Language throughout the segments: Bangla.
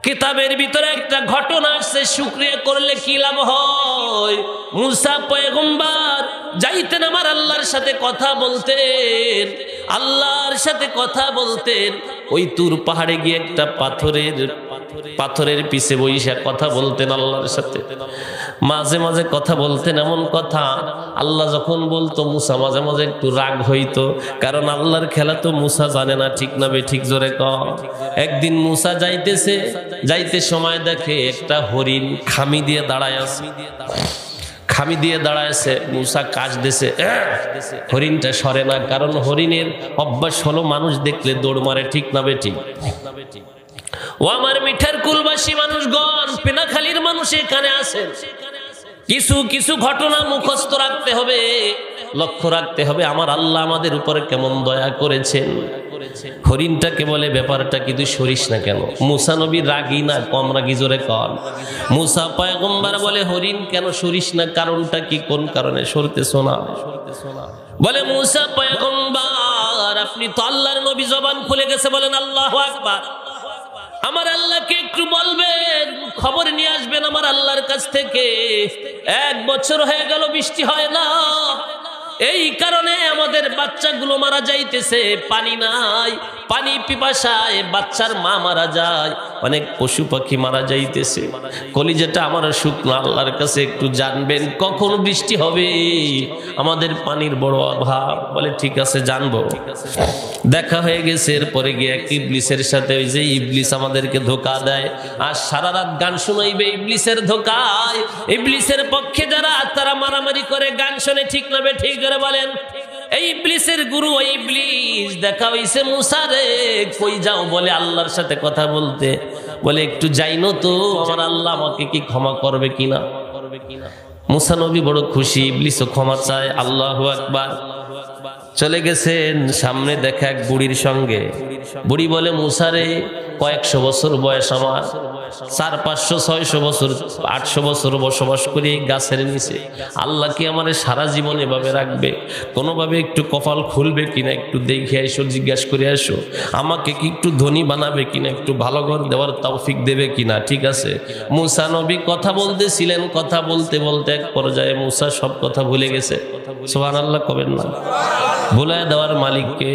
কিতাবের ভিতরে একটা ঘটনা আছে, শুকরিয়া করলে কি লাভ হয়। মুসা পয়গম্বর যাইতেন আমার আল্লাহর সাথে কথা বলতেন, আল্লাহর সাথে কথা বলতেন। ওই তুর পাহাড়ে গিয়ে একটা পাথরের পিছে বইসা কথা বলতেন আল্লাহর সাথে। মাঝে মাঝে কথা বলতেন, এমন কথা আল্লাহ যখন বলতো মুসা মাঝে মাঝে একটু রাগ হইতো, কারণ আল্লাহর খেলা তো মুসা জানে না, ঠিক না বেঠিক জোরে কর। একদিন মুসা যাইতে সময় দেখে একটা হরিণ খামি দিয়ে দাঁড়ায় আছে, মুসা কাজ দিছে, হরিণটা সরে না, কারণ হরিণের অভ্যাস হলো মানুষ দেখলে দৌড় মারে, ঠিক না বেঠিক। ও আমার মিঠার কুলবাসী মানুষগণ, পেনাখালীর মানুষ এখানে আছেন, কিছু কিছু ঘটনা মুখস্থ রাখতে হবে, লক্ষ্য রাখতে হবে আমার আল্লাহ আমাদের উপরে কেমন দয়া করেছেন। হরিণটাকে বলে ব্যাপারটা কিন্তু সরিস না কেন? মুসা নবী রাগী না কম রাগী জোরে কর। মুসা পয়গম্বর বলে হরিণ কেন সরিস না, কারণটা কি, কোন কারণে সরতেছ না? বলে মুসা পয়গম্বর আপনি তো আল্লাহর নবী, জবান খুলে গেছে, বলেন আল্লাহু আকবার। আমার আল্লাহকে একটু বলবেন, খবর নিয়ে আসবেন আমার আল্লাহর কাছ থেকে। 1 বছর হয়ে গেল বৃষ্টি হয় না, এই কারণে আমাদের বাচ্চাগুলো মারা যাইতেছে, পানি নাই, পানি পিপাসায় বাচ্চার মা মারা যায়, অনেক পশু পাখি মারা যাইতেছে। কলিজাটা আমার শুকনো, আল্লাহর কাছে একটু জানবেন কখন বৃষ্টি হবে, আমাদের পানির বড় অভাব। বলে ঠিক আছে জানবো। দেখা হয়ে গেছে, এরপরে গিয়ে এক ইবলিসের সাথে, ওই যে ইবলিস আমাদেরকে ধোকা দেয়, আর সারা রাত গান শুনাইবে ইবলিসের ধোকায়। ইবলিসের পক্ষে যারা তারা মারামারি করে গান শুনে, ঠিক না বেঠিক করে বলেন। এই ইবলিসের গুরু ওই ইবলিস, দেখা হইছে মুসা রে, কই যাও? বলে আল্লাহর সাথে কথা বলতে। বলে একটু যাইনো তো, আমার আল্লাহ আমাকে কি ক্ষমা করবে কিনা। মুসা নবী বড় খুশি, ইবলিসও ক্ষমা চায়। আল্লাহু আকবার। চলে গেছেন, সামনে দেখা এক বুড়ির সঙ্গে। বুড়ি বলে মুসা রে, কয়েকশো বছর বয়স আমার, 400, 500, 600 বছর, 800 বছর বসবাস করি গাছের নিচে, আল্লাহ কি আমার সারা জীবন এভাবে রাখবে? কোনোভাবে একটু কপাল খুলবে কিনা, একটু দেখে এসো, জিজ্ঞাসা করে আসো, আমাকে কি একটু ধনী বানাবে কিনা, একটু ভালো ঘর দেওয়ার তৌফিক দেবে কিনা। ঠিক আছে, মুসা নবী কথা বলতেছিলেন, কথা বলতে বলতে এক পর্যায়ে মুসা সব কথা ভুলে গেছে। সুবহানাল্লাহ কবেন না? ভুলায় দেওয়ার মালিককে,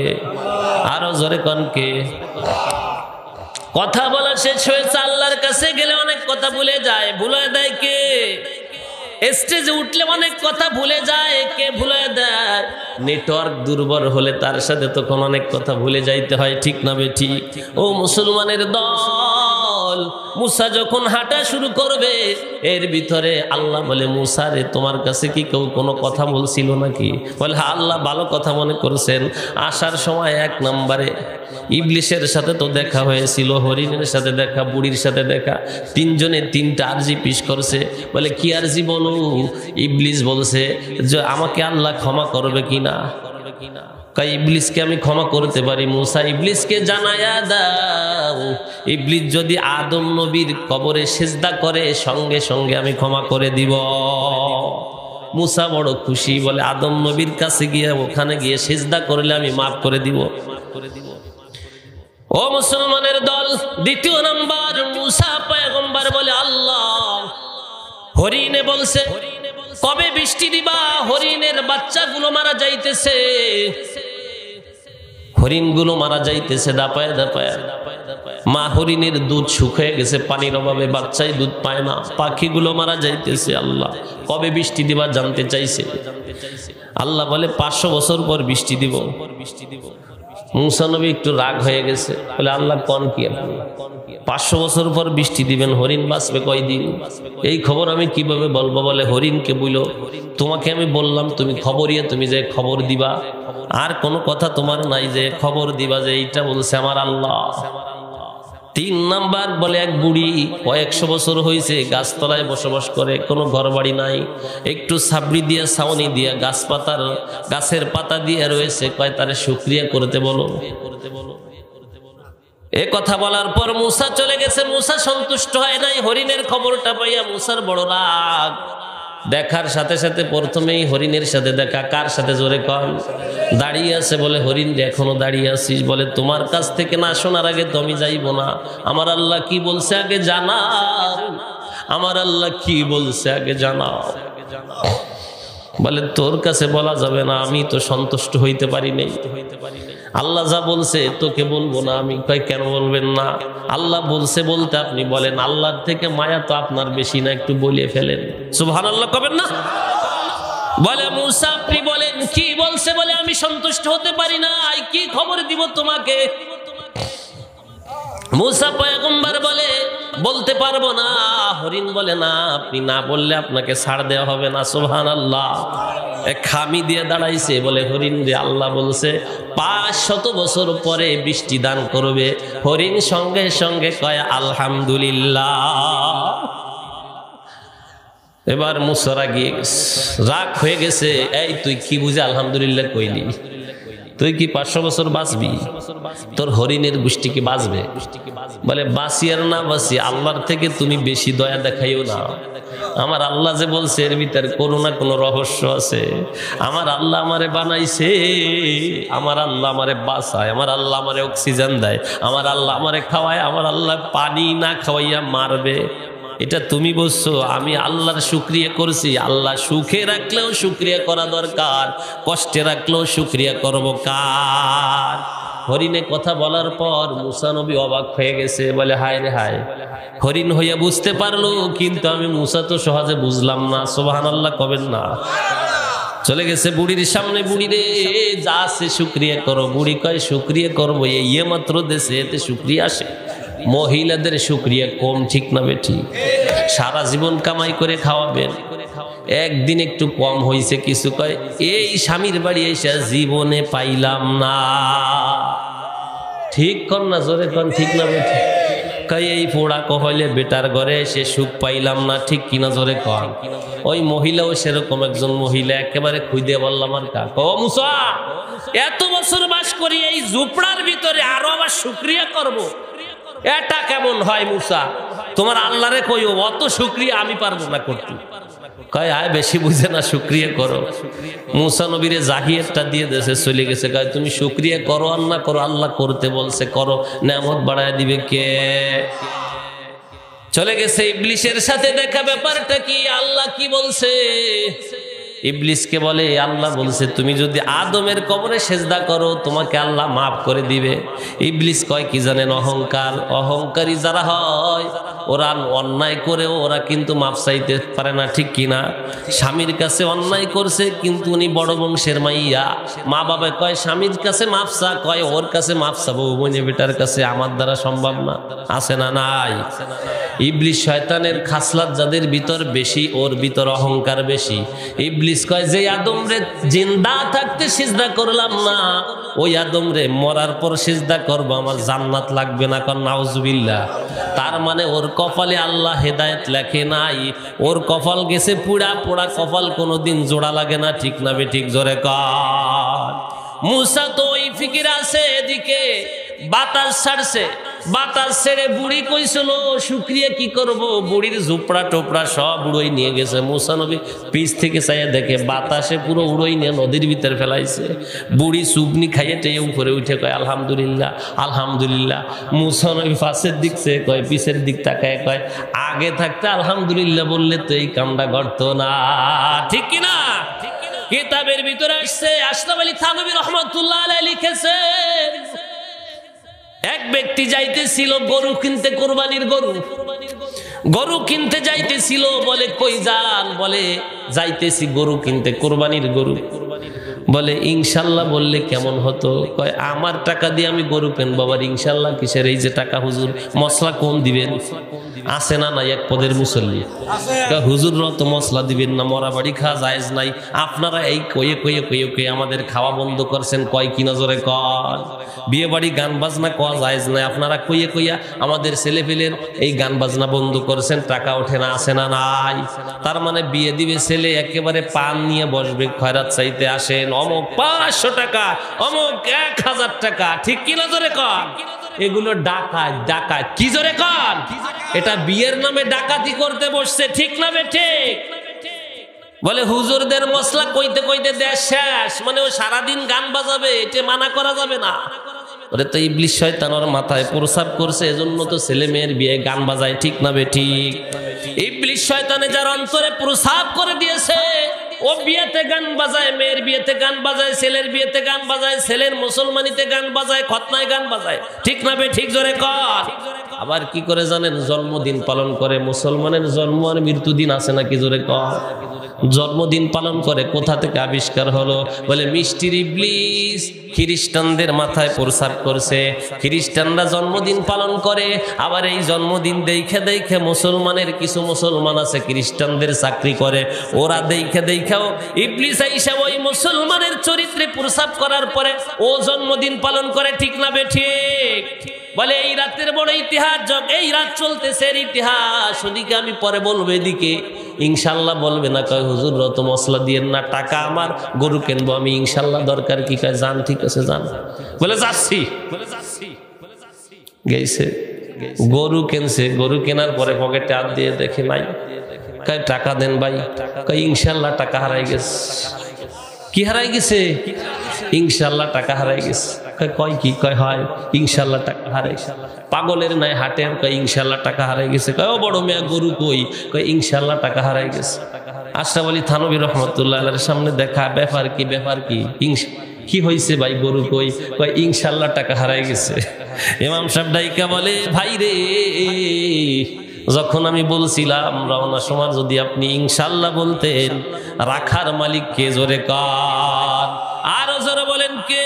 আরো জোরে কনকে। কথা বলা শেষ হয়েছে, আল্লাহর কাছে গেলে অনেক কথা ভুলে যায়। ভুলায় দেয় কে? স্টেজে উঠলে অনেক কথা ভুলে যায়, কে ভুলায় দেয়? নেটওয়ার্ক দুর্বল হলে তার সাথে তখন অনেক কথা ভুলে যাইতে হয়, ঠিক না বেঠিক? ও মুসলমানের দল, মুসা যখন হাঁটা শুরু করবে, এর ভিতরে আল্লাহ বলে মুসা রে, তোমার কাছে কি কেউ কোনো কথা বলছিল নাকি? বলে আল্লাহ ভালো কথা মনে করছেন। আসার সময় 1 নম্বরে ইবলিসের সাথে তো দেখা হয়েছিল, হরিণের সাথে দেখা, বুড়ির সাথে দেখা, 3 জনে 3টা আরজি পেশ করছে। বলে কি আরজি বলো? ইবলিস বলছে যে আমাকে আল্লাহ ক্ষমা করবে কিনা। ইবলিসকে আমি ক্ষমা করতে পারি। মুসা ইবলিসকে জানায়া দাও, ইবলিস যদি আদম নবীর কবরে সিজদা করে, সঙ্গে সঙ্গে আমি ক্ষমা করে দিব। মুসা বড় খুশি, বলে আদম নবীর কাছে গিয়ে, ওখানে গিয়ে সিজদা করলে আমি মাফ করে দিব। ও মুসলমানের দল, 2 নাম্বার, মুসা পয়গম্বর বলে আল্লাহ, হরিণে বলছে কবে বৃষ্টি দিবা? হরিণের বাচ্চাগুলো মারা যাইতেছে, হরিণগুলো মারা যাইতেছে দাপায় দাপায়। মা হরিণের দুধ শুকিয়ে গেছে পানির অভাবে, বাচ্চাই দুধ পায় না, পাখিগুলো মারা যাইতেছে। আল্লাহ কবে বৃষ্টি দিবা জানতে চাইছে। আল্লাহ বলে 500 বছর পর বৃষ্টি দিব। মুসা নবী একটু রাগ হয়ে গেছে, বলে আল্লাহ কোন কি, 500 বছর পর বৃষ্টি দিবেন, হরিণ বাঁচবে কয়দিন? এই খবর আমি কিভাবে বলবো? বলে হরিণকে বইলো, তোমাকে আমি বললাম তুমি খবরিয়া, তুমি যে খবর দিবা, আর কোনো কথা তোমার নাই যে খবর দিবা যে এইটা বলছে আমার আল্লাহ। 3 নাম্বার বলে এক বুড়ি, কয়েকশো বছর হয়েছে গাছতলায় বসবাস করে, কোনো ঘর বাড়ি নাই, একটু সাবরি দিয়া ছাউনি দিয়া গাছের পাতা দিয়ে রয়েছে, কয় তারে শুকরিয়া করতে বলো। এ কথা বলার পর মুসা চলে গেছে। মুসা সন্তুষ্ট হয় নাই, হরিণের খবরটা পাইয়া মুসার বড় রাগ। দেখার সাথে সাথে প্রথমেই হরিণের সাথে দেখা। কার সাথে? জোরে কন। দাঁড়িয়ে আছে, বলে হরিণ রে এখনো দাঁড়িয়ে আছিস? বলে তোমার কাছ থেকে না শোনার আগে তো আমি যাইব না। আমার আল্লাহ কি বলছে আগে জানাও, আমার আল্লাহ কি বলছে আগে জানাও। বলে তোর কাছে বলা যাবে না, আমি তো সন্তুষ্ট হইতে পারি নাই। আল্লাহ যা বলছে তোকে বলবো না আমি। কয় কেন বলবেন না? আল্লাহ বলছে বলতে আপনি বলেন। আল্লাহর থেকে মায়া তো আপনার বেশি না, একটু বলিয়ে ফেলেন। সুবহানাল্লাহ কবেন না? বলে মূসা আপনি বলেন কি বলছে? বলে আমি সন্তুষ্ট হতে পারি না, কি খবর দিব তোমাকে? মূসা পয়গম্বর বলে বলতে পারবো না। হরিণ বলে না, আপনি না বললে আপনাকে ছাড় দেওয়া হবে না। সুবহানাল্লাহ। খামি দিয়ে দাঁড়াইছে, বলে হরিণ রে আল্লাহ বলছে 500 বছর পরে বৃষ্টি দান করবে। হরিণ সঙ্গে সঙ্গে কয় আলহামদুলিল্লাহ। এবার মূসা রাগিয়ে গেছে, রাগ হয়ে গেছে। এই তুই কি বুঝে আলহামদুলিল্লাহ কইলি? তুই কি 500 বছর বাঁচবি? তোর হরিণের গোষ্ঠী কি বাঁচবে? বলে বাঁচি আর না বাঁচি, আল্লাহর থেকে তুমি বেশি দয়া দেখাইও না। আমার আল্লাহ যে বলছে এর ভিতরে কোনো না কোনো রহস্য আছে। আমার আল্লাহ আমারে বানাইছে, আমার আল্লাহ আমারে বাঁচায়, আমার আল্লাহ আমারে অক্সিজেন দেয়, আমার আল্লাহ আমারে খাওয়ায়, আমার আল্লাহ পানি না খাওয়াইয়া মারবে। এটা তুমি বলছো, আমি আল্লাহর শুকরিয়া করছি। আল্লাহ সুখে রাখলেও শুকরিয়া করা দরকার, কষ্টে রাখলেও শুকরিয়া করব কার? হরিণে কথা বলার পর মূসা নবী অবাক হয়ে গেছে। বলে হায় রে হায়, হরিণ হইয়া বুঝতে পারলো, কিন্তু আমি মূসা তো সহজে বুঝলাম না। সুবহানাল্লাহ কবেন না? চলে গেছে বুড়ির সামনে, বুড়ি রে যা আছে শুকরিয়া করো। বুড়ি কয় শুকরিয়া করবো, এই মাত্র দেশে এতে শুকরিয়া আসে? মহিলাদের শুকরিয়া কম, ঠিক না বেঠিক? সারা জীবন কামাই করে খাওয়াবেন, একদিন একটু কম হয়েছে কিছু, কয় এই স্বামীর বাড়ি এসে জীবনে পাইলাম না। ঠিক কর না? জোরে কন, ঠিক না বেঠিক? কয় এই পোড়া কহলে বেটার ঘরে এসে সুখ পাইলাম না, ঠিক কিনা? জোরে কন। ওই মহিলাও সেরকম একজন মহিলা, একেবারে খুঁজে বললাম আর কা ও মূসা, এত বছর বাস করি এই ঝুপড়ার ভিতরে আরো আবার শুকরিয়া করব, এটা কেমন হয়? মূসা তোমার আল্লাহরে কইও, অত শুকরিয়া আমি পারবো না করতে। কয় আয় বেশি বুঝে না, শুকরিয়া করো। মূসা নবীরে জাহিয়াতটা দিয়ে দেশে চলে গেছে। কয় তুমি শুকরিয়া করো আর না করো, আল্লাহ করতে বলছে করো, নেয়ামত বাড়ায় দিবে কে? চলে গেছে ইবলিসের সাথে দেখা। ব্যাপারটা কি? আল্লাহ কি বলছে? ইবলিসকে বলে আল্লাহ বলছে তুমি যদি আদমের কবরে সেজদা করো তোমাকে আল্লাহ মাফ করে দিবে। ইবলিস কয় কি জানেন? অহংকার। অহংকারী যারা হয় ওরা অন্যায় করেও ওরা কিন্তু মাফ চাইতে পারে না, ঠিক কিনা? স্বামীর কাছে অন্যায় করছে, কিন্তু উনি বড় বংশের মাইয়া। মা বাবা কয় স্বামীর কাছে মাফ চা, কয় ওর কাছে মাফ চাবো বোনে বেটার কাছে, আমার দ্বারা সম্ভব না। আছে না নাই? ইবলিস শয়তানের খাসলাত যাদের ভিতর বেশি, ওর ভিতর অহংকার বেশি। ইবলিস কয় যে আদম রে জিন্দা থাকতে সিজদা করলাম না, ওই আদম রে মরার পর সিজদা করবো, আমার জান্নাত লাগবে না। কর নাউজুবিল্লাহ। তার মানে ওর কপালে আল্লাহ হেদায়েত লেখে নাই, ওর কপাল গেছে পুরা। পোড়া কপাল কোনোদিন জোড়া লাগে না, ঠিক না বেঠিক? জোরে কর। মূসা তো ওই ফিকির আছে, এদিকে বাতাস ছাড়ছে। বাতাস ছেড়ে বুড়ি কইছিল শুকরিয়া কি করব, বুড়ির ঝুপড়া টোপড়া সব উড়োই নিয়ে গেছে। মূসা নবী পিছ থেকে চাইয়া দেখে বাতাসে পুরো উড়োই নিয়ে নদীর ভিতরে ফেলাইছে। বুড়ি চুবনি খাইয়ে টেয়ে উপরে উঠে কয় আলহামদুলিল্লাহ আলহামদুলিল্লাহ। মূসা নবী পাশের দিক সে কয়, পিছের দিক তাকায় কয় আগে থাকতে আলহামদুলিল্লাহ বললে তো এই কামটা ঘটতো না, ঠিক কিনা? কিতাবের ভিতরে আসছে, আশরাফ আলী থানভী রহমাতুল্লাহ আলাইহি লিখেছে, এক ব্যক্তি যাইতেছিল গরু কিনতে, কোরবানির গরু। গরু কিনতে যাইতেছিল। বলে কই যান? বলে যাইতেছি গরু কিনতে, কোরবানির গরু। বলে ইনশাল্লাহ বললে কেমন হতো? কয় আমার টাকা দিয়ে আমি গরু কিনবো, আবার ইনশাল্লাহ কিসের? এই যে টাকা হুজুর, মশলা কম দিবেন। আছে না নাই এক পদের মুসল্লি? হুজুররা তো মশলা দিবেন না, মরা বাড়ি খাওয়া জায়েজ নাই। আপনারা এই কয়ে কয়ে কয়ে কয়ে আমাদের খাওয়া বন্ধ করছেন, কয় কি নজরে কর? বিয়ে বাড়ি গান বাজনা কোয়া জায়েজ নাই, আপনারা কইয়ে কইয়া আমাদের ছেলে পেলের এই গান বাজনা বন্ধ করছেন, টাকা ওঠে না। আছে না নাই? তার মানে বিয়ে দিবে ছেলে, একেবারে পান নিয়ে বসবে, খয়রাত চাইতে আসেন, অমুক 500 টাকা, অমুক 1000 টাকা, ঠিক কি নজরে কর? এগুলো ডাকাত। ডাকাত কি জোরে কর? এটা বিয়ের নামে ডাকাতি করতে বসছে, ঠিক না বেঠিক? বলে হুজুরদের মশলা কইতে কইতে দেশ শেষ, মানে ও সারাদিন গান বাজাবে, এটা মানা করা যাবে না। ওরে তো ইবলিস শয়তান ওর মাথায় প্রসাব করছে, এজন্য তো ছেলে মেয়ের বিয়ে গান বাজায়, ঠিক না বেঠিক? ইবলিস শয়তানে যার অন্তরে প্রসাব করে দিয়েছে, ও বিয়েতে গান বাজায়, মেয়ের বিয়েতে গান বাজায়, ছেলের বিয়েতে গান বাজায়, ছেলের মুসলমানিতে গান বাজায়, খতনায় গান বাজায়, ঠিক না বেঠিক? জোরে কর। আবার কি করে জানেন? জন্মদিন পালন করে। মুসলমানের জন্ম আর মৃত্যু দিন আছে নাকি? জোরে কর। জন্মদিন পালন করে। কোথা থেকে আবিষ্কার হলো? বলে মিষ্টির ইবলিস খ্রিস্টানদের মাথায় প্রসাব করছে। খ্রিস্টানরা জন্মদিন পালন করে, আবার এই জন্মদিন দেখে দেখে মুসলমানের কিছু মুসলমান আছে খ্রিস্টানদের চাকরি করে, ওরা দেখে দেখেও ইবলিস আইসা ওই মুসলমানের চরিত্রে প্রসাব করার পরে ও জন্মদিন পালন করে, ঠিক না বেঠিক? বলে এই রাতের বড় ইতিহাস, এই রাত চলতেছে এর ইতিহাস, ওদিকে আমি পরে বলবো, এদিকে ইনশাল্লাহ বলবে না। কয় হুজুর রত মশলা দিয়েন না, টাকা আমার, গরু কিনবো আমি, ইনশাল্লাহ দরকার কি? কয় যান, ঠিক আছে যান। বলে যাচ্ছি। গেছে, গরু কিনছে, গরু কেনার পরে পকেটে হাত দিয়ে দেখে নাই। কয় টাকা দেন ভাই। কয় ইনশাল্লাহ টাকা হারাই গেছে। কি হারাই গেছে? ইনশাল্লাহ টাকা হারাই গেছে। কয় কি? কয় হয় ইনশাল্লাহ টাকা হারাই। পাগলের নাই হাটের। কয় ইনশাল্লাহ টাকা হারাই গেছে। কয় ও বড় মেয়া গরু কই? কয় ইনশাল্লাহ টাকা হারাই গেছে। আশরাফ আলী থানভী রহমতুল্লাহ আলাইহির সামনে দেখা, ব্যাপার কি? ব্যাপার কি? কি হয়েছে ভাই? গরু কই? কয় ইনশাল্লাহ টাকা হারাই গেছে। ইমাম সাহেব ডাইকা বলে, ভাই রে, যখন আমি বলছিলাম রওনা সময় যদি আপনি ইনশাল্লাহ বলতেন, রাখার মালিক কে? জোরে কার। আরো জোরে বলেন কে?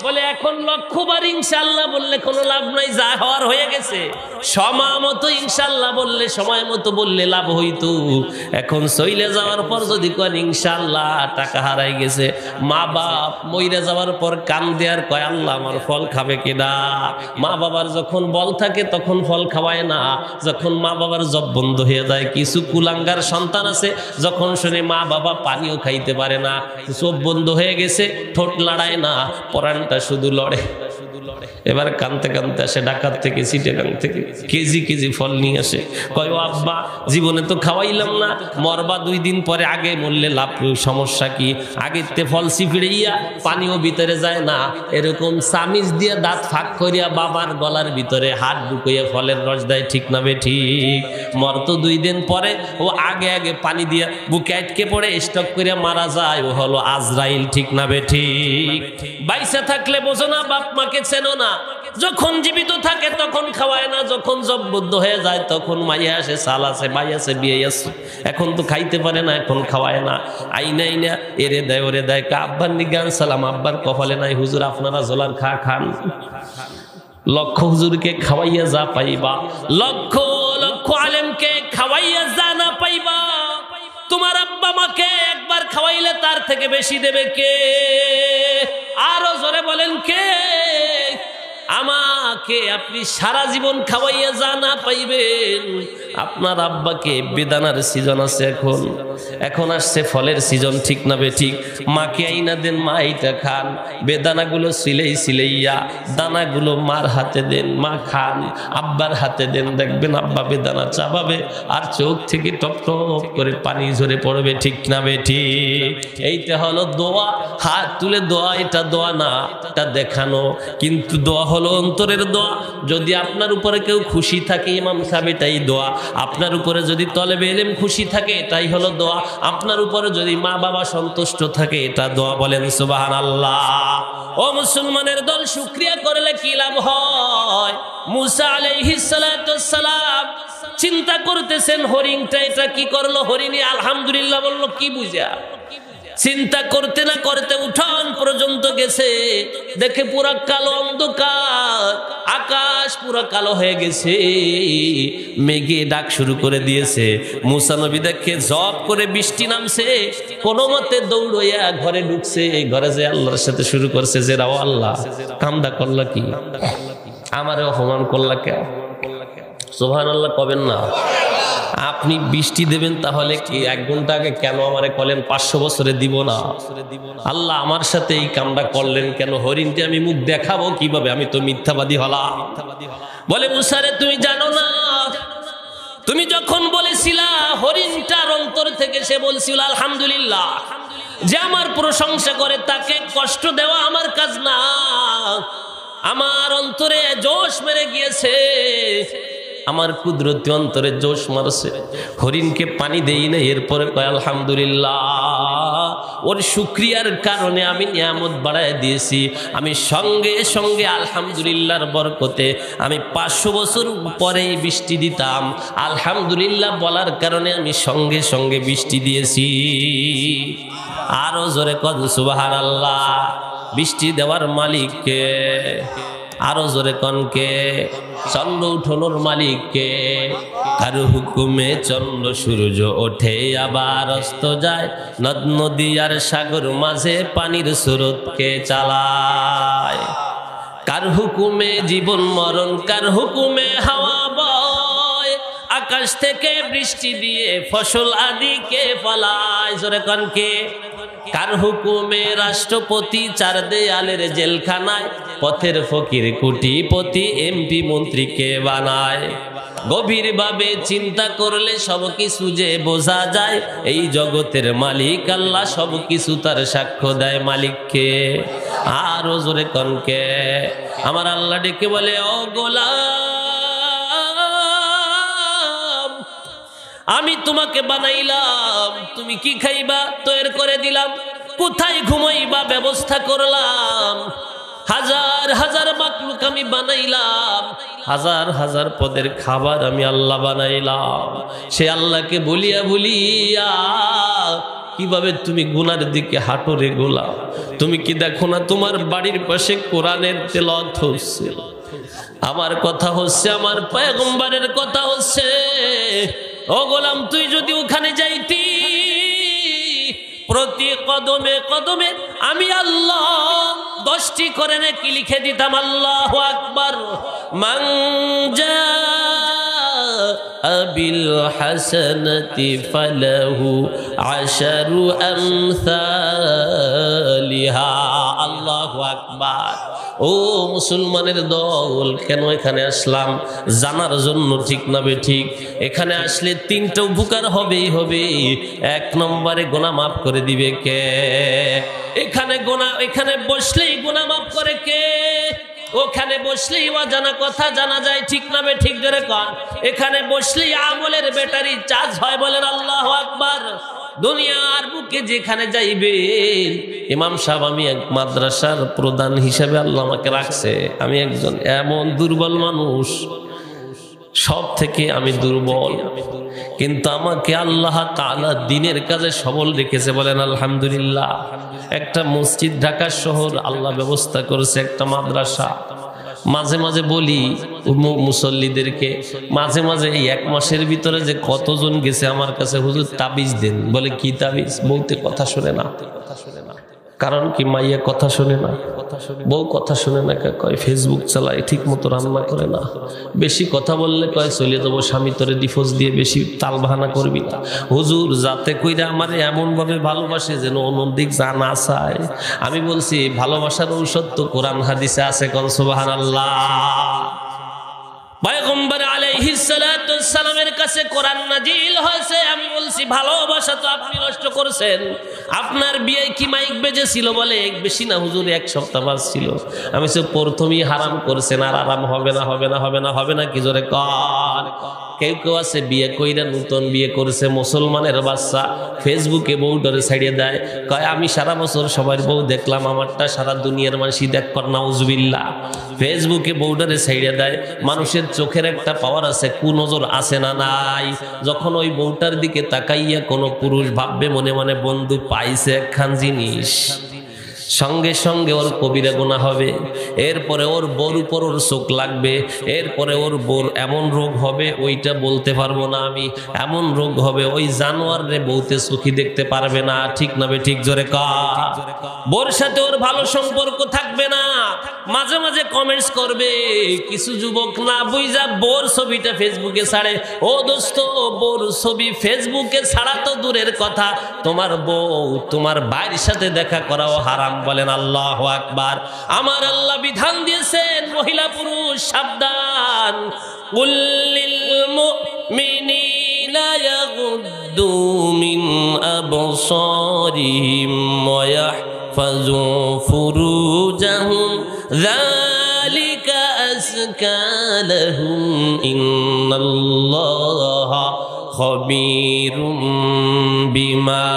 বলে এখন লক্ষবার ইনশাল্লাহ বললে কোনো লাভ নাই, যা হওয়ার হয়ে গেছে। সময় মতো ইনশাল্লাহ বললে, সময় মতো বললে লাভ হইতো। এখন চইলে যাওয়ার পর যদি কন ইনশাল্লাহ টাকা হারাই গেছে, মা বাপ মইরে যাওয়ার পর কান দেয়ার কয় আল্লাহ আমার ফল খাবে কিনা? মা বাবার যখন বল থাকে তখন ফল খাওয়ায় না, যখন মা বাবার জব বন্ধ হয়ে যায়। কিছু কুলাঙ্গার সন্তান আছে, যখন শুনে মা বাবা পানিও খাইতে পারে না, চোখ বন্ধ হয়ে গেছে, ঠোঁট লড়ায় না, পরানটা শুধু লড়ে। এবার কানতে কানতে আসে ঢাকার থেকে, চিটাগাং থেকে কেজি কেজি ফল নিয়ে আসে। কয় ও আব্বা, জীবনে তো খাওয়াইলাম না, মরবা 2 দিন পরে, আগে মরলে লাভ, সমস্যা কি? আগের তে ফল চিপিড়াইয়া পানিও ভিতরে যায় না, এরকম চামিচ দিয়ে দাঁত ফাঁক করিয়া বাবার গলার ভিতরে হাত ঢুকাইয়া ফলের রস দেয়, ঠিক না বেঠিক? মর তো 2 দিন পরে, ও আগে আগে পানি দিয়া বুকে আটকে পড়ে স্টক করিয়া মারা যায়, ও হলো আজরাইল, ঠিক না বেঠিক? বাইসা থাকলে বোঝো না, বাপ মাকে চেনো না। যখন জীবিত থাকে তখন খাওয়ায় না, যখন জববদ্ধ হয়ে যায় তখন মাইয়া আসে, সাল আছে, ভাই আছে, বিয়ে আছে, এখন তো খাইতে পারে না, এখন খাওয়ায় না। আইনা আইনা এরে দেয় ওরে দেয়। আব্বার নিগান সালাম, আব্বার কপালে নাই হুজুর আপনারা জোলার খা খান। লক্ষ হুজুরকে খাওয়াইয়া যা পাইবা, লক্ষ লক্ষ আলেমকে খাওয়াইয়া যা না পাইবা, তোমার আব্বা মাকে একবার খাওয়াইলে তার থেকে বেশি দেবে কে? আরো জোরে বলেন কে? আমাকে আপনি সারা জীবন খাওয়াইয়া যা না পাইবেন, আপনার আব্বাকে বেদানার সিজন আছে, এখন আসছে ফলের সিজন, ঠিক না বেঠিক? মাকে আইনা দেন, মা এইটা খান, বেদানাগুলো সিলেই সিলেইয়া দানাগুলো মার হাতে দেন, মা খান। আব্বার হাতে দেন, দেখবেন আব্বা বেদানা চাবাবে আর চোখ থেকে টপ টপ করে পানি ঝরে পড়বে, ঠিক না বেঠিক? এইটা হলো দোয়া, হাত তুলে দোয়া। এটা দোয়া না, এটা দেখানো, কিন্তু দোয়া হলো অন্তরের দোয়া। যদি আপনার উপরে কেউ খুশি থাকে, ইমাম সাহেব, এটাই দোয়া। আপনার উপরে যদি তলেবে ইলম খুশি থাকে, এটাই হলো দোয়া। আপনার উপরে যদি মা বাবা সন্তুষ্ট থাকে, এটা দোয়া। বলেন সুবহানাল্লাহ। ও মুসলমানের দল, শুকরিয়া করলে কি লাভ হয়? মুসা আলাইহিস সালাতু ওয়াস সালাম চিন্তা করতেছেন, হরিণটা এটা কি করলো? হরিণী আলহামদুলিল্লাহ বললো, কি বুঝা? চিন্তা করতে না করতে উঠান পর্যন্ত গেছে, দেখে পুরা কালো অন্ধকার, আকাশ পুরা কালো হয়ে গেছে, মেঘে ডাক শুরু করে দিয়েছে। মুসা নবী দেখে জব করে বৃষ্টি নামছে, কোনো মতে দৌড়ইয়া ঘরে ঢুকছে। ঘরে যে আল্লাহর সাথে শুরু করছে যে রাও আল্লাহ, কামদা করলা কি? আমারে অপমান করলা কে? সুবহানাল্লাহ কবেন না? আপনি বৃষ্টি দেবেন তাহলে কি 1 ঘন্টা আগে কেন আমারে কলেন 500 বছরে দিব না? আল্লাহ আমার সাথে এই কামটা করলেন কেন? হরিণটি আমি মুখ দেখাবো কিভাবে? আমি তো মিথ্যাবাদী হলাম। বলে মুসা রে, তুমি জানো না, তুমি যখন বলেছিলা হরিণটার অন্তর থেকে সে বলছিল আলহামদুলিল্লাহ। যে আমার প্রশংসা করে তাকে কষ্ট দেওয়া আমার কাজ না। আমার অন্তরে জোশ মেরে গিয়েছে, আমার কুদরতি অন্তরে জোশ মারছে। হরিণকে পানি দেই না, এরপরে কয় আলহামদুলিল্লাহ। ওর শুকরিয়ার কারণে আমি নিয়ামত বাড়ায় দিয়েছি। আমি সঙ্গে সঙ্গে আলহামদুলিল্লাহর বরকতে আমি 500 বছর পরেই বৃষ্টি দিতাম। আলহামদুলিল্লাহ বলার কারণে আমি সঙ্গে সঙ্গে বৃষ্টি দিয়েছি। আরো জোরে কন সুবহানাল্লাহ। বৃষ্টি দেওয়ার মালিক কে? আরো জোরে কনকে? চন্দ্র উঠোনোর মালিক কে? কার হুকুমে চন্দ্র সূর্য ওঠে আবার অস্ত যায়। নদ নদী আর সাগর মাঝে পানির স্রোতকে চালায়। কার হুকুমে জীবন মরণ, কার হুকুমে হাওয়া বয়। আকাশ থেকে বৃষ্টি দিয়ে ফসল আদিকে ফলায়। জোরে কনকে? কার হুকুমে রাষ্ট্রপতি 4 দেয়ালের জেলখানায় পথের ফকির কোটিপতি এমপি মন্ত্রীকে বানায়। গভীরভাবে চিন্তা করলে সবকিছু যে বোঝা যায়। এই জগতের মালিক আল্লাহ, সবকিছু তার সাক্ষ্য দেয় মালিককে। আরো জোরে কনকে? আমার আল্লাহ ডেকে বলে, ও গোলাম, আমি তোমাকে বানাইলাম, তুমি কি খাইবা তৈরি করে দিলাম, কোথায় ঘুমাইবা ব্যবস্থা করলাম। হাজার হাজার মাখলুক আমি বানাইলাম, হাজার হাজার পদের খাবার আমি আল্লাহ বানাইলাম। সে আল্লাহকে বলিয়া বলিয়া কিভাবে তুমি গুনার দিকে হাঁটো রে গোলাম? তুমি কি দেখো না তোমার বাড়ির পাশে কোরআনের তেলাওয়াত হচ্ছে, আমার কথা হচ্ছে, আমার পয়গম্বরের কথা হচ্ছে। ও গোলাম, তুই যদি ওখানে যাইতি, প্রতি কদমে কদমে আমি আল্লাহ 10টি করে নাকি লিখে দিতাম। আল্লাহু আকবার। মান জাআ বিল হাসানাতি ফালাহু 10 আমসালিহা। আল্লাহু আকবার। ও মুসলমানের দল, কেন এখানে আসলাম? জানার জন্য, ঠিক না বেঠিক? এখানে আসলে 3টা উপকার হবেই হবে। 1 নম্বরে গুনাহ মাফ করে দিবে কে? এখানে বসলেই গুনাহ মাফ করে কে? ওখানে বসলেই অজানা কথা জানা যায়, ঠিক না বেঠিক? জোরে কন। এখানে বসলেই আমলের ব্যাটারি চার্জ হয়। বলেন আল্লাহু আকবার। দুনিয়ার বুকে যেখানে যাইবেন, ইমাম সাহেব, আমি এক মাদ্রাসার প্রধান হিসেবে আল্লাহ আমাকে রাখছে। আমি একজন এমন দুর্বল মানুষ, সব থেকে আমি দুর্বল, কিন্তু আমাকে আল্লাহ তাআলা দ্বীনের কাজে সবল রেখেছে। বলেন আলহামদুলিল্লাহ। একটা মসজিদ ঢাকা শহর আল্লাহ ব্যবস্থা করেছে, একটা মাদ্রাসা। মাঝে মাঝে বলি মুসল্লিদেরকে, মাঝে মাঝে এই 1 মাসের ভিতরে যে কতজন গেছে আমার কাছে, হুজুর তাবিজ দেন। বলে কি তাবিজ? বলতে কথা শুনে না। কারণ কি? মাইয়া কথা শুনে না, বউ কথা শুনে না, কয় ফেসবুক চালায়, ঠিক মতো রান্না করে না, বেশি কথা বললে কয় চলে যাবো স্বামী তোরে ডিভোর্স দিয়ে, বেশি তাল বাহানা করবি না। হুজুর যাতে কইরা আমার এমন ভাবে ভালোবাসে যেন অন্যদিক যা না চায়। আমি বলছি ভালোবাসার ঔষধ তো কোরআন হাদিসে আছে, কোন সুবহানাল্লাহ। পয়গম্বর আলাইহিস সালাতু ওয়াস সালামের কাছে কোরআন নাজিল হয়েছে। আমি বলছি ভালোবাসা তো আপনি নষ্ট করেছেন। আপনার বিয়ে কি মাইক বেজেছিল? বলে বেশি না হুজুর, 1 সপ্তাহ বাজছিল। আমি বলছি প্রথমেই হারাম করেছেন, আর আরাম হবে না, হবে না, হবে না, হবে না। কি জোরে কর। কেউ কেউ আছে বিয়ে কইরা নতুন বিয়ে করেছে, মুসলমানের বাচ্চা, ফেসবুকে বউ ধরে ছাড়িয়ে দেয়, কয় আমি সারা বছর সবার বউ দেখলাম, আমারটা সারা দুনিয়ার মানুষই দেখ কর, নাউজুবিল্লাহ। ফেসবুকে বউ ধরে ছাড়িয়ে দেয়। মানুষের চোখের একটা পাওয়ার আছে, কুনজর আছে না নাই? যখন ওই বউটার দিকে তাকাইয়া কোনো পুরুষ ভাববে মনে মনে বন্ধু পাইছে একখান জিনিস, সঙ্গে সঙ্গে ওর কবিরা গুনাহ হবে। এরপরে ওর বউর উপর ওর চোখ লাগবে। এরপরে ওর বউর এমন রোগ হবে, ওইটা বলতে পারবো না আমি, এমন রোগ হবে ওই জানোয়ার রে বউতে চোখই দেখতে পারবে না, ঠিক না ঠিক? জোরে কর। বউর সাথে ওর ভালো সম্পর্ক থাকবে না। মাঝে মাঝে কমেন্টস করবে, কিছু যুবক না বুঝা বউর ছবিটা ফেসবুকে ছাড়ে। ও দোস্ত, বউর ছবি ফেসবুকে ছাড়া তো দূরের কথা, তোমার বউ তোমার ভাইয়ের সাথে দেখা করাও হারাম। বলেন আল্লাহু আকবার। আমার আল্লাহ বিধান দিয়েছেন, মহিলা পুরুষ সাবধান। কুল্লিল মুমিনিন يغضوا من أبصارهم ويحفظوا فروجهم ذلك أزكى لهم إن الله خبير بما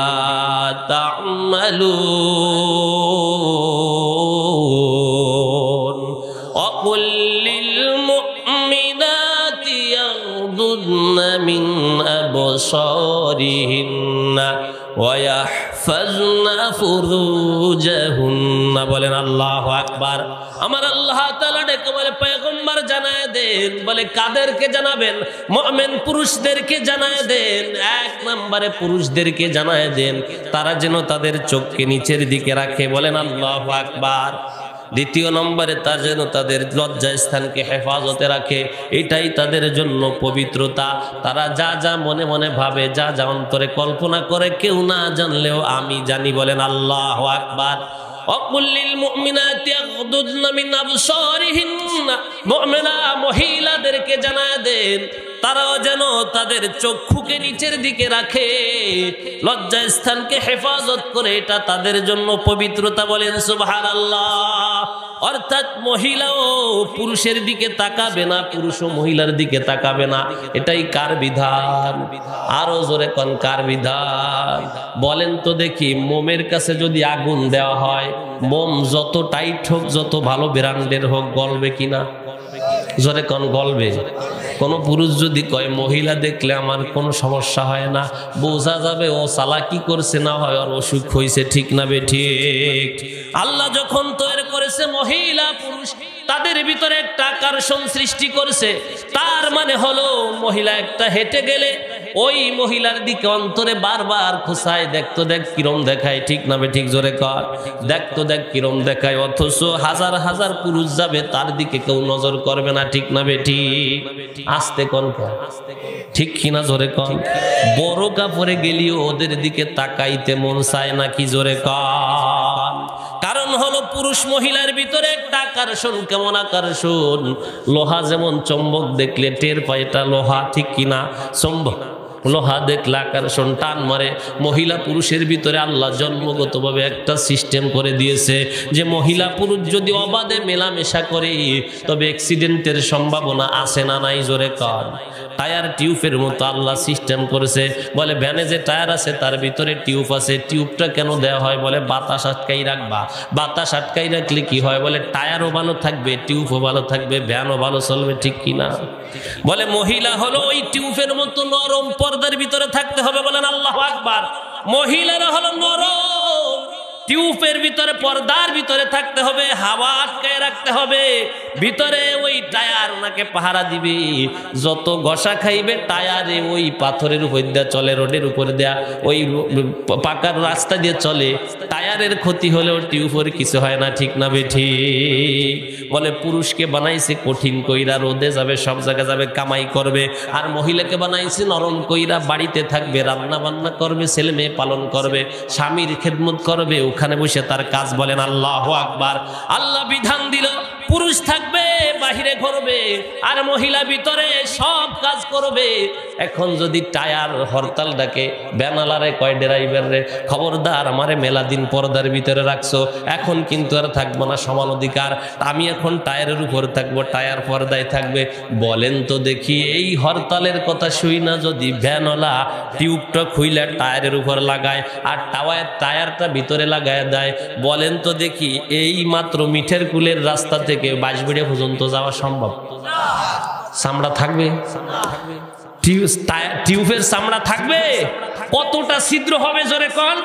تعملون وقل للمؤمنات يغضضن من أبصارهن ويحفظن فروجهن বলেন আল্লাহু আকবার। আমার আল্লাহ তাআলা ডেকে বলে পয়গম্বর জানায় দেন, বলে কাদেরকে জানাবেন? মুমিন পুরুষদেরকে জানায় দেন। এক নম্বরে পুরুষদেরকে জানায় দেন তারা যেন তাদের চোখকে নিচের দিকে রাখে, বলেন আল্লাহু আকবার। দ্বিতীয় নম্বরে তার যেন তাদের লজ্জা স্থানকে হেফাজতে রাখে, এটাই তাদের জন্য পবিত্রতা। তারা যা যা মনে মনে ভাবে, যা যা অন্তরে কল্পনা করে, কেউ না জানলেও আমি জানি, বলেন আল্লাহু আকবার। অকুল্লিল মুমিনাতি ইয়াগদুদনা মিন আবসারিহিন্না, মুমিনা মহিলাদেরকে জানায় দেন তারাও যেন তাদের চক্ষুকে নিচের দিকে রাখে, লজ্জা স্থানকে হেফাজত করে, এটা তাদের জন্য পবিত্রতা, বলেন সুবহানাল্লাহ। অর্থাৎ মহিলাও পুরুষের দিকে তাকাবে না, পুরুষও মহিলার দিকে তাকাবে না, এটাই কার বিধান? আরো জোরে কোন কার বিধান? বলেন তো দেখি, মোমের কাছে যদি আগুন দেওয়া হয়, মোম যত টাইট হোক, যত ভালো ব্র্যান্ডের হোক, গলবে কিনা? জোরে কোন গলবে? কোন পুরুষ যদি কয় মহিলা দেখলে আমার কোনো সমস্যা হয় না, বোঝা যাবে ও চালাকি করছে, না হয় ওর অসুখ হয়েছে, ঠিক না বেঠিক? আল্লাহ যখন তৈরি করেছে মহিলা পুরুষ, তাদের ভিতরে একটা আকর্ষণ সৃষ্টি করেছে। তার মানে হলো মহিলা একটা হেঁটে গেলে ওই মহিলার দিকে অন্তরে বারবার খোঁচায়, দেখতো দেখ কিরম দেখায়, ঠিক না বেঠিক? জোরে কর, দেখতো দেখ কিরম দেখায়। অথচ হাজার হাজার পুরুষ যাবে, তার দিকে কেউ নজর করবে না, ঠিক না বেঠিক? আস্তে কোন, ঠিক কিনা? জোরে কন। বড় কাপড়ে গেলেও ওদের দিকে তাকাইতে মন চায় না, কি? জোরে কন। কারণ হলো পুরুষ মহিলার ভিতরে একটা আকর্ষণ। কেমন আকর্ষণ? লোহা যেমন চম্বক দেখলে টের পায় এটা লোহা, ঠিক কিনা? চম্বক লোহা দেখলে আকর্ষণ টান মারে। মহিলা পুরুষের ভিতরে আল্লাহ জন্মগতভাবে একটা সিস্টেম করে দিয়েছে যে মহিলা পুরুষ যদি অবাধে মেলামেশা করে তবে অ্যাক্সিডেন্টের সম্ভাবনা আছে না নাই? জোরে কর। টায়ার টিউবের মতো আল্লাহ সিস্টেম করেছে। বলে ভ্যানে যে টায়ার আছে তার ভিতরে টিউব আছে। টিউবটা কেন দেওয়া হয়? বলে বাতাস আটকাই রাখবা। বাতাস আটকাই রাখলে কি হয়? বলে টায়ারও ভালো থাকবে, টিউবও ভালো থাকবে, ভ্যানও ভালো চলবে, ঠিক কিনা? বলে মহিলা হলো ওই টিউবের মতো নরম, পর্দার ভিতরে থাকতে হবে, বলেন আল্লাহু আকবার। মহিলারা হলো নরম, টিউবের ভিতরে, পর্দার ভিতরে থাকতে হবে, হাওয়া আটকায় রাখতে হবে। ভিতরে ওই টায়ার ওনাকে পাহারা দিবে। যত ঘষা খাইবে টায়ারে, ওই পাথরের উপর দেয়া চলে, রোডের উপর দেয়া, ওই পাকার রাস্তা দিয়ে চলে। টায়ারের ক্ষতি হলেও টিউবের কিছু হয় না, ঠিক না বেঠিক? বলে পুরুষকে বানাইছে কঠিন কইরা, রোদে যাবে, সব জায়গায় যাবে, কামাই করবে। আর মহিলাকে বানাইছে নরম কইরা, বাড়িতে থাকবে, রান্না বান্না করবে, ছেলে মেয়ে পালন করবে, স্বামীর খেদমত করবে, ওখানে বসে তার কাজ, বলেন আল্লাহু আকবার। আল্লাহ বিধান দিল পুরুষ থাকবে বাহিরে ঘুরবে আর মহিলা ভিতরে সব কাজ করবে। এখন যদি টায়ার হরতাল ডাকে, ব্যানালারে কয় ড্রাইভার রে খবরদার, আমারে মেলা দিন পর্দার ভিতরে রাখছো, এখন কিন্তু আর থাকবো না সমান অধিকার, আমি এখন টায়ারের উপর থাকবো, টায়ার পর্দায় থাকবে। বলেন তো দেখি, এই হরতালের কথা শুই না যদি ভ্যানওয়ালা টিউবটা খুইলে টায়ারের উপর লাগায় আর টায়ারটা ভিতরে লাগায় দেয়, বলেন তো দেখি এই মাত্র মিঠের কুলের রাস্তা থেকে বাঁশবেড়িয়া পর্যন্ত যাওয়া সম্ভব? চামড়া থাকবে? টিউবের চামড়া থাকবে? কতটা ছিদ্র হবে জোরে কোন?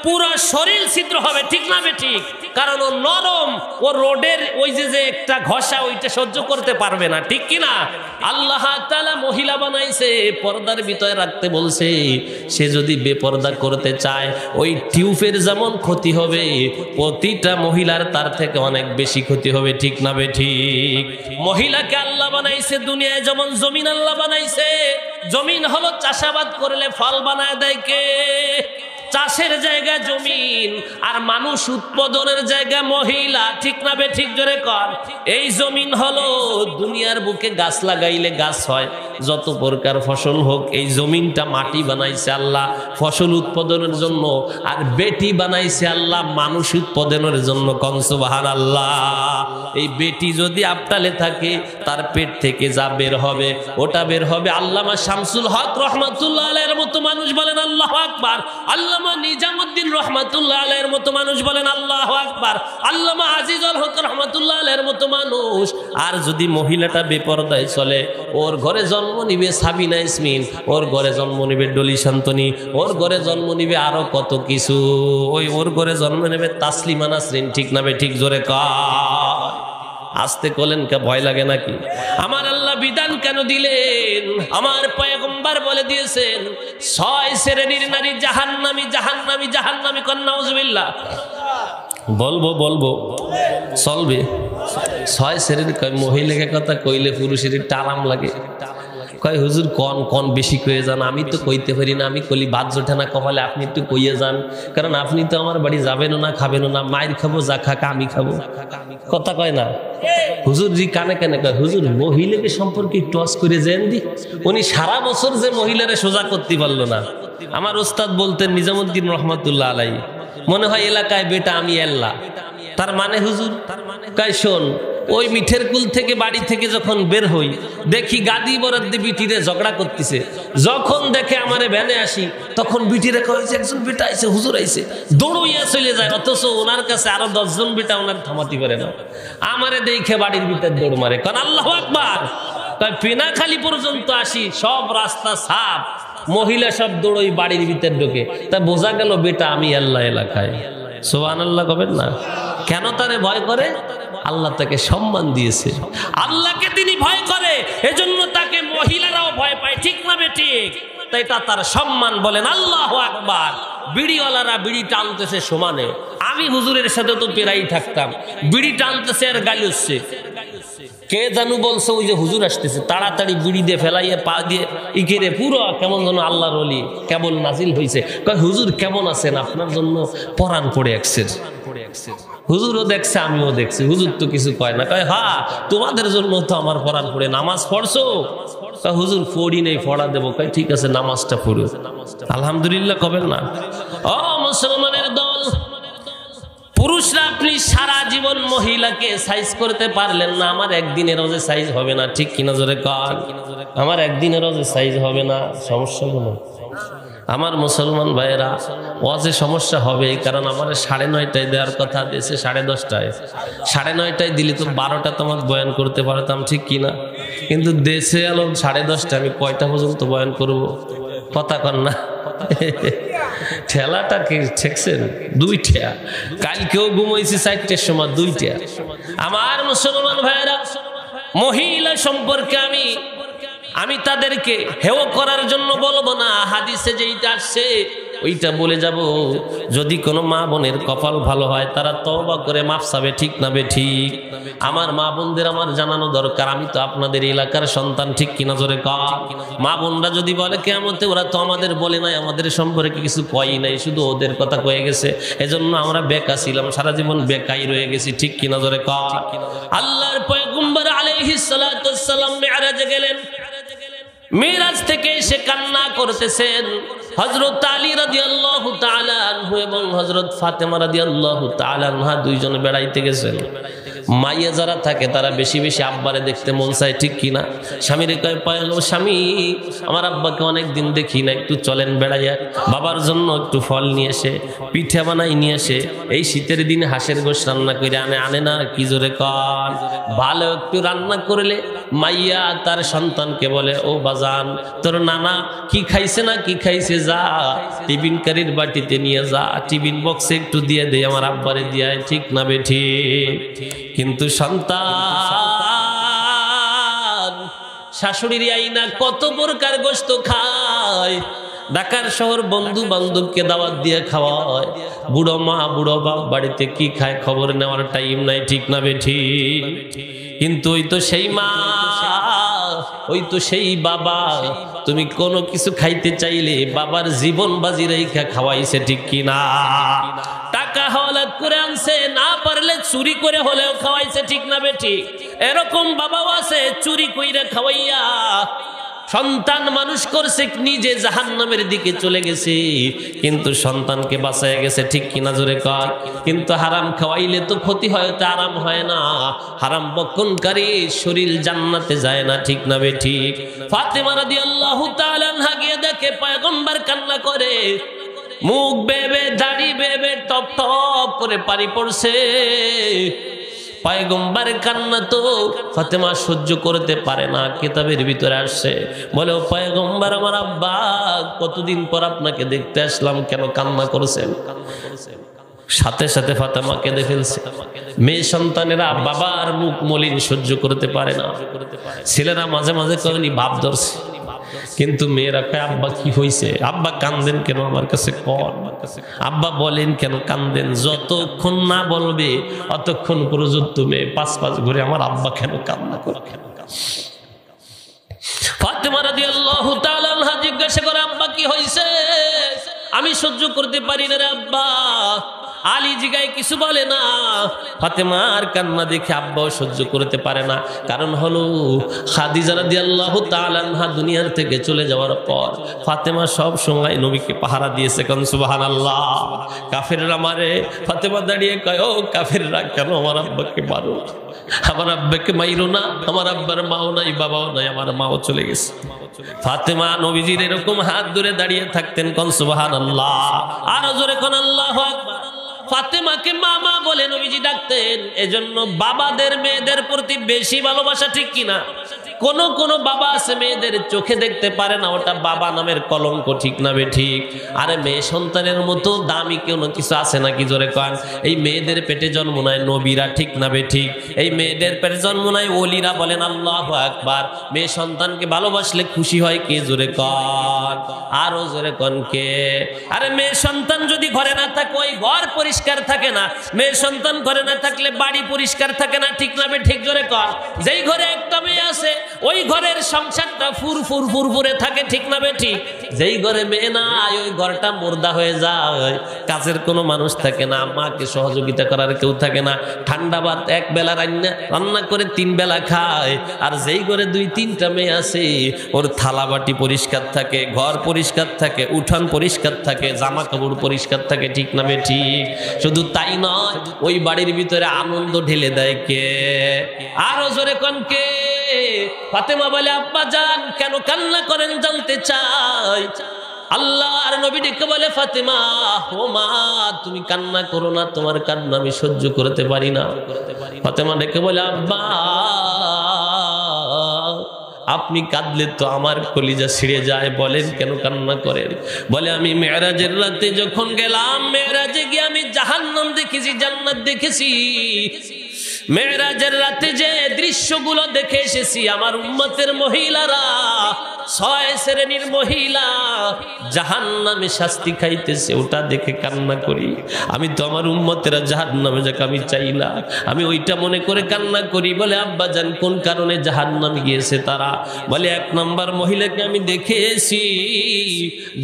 পুরো শরীর ছিদ্র হবে, ঠিক না বেঠিক? কারণ ও নরম, ও রোডের ওই যে একটা ঘষা ওইটা সহ্য করতে পারবে না, ঠিক কিনা? আল্লাহ তাআলা মহিলা বানাইছে, পর্দার ভিতরে রাখতে বলছে। সে যদি বেপর্দা করতে চায়, ওই টিউবের যেমন ক্ষতি হবে, প্রতিটা মহিলার তার থেকে অনেক বেশি ক্ষতি হবে, ঠিক না বেঠিক? মহিলাকে আল্লাহ বানাইছে দুনিয়ায়, যেমন জমিন আল্লাহ বানাইছে। জমিন হলো চাষাবাদ করলে ফল বানায় দেয় কে? চাষের জায়গা জমিন, আর মানুষ উৎপাদনের জায়গা মহিলা, ঠিক না বেঠিক? জোরে কর। এই জমিন হলো দুনিয়ার বুকে গাছ লাগাইলে গাছ হয়, যত প্রকার ফসল হোক, এই জমিনটা মাটি বানাইছে আল্লাহ ফসল উৎপাদনের জন্য, আর বেটি বানাইছে আল্লাহ মানুষ উৎপাদনের জন্য। কোন সুবহানাল্লাহ। এই বেটি যদি আপনালে থাকে, তার পেট থেকে যা বের হবে ওটা বের হবে। আল্লামা শামসুল হক রহমাতুল্লাহ আলাইহির মতো মানুষ বলেন আল্লাহু আকবার। আল্লামা নিজামুদ্দিন রহমাতুল্লাহ আলাইহির মতো মানুষ বলেন আল্লাহু আকবার। আল্লামা আজিজুল হক রহমাতুল্লাহ আলাইহির মতো মানুষ। আর যদি মহিলাটা বেপরদায় চলে, ওর ঘরে জন্ম নিবে সাবিনা ইয়াসমিন, ওর ঘরে জন্ম নিবে ডলি শান্তনী, ওর ঘরে জন্ম নিবে আরো কত কিছু, ওর ঘরে জন্ম নেবে তাসলিমা নাসরিন। ঠিক না বে ঠিক? জোরে কয়। আসতে বলেন, কে ভয় লাগে নাকি? আমার আল্লাহ বিধান কেন দিলেন? আমার পয়গম্বর বলে দিয়েছেন 6 শ্রেণীর নারী জাহান্নামী, জাহান্নামী, জাহান্নামী। কন্যা নাউজুবিল্লাহ। বলবো চলবে? 6 শ্রেণীর। কয় মহিলাকে কথা কইলে পুরুষের একটু আরাম লাগে। কয় হুজুর কোন বেশি কয়ে যান, আমি তো কইতে পারি না, আমি কলি বাদ জোটে না কপালে, আপনি একটু কইয়ে যান, কারণ আপনি তো আমার বাড়ি যাবেনও না, খাবেনও না, মায়ের খাবো, যা খাকা আমি খাবো। কথা কয় না হুজুর জি কানে কানে কয় হুজুর মহিলাকে সম্পর্কে টস করে যেন দি। উনি সারা বছর যে মহিলারে সোজা করতে পারলো না। আমার ওস্তাদ বলতেন নিজামুদ্দিন রহমাতুল্লাহ আলাইহি, মনে হয় এলাকায় বেটা আমি আল্লাহ। তার মানে হুজুর? কয় শোন, ওই মিঠের কুল থেকে বাড়ি থেকে যখন বের হই, দেখি গাদি বরাদ্দে বিটিরে ঝগড়া করতেছে। যখন দেখে আমারে ভ্যানে আসি, তখন বিটিরে কয় যে একজন বেটা আইছে, হুজুর আইছে, দৌড়ইয়া চলে যায়। অথচ ওনার কাছে আরো 10 জন বেটা ওনার থামাতে পারে না। আমারে দেখে বাড়ির ভিতর দৌড় মারে। কারণ আল্লাহু আকবার। কয় পেনাখালি পর্যন্ত আসি, সব রাস্তা সাফ, মহিলা সব দৌড়ই বাড়ির ভিতর ঢোকে। তা বোঝা গেল বেটা আমি আল্লাহ এলাকায়। সুবহানাল্লাহ কবেন না? কেন তারে ভয় করে? আল্লাহ তাকে সম্মান দিয়েছে, আল্লাহকে তিনি ভয় করে, এজন্য তাকে মহিলারাও ভয় পায়। ঠিক না বেঠিক? তাই এটা তার সম্মান। বলেন আল্লাহু আকবার। বিড়িওয়ালারা বিড়ি টানতেছে সমানে, আমি হুজুরের সাথে তো পেরাই থাকতাম, বিড়ি টানতেছে আর গালি হচ্ছে। কে জানু বলছে ওই যে হুজুর আসতেছে, তাড়াতাড়ি বিড়ি দিয়ে ফেলাইয়ে পা দিয়ে ইকেরে পুরো কেমন যেন আল্লাহর ওলি কেবল নাজিল হয়েছে। কয় হুজুর কেমন আছেন? আপনার জন্য পরাণ পড়ে আসছে। হুজুরও দেখছে, আমিও দেখছি। হুজুর তো কিছু কয় না। কয় হ্যাঁ তোমাদের জন্য তো আমার পরাণ পড়ে। নামাজ পড়ছো? কয় হুজুর পড়ি নেই, পড়া দেবো। কয় ঠিক আছে নামাজটা পড়ো। আলহামদুলিল্লাহ কবেন না? ও মুসলমানের দল, পুরুষরা আপনি সারা জীবন মহিলাকে সাইজ করতে পারলেন না, আমার একদিনেরও যে সাইজ হবে না। ঠিক কিনা জোরে কন? আমার একদিনেরও যে সাইজ হবে না, সমস্যা হলো আমার মুসলমান ভাইয়েরা, ওয়াজে সমস্যা হবে, কারণ আমার 9:30টায় দেওয়ার কথা দিয়েছে 10:30টায়। 9:30টায় দিলে তো 12টা তোমার বয়ান করতে পারতাম। ঠিক কিনা? কিন্তু দেশে এলো 10:30টায়, আমি কয়টা পর্যন্ত বয়ান করব? কথা কন না? ঠেলাটা কি ঠেকছেন? 2টা। কালকেও ঘুমাইছি 4টার সময়, 2টা। আমার মুসলমান ভাইয়েরা, মহিলা সম্পর্কে আমি তাদেরকে হেয় করার জন্য বলবো না। হাদিসে যেইটা আসছে ওইটা বলে যাব। যদি কোনো মা বোনের কপাল ভালো হয়, তারা তওবা করে মাফ চাবে। ঠিক না বে ঠিক? আমার মা বোনদের আমার জানানো দরকার, আমি তো আপনাদের এলাকার সন্তান। ঠিক কিনা জোরে কন? মা বোনরা যদি বলে কিয়ামতে ওরা তো আমাদের বলে নাই, আমাদের সম্পর্কে কিছু কয়ই নাই, শুধু ওদের কথা কয়ে গেছে, এজন্য আমরা বেকা ছিলাম, সারা জীবন বেকাই রয়ে গেছি। ঠিক কিনা জোরে কন? আল্লাহর পয়গম্বর আলাইহিস সালাতু ওয়াস সালাম মেরাজে গেলেন। মিরাজ থেকে এসে কান্না করতেছেন। হযরত আলী রাদিয়াল্লাহু তাআলা আনহু এবং হযরত ফাতেমা রাদিয়াল্লাহু তাআলা আনহা দুইজন বেড়াইতে গেছেন। মাইয়া যারা থাকে তারা বেশি বেশি আব্বারে দেখতে মন চায়। ঠিক কিনা? স্বামীরে কয় স্বামী আমার আব্বাকে অনেক দিন দেখি না, একটু চলেন বেড়াইয়া, বাবার জন্য একটু ফল নিয়ে এসে পিঠা বানাই নিয়ে এসে, এই শীতের দিনে হাঁসের গোশত রান্না করে আনে না? কি জোরে কন? ভালো একটু রান্না করলে মাইয়া তার সন্তানকে বলে, ও বাজান তোর নানা কি খাইছে না কি খাইছে, যা টিফিন কারির বাটিতে নিয়ে যা, টিফিন বক্সে একটু দিয়ে দে, আমার আব্বারে দিয়ে। ঠিক না বে ঠিক? কিন্তু সন্তান শাশুড়ির আইনা কত প্রকার গোশত খায়, ঢাকার শহর বন্ধু বান্ধবকে দাওয়াত দিয়ে খাওয়ায়, বুড়ো মা বুড়ো বাপ বাড়িতে কি খায় খবর নেওয়ার টাইম নাই। ঠিক না বে ঠিক? কিন্তু ওই তো সেই মা, ওই তো সেই বাবা, তুমি কোনো কিছু খাইতে চাইলে বাবার জীবন বাজি রেখা খাওয়াইছে। ঠিক কিনা? টাকা হাওলাত করে আনছে, না পারলে চুরি করে হলেও খাওয়াইছে। ঠিক না বে ঠিক? এরকম বাবাও আছে চুরি কইরা খাওয়াইয়া সন্তান মানুষ করছে, নিজে জাহান্নামের দিকে চলে গেছে, কিন্তু সন্তানকে বাঁচায় গেছে, ঠিক কিনা জোরে কর। কিন্তু হারাম খাওয়াইলে তো ক্ষতি হয়, তো আরাম হয় না। হারাম বক্ষণকারী শরীর জান্নাতে যায় না, ঠিক না বে ঠিক? ফাতেমা রাদিয়াল্লাহু তাআলা আনহা গিয়ে দেখে পয়গম্বর কান্না করে, মুখ বেবে, দাড়ি বেবে, টপ টপ করে পানি পড়ছে। পয়গম্বরের কান্না তো ফাতেমা সহ্য করতে পারে না, কিতাবের ভিতরে আসছে, বলে ও পয়গম্বর, আমার আব্বা কতদিন পর আপনাকে দেখতে আসলাম, কেন কান্না করেছেন? সাথে সাথে ফাতেমা কেঁদে ফেলছে। মেয়ে সন্তানেরা বাবার মুখ মলিন সহ্য করতে পারে না। ছেলেরা মাঝে মাঝে কখনই ভাব ধরছে, কিন্তু মেয়েরা কয়, আব্বা কি হয়েছে? আব্বা কান্দেন কেন? আমার কাছে কর। আব্বা বলেন কেন কান্দেন? যতক্ষণ না বলবে অতক্ষণ পর্যন্ত মেয়ে পাঁচ পাঁচ ঘুরে আমার আব্বা কেন কান্না করে। ফাতেমা রাদিয়াল্লাহু তাআলা আনহা জিজ্ঞাসা করে, আব্বা কি হয়েছে? আমি সহ্য করতে পারি না রে আব্বা। আলী জিগায় কিছু বলে না। ফাতেমার কান্না দেখে আব্বাও সহ্য করতে পারে না। কারণ হলো খাদিজা রাদিয়াল্লাহু তাআলা আনহা দুনিয়ার থেকে চলে যাওয়ার পর ফাতেমা সব সময় নবীকে পাহারা দিয়েছে। কোন সুবহানাল্লাহ। কাফেররা মারে, ফাতেমা দাঁড়িয়ে কয়, ও কাফেররা কেন আমার আব্বাকে মারো? আমার আব্বাকে মাইরো না। আমার আব্বার মাও নাই, বাবাও নাই, আমার মাও চলে গেছে। ফাতেমা নবীজির এরকম হাত ধরে দাঁড়িয়ে থাকতেন। কোন সুবহানাল্লাহ। আর জোরে কোন আল্লাহু আকবার। ফাতেমাকে মামা বলে নবীজি ডাকতেন। এজন্য বাবাদের মেয়েদের প্রতি বেশি ভালোবাসা, ঠিক কিনা? কোন বাবা আছে মেয়েদের চোখে দেখতে পারে না, ওটা বাবা নামের কলঙ্ক, ঠিক না বে ঠিক? আরে মেয়ে সন্তানের মতো দামি কোনো কিছু আছে নাকি? জোরে কন। এই মেয়েদের পেটে জন্ম নেয় নবীরা, ঠিক না বে ঠিক? এই মেয়েদের পেটে জন্ম নেয় ওলিরা, বলেন আল্লাহু আকবার। মেয়ে সন্তানকে ভালোবাসলে খুশি হয় কে? জোরে কন, আরো জোরে কন কে? আরে মেয়ে সন্তান যদি ঘরে না থাকে ওই ঘর পরিষ্কার থাকে না। মেয়ে সন্তান ঘরে না থাকলে বাড়ি পরিষ্কার থাকে না, ঠিক না বে ঠিক? জোরে কন। যেই ঘরে একটা মেয়ে আছে ওই ঘরের সংসারটা ফুরফুরে থাকে, ঠিক না বে ঠিক? যেই ঘরে মেয়ে নাই ওই ঘরটা মুর্দা হয়ে যায়, কাজের কোনো মানুষ থাকে না, মাকে সহযোগিতা করার কেউ থাকে না। ঠান্ডা ভাত এক বেলা রান্না করে 3 বেলা খায়। আর যেই ঘরে 2-3টা মেয়ে আছে ওর থালা বাটি পরিষ্কার থাকে, ঘর পরিষ্কার থাকে, উঠান পরিষ্কার থাকে, জামা কাপড় পরিষ্কার থাকে, ঠিক না বে ঠিক? শুধু তাই নয়, ওই বাড়ির ভিতরে আনন্দ ঢেলে দেয় কে? আরো জোরে কোন কে? ফাতেমা বলে, আব্বা জান কেন কান্না করেন জানতে চাই। আল্লাহর নবী ডেকে বলে, ফাতেমা ও মা তুমি কান্না করো না, তোমার কান্না আমি সহ্য করতে পারি না। ফাতেমা ডেকে বলে, আব্বা আপনি কাঁদলে তো আমার কলিজা ছিঁড়ে যায়, বলেন কেন কান্না করেন? বলে, আমি মেরাজের রাতে যখন গেলাম, মেরাজে গিয়ে আমি জাহান্নাম দেখেছি, জান্নাত দেখেছি। মেরাজের রাতে যে দৃশ্যগুলো দেখে এসেছি, আমার উম্মতের মহিলারা 6 শ্রেণীর মহিলা জাহান্নামে শাস্তি খাইতেছে, ওটা দেখে কান্না করি। আমি তো আমার উম্মতেরা জাহান্নামে যাক আমি চাই না, আমি ওইটা মনে করে কান্না করি। বলে, আব্বা জান কোন কারণে জাহান্নামে গিয়েছে তারা? বলে, 1 নম্বর মহিলাকে আমি দেখেছি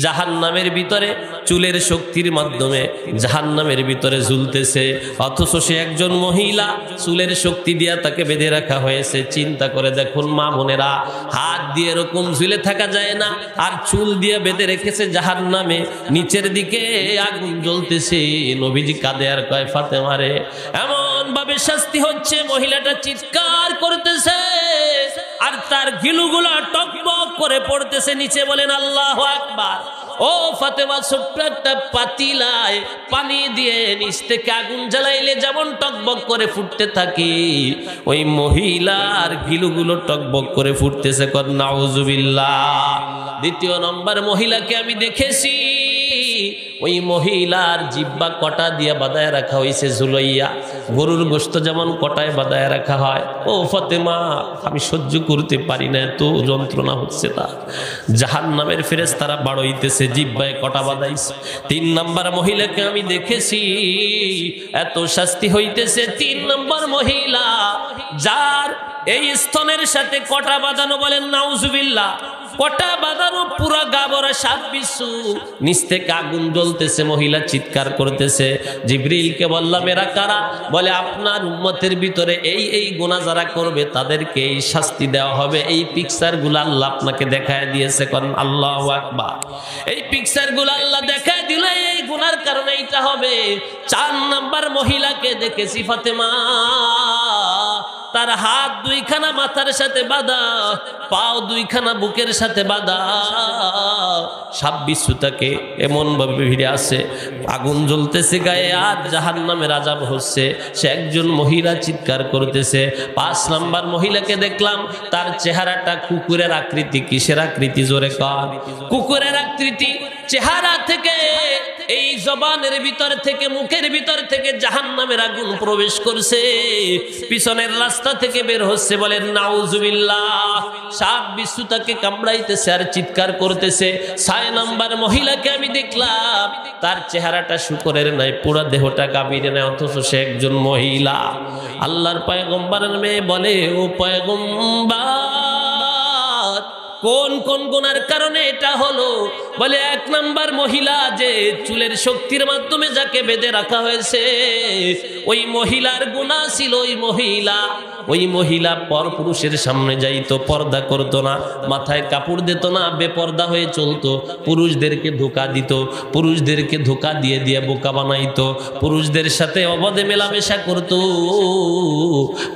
জাহান্নামের ভিতরে চুলের শক্তির মাধ্যমে জাহান্নামের ভিতরে ঝুলতেছে, অথচ সে একজন মহিলা, চুলের শক্তি দিয়া তাকে বেঁধে রাখা হয়েছে। চিন্তা করে দেখুন মা বোনেরা, হাত দিয়ে এরকম ঝুলে থাকা যায় না, আর চুল দিয়ে বেঁধে রেখেছে জাহান্নামে, নিচের দিকে আগুন জ্বলতেছে। নবীজি কাঁদে আর কয়, ফাতেমা রে এমন ভাবে শাস্তি হচ্ছে, মহিলাটা চিৎকার করতেছে আর তার গিলুগুলা টকবক করে পড়তেছে নিচে। বলেন আল্লাহু আকবার। ও ফাতেমা, ছোট্ট একটা পাতিলায় পানি দিয়ে নিচ থেকে আগুন জ্বালাইলে যেমন টকবক করে ফুটতে থাকে, ওই মহিলার গিলুগুলো টকবক করে ফুটতেছে। কর নাউজুবিল্লাহ। 2 নম্বর মহিলাকে আমি দেখেছি, ওই মহিলার জিহ্বা কটা দিয়ে বাঁধায় রাখা হয়েছে ঝুলাইয়া, গরুর গোশত যেমন কটায় বাঁধায় রাখা হয়। ও ফাতেমা, আমি সহ্য করতে পারি না, এত যন্ত্রণা হচ্ছে। তা জাহান্নামের ফেরেশতারা বাড়াইতেছে, জিহ্বায় কটা বাঁধাইছে। 3 নম্বর মহিলাকে আমি দেখেছি, এত শাস্তি হইতেছে। 3 নম্বর মহিলা যার এই স্তনের সাথে কটা বাঁধানো, বলেন নাউজুবিল্লাহ। কটা বাঁধানো, পুরো গা ভরা সাপ বিচ্ছু, নিচ থেকে আগুন জ্বলতেছে, মহিলা চিৎকার করতেছে। জিবরিলকে বললাম এরা কারা? বলে আপনার উম্মতের ভিতরে এই গুনাহ যারা করবে তাদেরকে এই শাস্তি দেওয়া হবে। এই পিকচারগুলো আল্লাহ আপনাকে দেখায় দিয়েছে। কারণ আল্লাহু আকবার, এই পিকচারগুলো আল্লাহ দেখায় দিলে এই গুনার কারণে এইটা হবে। 4 নাম্বার মহিলাকে দেখেছি ফাতেমা, তার হাত 2খানা মাথার সাথে বাঁধা, পাও 2খানা বুকের সাথে বাঁধা, সাপ বিচ্ছুটাকে এমন ভাবে ভিড়ে আসে, আগুন জ্বলতেছে গায়ে, আর জাহান্নামের আযাব হচ্ছে। সে একজন মহিলা চিৎকার করতেছে। 5 নাম্বার মহিলাকে দেখলাম, তার চেহারাটা কুকুরের আকৃতি। কিসের আকৃতি? জোরে কর। কুকুরের আকৃতি। চেহারা থেকে, এই জবানের ভিতর থেকে, মুখের ভিতর থেকে জাহান্নামের আগুন প্রবেশ করছে, পিছনের রাস্তা থেকে বের হচ্ছে। বলেন নাউজুবিল্লাহ। সাপ বিচ্ছু তাকে কামড়াইতেছে আর চিৎকার করতেছে। 6 নাম্বার মহিলাকে আমি দেখলাম, তার চেহারাটা শুকরের নাই, পুরো দেহটা গাভীর নাই, অথচ সে একজন মহিলা। আল্লাহর পয়গম্বরের মেয়ে বলে, ও পয়গম্বর, কোন কোন গুনার কারণে এটা হলো? বলে 1 নাম্বার মহিলা, যে চুলের শক্তির মাধ্যমে যাকে বেঁধে রাখা হয়েছে, ওই মহিলার গুনাহ ছিল ওই মহিলা পরপুরুষের সামনে যাইতো, পর্দা করতো না, মাথায় কাপড় দিত না, বেপর্দা হয়ে চলতো, পুরুষদেরকে ধোঁকা দিত, পুরুষদেরকে ধোঁকা দিয়ে দিয়ে বোকা বানাইতো, পুরুষদের সাথে অবাধে মেলামেশা করত,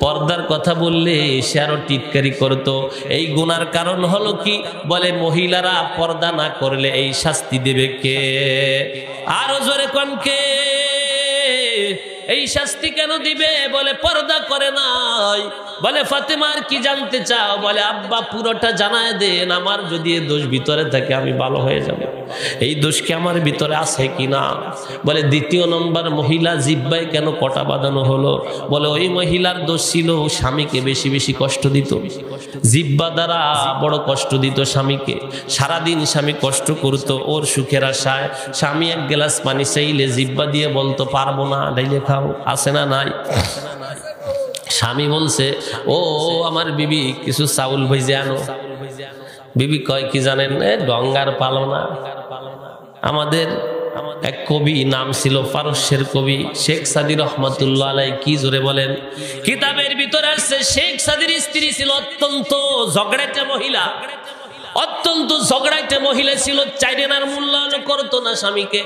পর্দার কথা বললে সে আরো টিটকারি করত। এই গুনার কারণ হলো কি? বলে মহিলারা পর্দা না করলে এই শাস্তি দেবে কে? আরো জোরে কোন কে? এই শাস্তি কেন দিবে? বলে পর্দা করে নাই। বলে ফাতেমার কি জানতে চাও? বলে আব্বা পুরোটা জানায় দেন, আমার যদি এই দোষ ভিতরে থাকে আমি ভালো হয়ে যাব। এই দোষ কি আমার ভিতরে আছে কিনা? বলে 2 নম্বর মহিলা জিহ্বায় কেন কটা বাঁধানো হলো? বলে ওই মহিলার দোষ ছিল স্বামীকে বেশি বেশি কষ্ট দিত, জিহ্বা দ্বারা বড় কষ্ট দিত স্বামীকে। সারাদিন স্বামী কষ্ট করতো ওর সুখের আশায়। স্বামী 1 গ্লাস পানি চাইলে জিহ্বা দিয়ে বলতো পারবো না, ডাইলে খাও। আছে না নাই? স্বামী বলছে, ও আমার বিবি কিছু চাউল ভেজে আনো। বিবি কয় কি জানেন? ডঙ্গার পালনা। আমাদের এক কবি, নাম ছিল পারস্যের কবি শেখ সাদী রহমাতুল্লাহ আলাইহি, কি জোরে বলেন। কিতাবের ভিতরে আসছে শেখ সাদীর স্ত্রী ছিল অত্যন্ত ঝগড়াটে মহিলা, অত্যন্ত ঝগড়াটে মহিলা ছিল। চাইরেনার মূল্যায়ন করতো না স্বামীকে।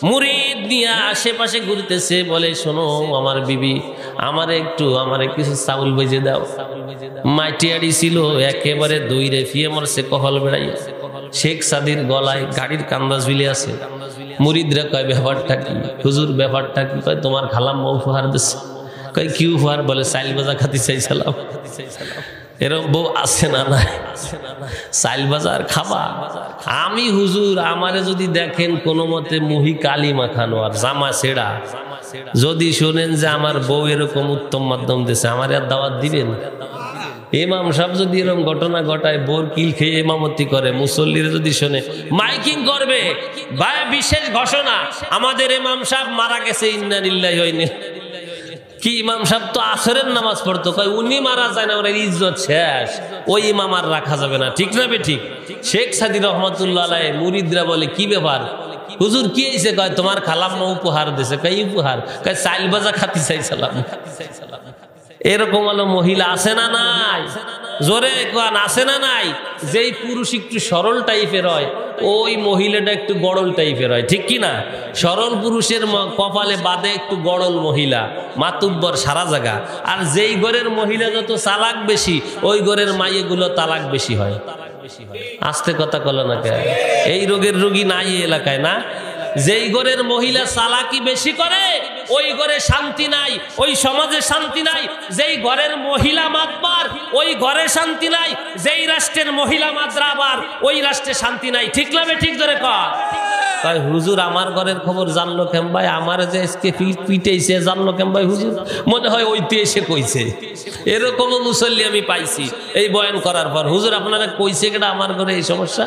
মুরিদ নিয়ে আশেপাশে ঘুরতেছে, বলে শোনো আমার বিবি, আমারে কিছু চাউল ভেজে দাও। মাটিয়াড়ি ছিল, একেবারে দইরে ফিয়ে মরছে কহল বেড়াই। শেখ সাদীর গলায় গাড়ির কান্দা ঝুলে আছে। মুরিদরা কয় ব্যাপারটা কি? হুজুর ব্যাপারটা কি? কয় তোমার খালাম্মা উপহার দিচ্ছে। কয় কি উপহার? বলে চাইল ভাজা খাতে চাইছিলাম। এরকম বউ আছে না নাই? চাইল বাজার খাবা? আমি হুজুর, আমারে যদি দেখেন কোনো মতে মুহি কালি মাখানো আর জামা ছেড়া, যদি শোনেন যে আমার বউ এরকম উত্তম মাধ্যম দিছে, আমার আর দাওয়াত দিবেন? ইমাম সাহেব যদি এরকম ঘটনা ঘটায়, বোর কিল খেয়ে ইমামতি করে, মুসল্লিরা যদি শোনে, মাইকিং করবে, ভাই বিশেষ ঘোষণা, আমাদের ইমাম সাহেব মারা গেছে, ইন্না লিল্লাহি ওয়া ইন্না ইলাইহি। কি ইমাম সাহেব তো আসরের নামাজ পড়তো, কয় উনি মারা যায় না, ওর ইজ্জত শেষ, ওই ইমাম আর রাখা যাবে না। ঠিক না বেঠিক? শেখ সাদী রহমাতুল্লাহ আলাইহি মুরিদরা বলে কি ব্যাপার হুজুর, কি হয়েছে? কয় তোমার খালাম্মা উপহার দিছে। কয় উপহার? কয় চাইল ভাজা খাতে চাইছিলাম। এরকম হলো মহিলা আছে না নাই? জোরে কোন আছে না নাই? যেই পুরুষ একটু সরল টাইপের হয়, ওই মহিলাটা একটু গড়ল টাইপের হয়। ঠিক কি না? সরল পুরুষের কপালে বাঁধে একটু গড়ল মহিলা, মাতুব্বর সারা জায়গা। আর যেই ঘরের মহিলা যত চালাক বেশি, ওই ঘরের মাইয়েগুলো তালাক বেশি হয়। আস্তে কথা কলো না কে? এই রোগের রোগী নাই এলাকায় না? যেই ঘরের মহিলা চালাকি বেশি করে, ওই ঘরে শান্তি নাই, ওই সমাজে শান্তি নাই। যেই ঘরের মহিলা মাতবার, ওই ঘরে শান্তি নাই। যেই রাষ্ট্রের মহিলা মাদ্রাবার, ওই রাষ্ট্রে শান্তি নাই। ঠিক না ঠিক ধরে কয় হুজুর আমার ঘরের খবর জানলো কেম ভাই? আমার যে আজকে পিটাইছে জানলো কেম ভাই হুজুর? মনে হয় ওইতে এসে কইছে। এরকমও মুসল্লি আমি পাইছি এই বয়ান করার পর। হুজুর আপনারা কইছে কেটা আমার ঘরে এই সমস্যা?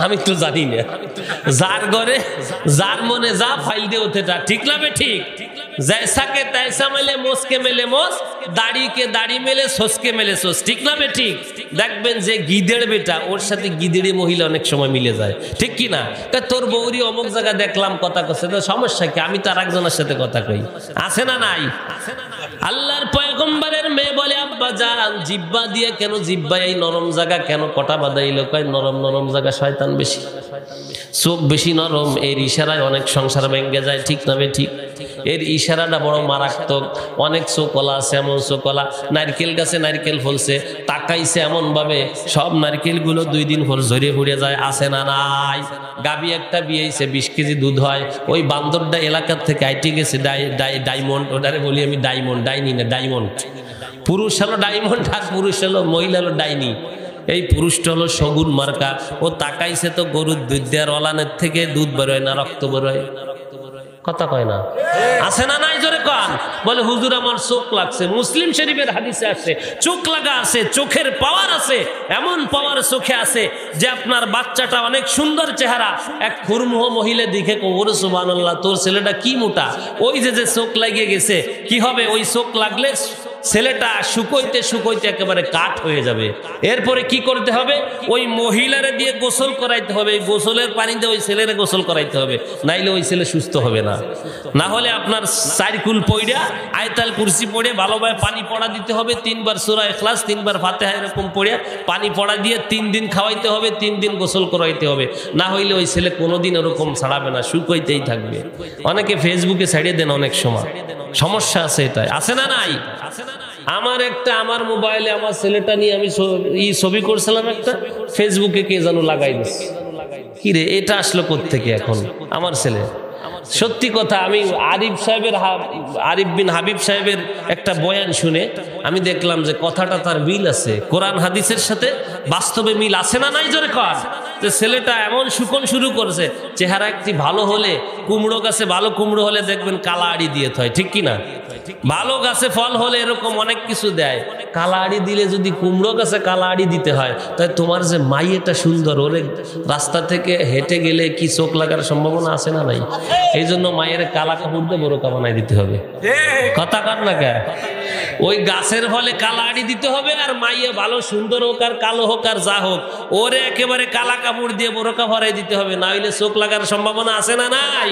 আমি তো জানি না। যার ঘরে যার মনে যা ফাইল দিয়ে ওঠেটা। ঠিক না ঠিক? জैसा के तैसा मेले मोस के मेले मोस, দাড়িকে দাড়ি মেলে সোসকে মেলে সোস, ঠিক না বে ঠিক? দেখবেন যে গিদেড় বেটা ওর সাথে গিদেড়ি মহিলা অনেক সময় মিলে যায়, ঠিক কি না? তোর বৌরি অমুক জায়গা দেখলাম কথা কচ্ছে, তো সমস্যা কি? আমি তো আর একজনের সাথে কথা কই, আছে না নাই? আল্লাহর পয়গম্বরের মেয়ে বলে আব্বা জান জিব্বা দিয়ে কেন, জিব্বা এই নরম জায়গা কেন কটা বাঁধাইলো? কয় নরম নরম জায়গা শয়তান বেশি, চোখ বেশি নরম, এর ইশারায় অনেক সংসার ভেঙে যায়, ঠিক না বে ঠিক? এর ইশারাটা বড় মারাত্মক। অনেক চোখলা আছে, এমন চোখলা নারকেল গাছে নারকেল ফলছে, তাকাইছে এমন ভাবে সব নারকেল গুলো 2 দিন পর ঝরে পড়ে যায়, আছে না নাই? গাবি একটা বিয়েছে, 20 কেজি দুধ হয়, ওই বান্দরটা এলাকার থেকে আইটে গেছে ডায়মন্ড, ওটারে বলি আমি ডায়মন্ড, ডাইনি না ডায়মন্ড। পুরুষ হলো ডায়মন্ড আর পুরুষ হলো, মহিলা হলো ডাইনি। এই পুরুষটা হলো শগুন মার্কা, ও তাকাইছে তো গরুর দুধ দেওয়ার অলানের থেকে দুধ বেরোয় না, রক্ত বেরোয়, কথা কয় না, আছে না নাই? জোরে কন। বলে হুজুর আমার চোখ লাগছে। মুসলিম শরীফের হাদিসে আছে চোখ লাগা আছে, চোখের পাওয়ার আছে, এমন পাওয়ার চোখে আছে যে আপনার বাচ্চাটা অনেক সুন্দর চেহারা, এক খুরমুহ মহিলা দিকে ওরে সুবহানাল্লাহ তোর ছেলেটা কি মোটা, ওই যে চোখ লাগিয়ে গেছে, কি হবে? ওই চোখ লাগলে ছেলেটা শুকোইতে শুকোইতে একেবারে কাঠ হয়ে যাবে। এরপরে কি করতে হবে? ওই মহিলারে দিয়ে গোসল করাইতে হবে, গোসলের পানিতে ওই ছেলেরে গোসল করাইতে হবে, নাইলে ওই ছেলে সুস্থ হবে না। না হলে আপনার সাইকুল পড়িয়া আয়তাল কুরসি পড়ে ভালোভাবে পানি পড়া দিতে হবে, 3 বার সূরা ইখলাস, 3 বার ফাতিহা এরকম পড়ে পানি পড়া দিয়ে 3 দিন খাওয়াইতে হবে, 3 দিন গোসল করাইতে হবে, না হইলে ওই ছেলে কোনোদিন ওরকম ছাড়াবে না, শুকোইতেই থাকবে। অনেকে ফেসবুকে ছাড়িয়ে দেন, অনেক সময় সমস্যা আছে, এটাই আছে না নাই? আমার মোবাইলে আমার ছেলেটা নিয়ে আমি ছবি করছিলাম, একটা ফেসবুকে কে যেন লাগাই দিচ্ছে, কি রে এটা আসলো কোত্থেকে এখন আমার ছেলে? সত্যি কথা, আমি আরিফ বিন হাবিব সাহেবের একটা বয়ান শুনে আমি দেখলাম যে কথাটা তার মিল আছে, কোরআন হাদিসের সাথে বাস্তবে মিল আছে না নাই? জোরে কর। যে ছেলেটা এমন শুকন শুরু করেছে, চেহারা একটি ভালো হলে, কুমড়ো গাছে ভালো কুমড়ো হলে দেখবেন কালা আড়ি দিয়ে হয়, ঠিক কিনা? ভালো গাছে ফল হলে এরকম অনেক কিছু দেয়, কালা আড়ি দিলে যদি কুমড়ো গাছে কালা আড়ি দিতে হয়, তাই তোমার যে মাইয়েটা সুন্দর, ওরে রাস্তা থেকে হেঁটে গেলে কি চোখ লাগার সম্ভাবনা আছে না নাই? এই জন্য মায়ের কালা কাপড় দিয়ে বোরকা বানাই দিতে হবে, কথা কার না কে? ওই গাছের ফলে কালা আড়ি দিতে হবে, আর মাইয়ে ভালো সুন্দর হোক আর কালো হোক আর যা হোক, ওরে একেবারে কালা কাপড় দিয়ে বোরকা ভরাই দিতে হবে, না হইলে চোখ লাগার সম্ভাবনা আছে না নাই?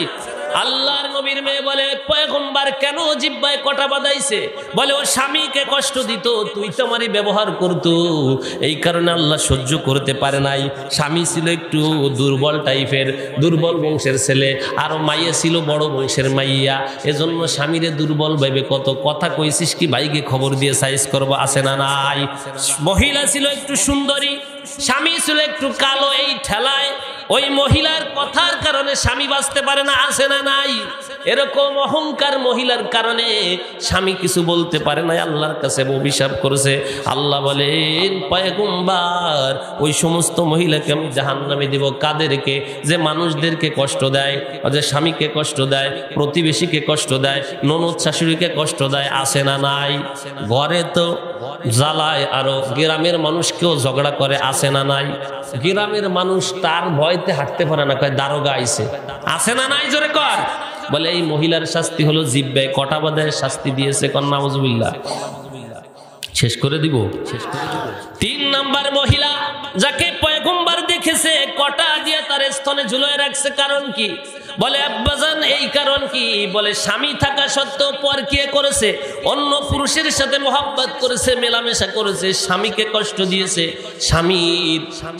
আল্লাহর নবীর মেয়ে বলে পয়গম্বর কেন জিহ্বায় কটা বাঁধাইছে? বলে ও স্বামীকে কষ্ট দিত, তুই তো আমারই ব্যবহার করতো, এই কারণে আল্লাহ সহ্য করতে পারে নাই। স্বামী ছিল একটু দুর্বল টাইপের, দুর্বল বংশের ছেলে, আর মাইয়া ছিল বড় বংশের মাইয়া, এজন্য স্বামীরে দুর্বল ভেবে কত কথা কইছিস কি ভাইকে খবর দিয়ে সাইজ করবো, আছে না নাই? মহিলা ছিল একটু সুন্দরী, স্বামী ছিল একটু কালো, এই ঠেলায় ওই মহিলার কথার কারণে স্বামী বাঁচতে পারে না, আছে না নাই? এরকম অহংকার মহিলার কারণে স্বামী কিছু বলতে পারে না, আল্লাহর কাছে অভিশাপ করেছে। আল্লাহ বলেন পয়গম্বর ওই সমস্ত মহিলাকে আমি জাহান্নামে দিব। কাদেরকে? যে মানুষদেরকে কষ্ট দেয়, যে স্বামীকে কষ্ট দেয়, প্রতিবেশীকে কষ্ট দেয়, ননদ শাশুড়িকে কষ্ট দেয়, আছে না নাই? ঘরে তো জ্বালায়, আরো গ্রামের মানুষকেও ঝগড়া করে, আছে না নাই? গ্রামের মানুষ তার ভয়তে হাঁটতে পারে না, কয় দারোগা আইছে, আছে না নাই? জোরে কর। বলে এই মহিলার শাস্তি হলো জিহ্বায় কটা বাঁধায় শাস্তি দিয়েছে, কন্যা নাউজুবিল্লাহ। শেষ করে দিব। 3 নাম্বার মহিলা যাকে পয়গম্বর দেখেছে কটা দিয়ে তার স্তনে ঝুলিয়ে রাখছে, কারণ কি? বলে আব্বাজান এই কারণ কি? বলে স্বামী থাকা সত্ত্বেও পরকিয়া করেছে, অন্য পুরুষের সাথে মোহাব্বত করেছে, মেলামেশা করেছে, স্বামীকে কষ্ট দিয়েছে,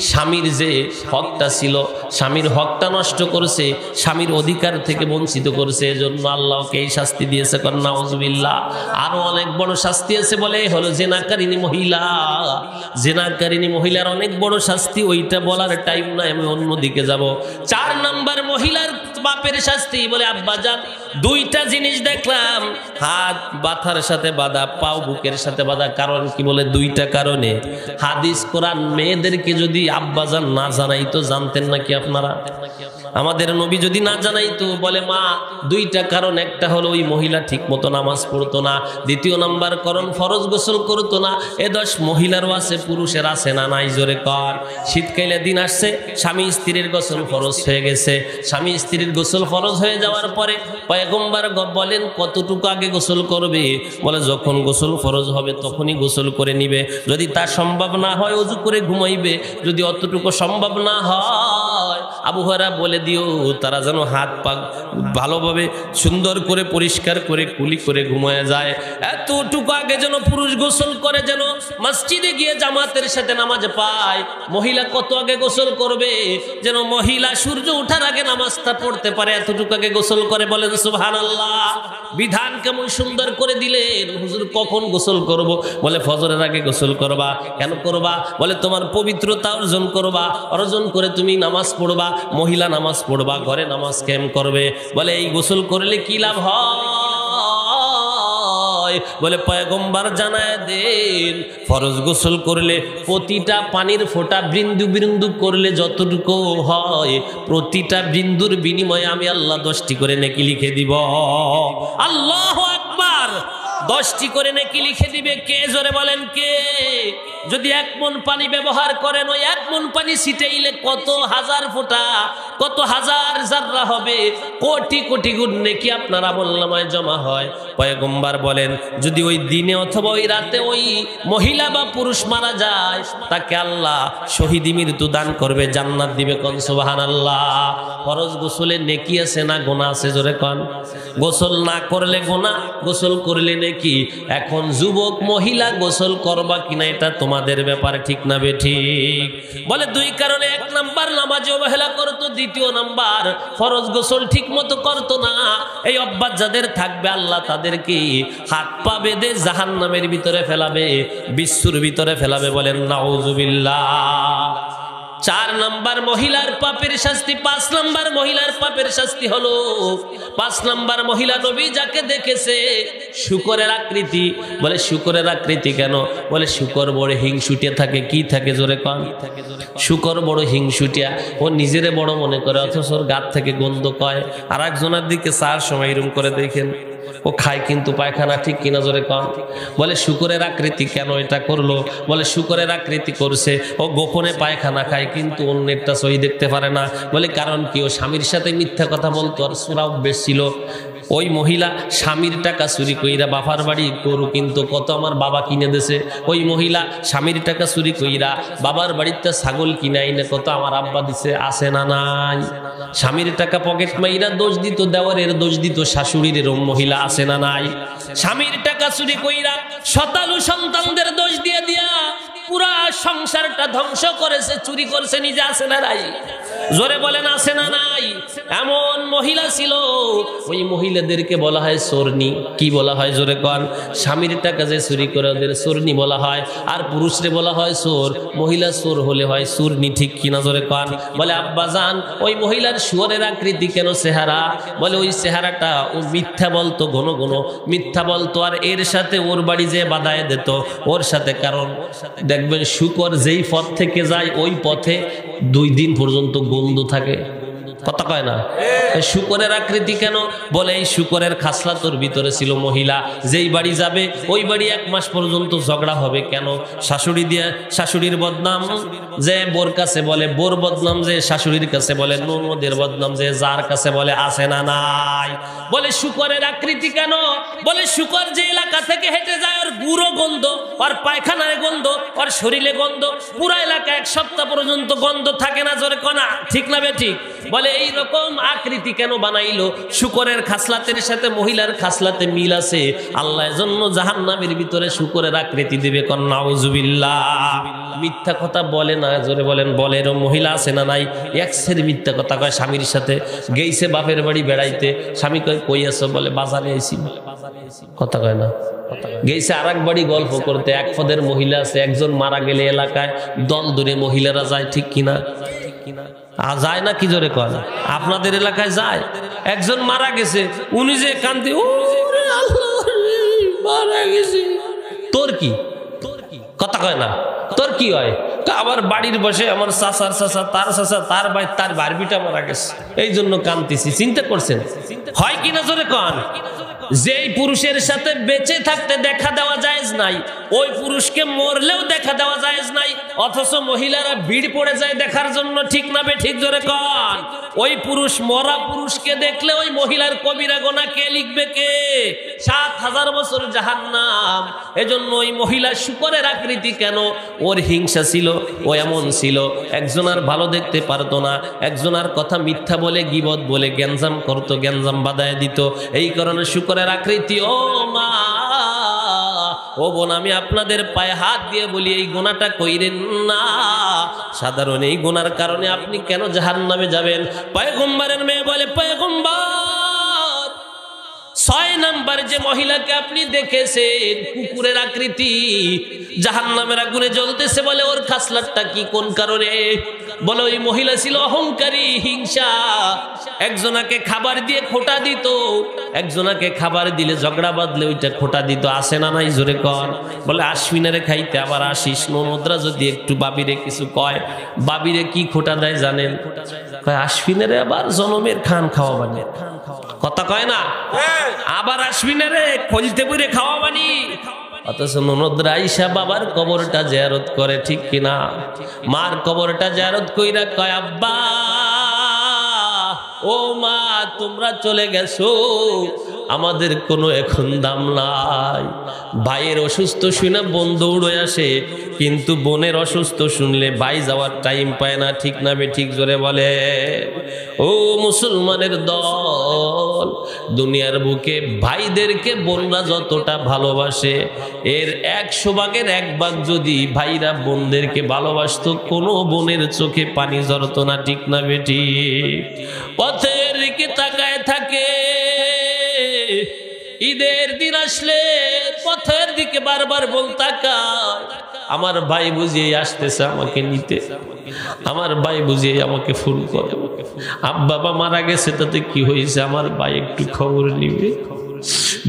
স্বামীর যে হকটা ছিল স্বামীর হকটা নষ্ট করেছে, স্বামীর অধিকার থেকে বঞ্চিত করেছে, এজন্য আল্লাহকে এই শাস্তি দিয়েছে, কন্যা নাউজুবিল্লাহ। আরো অনেক বড় শাস্তি আছে, বলে হলো জেনাকারিনী মহিলা। জেনাকারিনী মহিলার অনেক বড় শাস্তি, ওইটা বলার টাইম নাই, আমি অন্যদিকে যাব। 4 নাম্বার মহিলার বাপের শাস্তি। বলে আব্বাজান 2টা জিনিস দেখলাম, হাত বাথার সাথে বাঁধা, পাও বুকের সাথে বাঁধা। কারণ কি? বলে 2টা কারণে। হাদিস কোরআন মেয়েদেরকে যদি আব্বাজান না জানাই তো জানতেন নাকি আপনারা? আমাদের নবী যদি না জানাইতো, বলে মা দুইটা কারণ, একটা হলো ওই মহিলা ঠিক মতো নামাজ পড়তো না, দ্বিতীয় নাম্বার কারণ ফরজ গোসল করতো না। এ দোষ মহিলারও আছে, পুরুষের আছে না নাই? জোরে কর। শীতকালে দিন আসছে, স্বামী স্ত্রীর গোসল ফরজ হয়ে গেছে। স্বামী স্ত্রীর গোসল ফরজ হয়ে যাওয়ার পরে পয়গম্বর বলেন কতটুকু আগে গোসল করবে? বলে যখন গোসল ফরজ হবে তখনই গোসল করে নিবে। যদি তা সম্ভব না হয় ওযু করে ঘুমাইবে। যদি অতটুকু সম্ভব না হয় আবু হুরায়রা বলে দিও তারা যেন হাত পা ভালোভাবে সুন্দর করে পরিষ্কার করে কুলি করে ঘুমায় যায়। এতটুকু আগে যেন পুরুষ গোসল করে, যেন মসজিদে গিয়ে জামাতের সাথে নামাজ পায়। মহিলা কত আগে গোসল করবে? যেন মহিলা সূর্য ওঠার আগে নামাজটা পড়তে পারে, এতটুকু আগে গোসল করে। বলেন সুবহানাল্লাহ। বিধান কেমন সুন্দর করে দিলেন। হুজুর কখন গোসল করব? বলে ফজরের আগে গোসল করবা। কেন করবা? বলে তোমার পবিত্রতা অর্জন করবা, অর্জন করে তুমি নামাজ পড়বা, মহিলা নামাজ পড়বা, ঘরে নামাজ কায়েম করবে। বলে এই গোসল করলে কি লাভ হয়? বলে পয়গম্বর জানায় দেন ফরজ গোসল করলে প্রতিটা পানির ফোঁটা বিন্দু বিন্দু করলে যতটুকু হয়, প্রতিটা বিন্দুর বিনিময়ে আমি আল্লাহ 10টি করে নেকি লিখে দিব। আল্লাহু আকবার। 10টি করে নেকি লিখে দিবে। কে? জোরে বলেন কে? যদি 1 মণ পানি ব্যবহার করেন, ওই 1 মণ পানি ছিটাইলে কত হাজার ফোঁটা, কত হাজার জাররা হবে, কোটি কোটি গুণ নেকি আপনার আমলনামায় জমা হয়। পয়গম্বর বলেন যদি ওই দিনে অথবা ওই রাতে ওই মহিলা বা পুরুষ মারা যায়, তাকে আল্লাহ শহীদি মৃত্যু দান করবে, জান্নাত দিবে। কোন সুবহানাল্লাহ। ফরজ গোসলে নেকি আছে না গুনাহ আছে? জোরে কোন। গোসল না করলে গুনাহ, গোসল করলে নেকি। এখন যুবক মহিলা গোসল করবা কিনা এটা তোমাদের ব্যাপার, ঠিক না বেঠিক? বলে 2 কারণে। 1 নাম্বার নামাজে অবহেলা করতো, 2 নাম্বার ফরজ গোসল ঠিক মতো করতো না। এই অভ্যাস যাদের থাকবে আল্লাহ তাদেরকে হাত পা বেঁধে জাহান্নামের ভিতরে ফেলাবে, বিশ্বর ভিতরে ফেলাবে। বলেন নাউযুবিল্লাহ। 4 নাম্বার মহিলার পাপের শাস্তি। 5 নাম্বার মহিলার পাপের শাস্তি হলো, 5 নাম্বার মহিলা নবী যাকে দেখেছে শুকরের আকৃতি। বলে শুকরের আকৃতি কেন? বলে শুকর বড় হিংসুটিয়া থাকে। কি থাকে? জোরে কন। শুকর বড় হিংসুটিয়া, ও নিজেরে বড় মনে করে, অথচ ওর গাত থেকে গন্ধ কয়। আর একজনের দিকে 4 সময় এরকম করে দেখেন, ও খায় কিন্তু পায়খানা, ঠিক কিনা? জোরে কন। বলে শুকরের আকৃতি কেন এটা করলো? বলে শুকরের আকৃতি করছে, ও গোপনে পায়খানা খায় কিন্তু অন্যেরটা সহি দেখতে পারে না। বলে কারণ কি? ও স্বামীর সাথে মিথ্যা কথা বলতো, আর সুরা অভ্যেস ছিল। ওই মহিলা স্বামীর টাকা চুরি কইরা বাবার বাড়ি গরু কিন্তু কত আমার বাবা কিনে দেছে। ওই মহিলা স্বামীর টাকা চুরি কইরা বাবার বাড়িতে ছাগল কিনাই না কত আমার আব্বা দিছে। আছে না নাই? স্বামীর টাকা পকেট মাইরা দোষ দিত, দেওয়ারের দোষ দিত, শাশুড়ির এরম মহিলা আছে না নাই? স্বামীর টাকা চুরি কইরা শতালু সন্তানদের দোষ দিয়ে দিয়া পুরা সংসারটা ধ্বংস করেছে, চুরি করেছে নিজে। আছে না নাই? জোরে বলেন আছে না নাই? এমন মহিলা ছিল। ওই মহিলাদেরকে বলা হয় চোরনি। কি বলা হয়? জোরে কন। স্বামীর টাকা যে চুরি করে ওদের চোরনি বলা হয়, আর পুরুষরে বলা হয় চোর। মহিলা চোর হলে হয় চোরনি, ঠিক কিনা? জোরে কন। বলে আব্বা জান ওই মহিলার শুয়োরের আকৃতি কেন, চেহারা? বলে ওই চেহারাটা ও মিথ্যা বলতো, ঘন ঘন মিথ্যা বলতো, আর এর সাথে ওর বাড়ি যে বাধায় দিত ওর সাথে। কারণ দেখবেন শুকর যেই পথ থেকে যায় ওই পথে 2 দিন পর্যন্ত গন্ধ থাকে। কথা কয় না? শুকরের আকৃতি কেন? বলে এই শুকরের খাসলাতোর ভিতরে ছিল মহিলা, যেই বাড়ি যাবে ওই বাড়ি 1 মাস পর্যন্ত ঝগড়া হবে। কেন? শাশুড়ি দিয়ে শাশুড়ির বদনাম যে বোর কাছে বলে, বোর বদনাম যে শাশুড়ির কাছে বলে, ননদের বদনাম যে যার কাছে বলে। আছে না নাই? বলে শুকরের আকৃতি কেন? বলে শুকর যে এলাকা থেকে হেঁটে যায় ওর গুঁড়ো গন্ধ, ওর পায়খানায় গন্ধ, ওর শরীরে গন্ধ, পুরা এলাকা 1 সপ্তাহ পর্যন্ত গন্ধ থাকে না। জোরে কনা, ঠিক না বেঠিক? বলে এই রকম আকৃতি কেন বানাইলো? শুকরের খাসলাতের সাথে মহিলার খাসলাতে মিল আছে। আল্লাহ জন্য জাহান্নামের ভিতরে শুকরের আকৃতি দিবে। কোন নাউযুবিল্লাহ। মিথ্যা কথা বলে না? জোরে বলেন। বলে এরকম মহিলা আছে না নাই? একসের মিথ্যা কথা কয় স্বামীর সাথে। গেইছে বাপের বাড়ি বেড়াইতে, স্বামী কয় কই আছো? বলে বাজারে আইছি। কথা কয় না? গেইছে আরেক বাড়ি গল্প করতে, 1 পদের মহিলা আছে, একজন মারা গেলে এলাকায় দল ধরে মহিলারা যায়, ঠিক কিনা? যায় না? কি জোরে কন? আপনাদের এলাকায় যায়? একজন মারা গেছে, উনি যে কান্দে, মারা গেছে। তোর কি? কথা কয় না? তোর কি হয়? আবার বাড়ির বসে আমার চাচার চাচা তার ভাই তার বারবিটা মারা গেছে, এই জন্য কাঁদতেছি। চিন্তা করছেন হয় কিনা জোরে কন? যেই পুরুষের সাথে বেঁচে থাকতে দেখা দেওয়া জায়েজ নাই, ওই পুরুষকে মরলেও দেখা দেওয়া জায়েজ নাই, অথচ মহিলারা ভিড় পড়ে যায় দেখার জন্য। ঠিক না বে ঠিক জোরে কন? ওই পুরুষ মরা পুরুষকে দেখলে ওই মহিলার কবিরা গুনাহ কে লিখবে? কে? ৭,০০০ বছর জাহান্নাম। এজন্য ওই মহিলার শুকরের আকৃতি কেন? ওর হিংসা ছিল, ও এমন ছিল, একজনের ভালো দেখতে পারতো না, একজনের কথা মিথ্যা বলে গীবত বলে গ্যাঞ্জাম করতো, গ্যাঞ্জাম বাদায় দিত, এই কারণে শুকরের আকৃতি। ও মা ও বোন, আমি আপনাদের পায়ে হাত দিয়ে বলি এই গুনাহটা কইরেন না। সাধারণ এই গুনার কারণে আপনি কেন জাহান্নামে যাবেন? পয়গম্বরের মেয়ে বলে, পয়গম্বর ৬ নাম্বার যে মহিলাকে আপনি দেখেছেন কুকুরের আকৃতি, জাহান্নামের আগুনে জ্বলতেছে, বলে ওর খাসলাতটা কি, কোন কারণে? বলে ওই মহিলা ছিল অহংকারী, হিংসা। একজনাকে খাবার দিয়ে খোটা দিত, একজনাকে খাবার দিলে ঝগড়া বাঁধলে ওইটা খোটা দিত। আসে না নাই জোরে কর? বলে আশ্বিনারে খাইতে আবার আসিস, নমুদ্রা যদি একটু বাবিরে কিছু কয়, বাবিরে কি খোটা দেয় জানেন? কয় আশ্বিনারে আবার জনমের খান খাওয়াবানি। কথা কয় না? আবার আশ্বিনারে খলতে পুরে খাওয়াবানি। অথচ ননদরা আইসা বাবার কবরটা জিয়ারত করে, ঠিক কিনা? মার কবরটা জিয়ারত কইরা কয়, আব্বা ও মা তোমরা চলে গেছো, আমাদের কোনো এখন দাম নাই। ভাইয়ের অসুস্থ শুনে বোন দৌড়ে আসে, কিন্তু বোনের অসুস্থ শুনলে ভাই যাওয়ার টাইম পায় না। ঠিক না বে ঠিক জোরে বলে? ও মুসলমানের দল, দুনিয়ার বুকে ভাইদেরকে বোনরা যতটা ভালোবাসে, এর ১০০ ভাগের ১ ভাগ যদি ভাইরা বোনদেরকে ভালোবাসতো, কোনো বোনের চোখে পানি ঝরতো না। ঠিক না বেটি? পথের দিকে তাকায় থাকে, ঈদের দিন আসলে পথের দিকে বারবার বোন তাকায়, আমার ভাই বুঝিয়ে আসতেছে আমাকে নিতে, আমার ভাই বুঝিয়ে আমাকে ফোন করে, আব্বা বা মারা গেছে তাতে কি হয়েছে, আমার ভাই একটু খবর নিবে।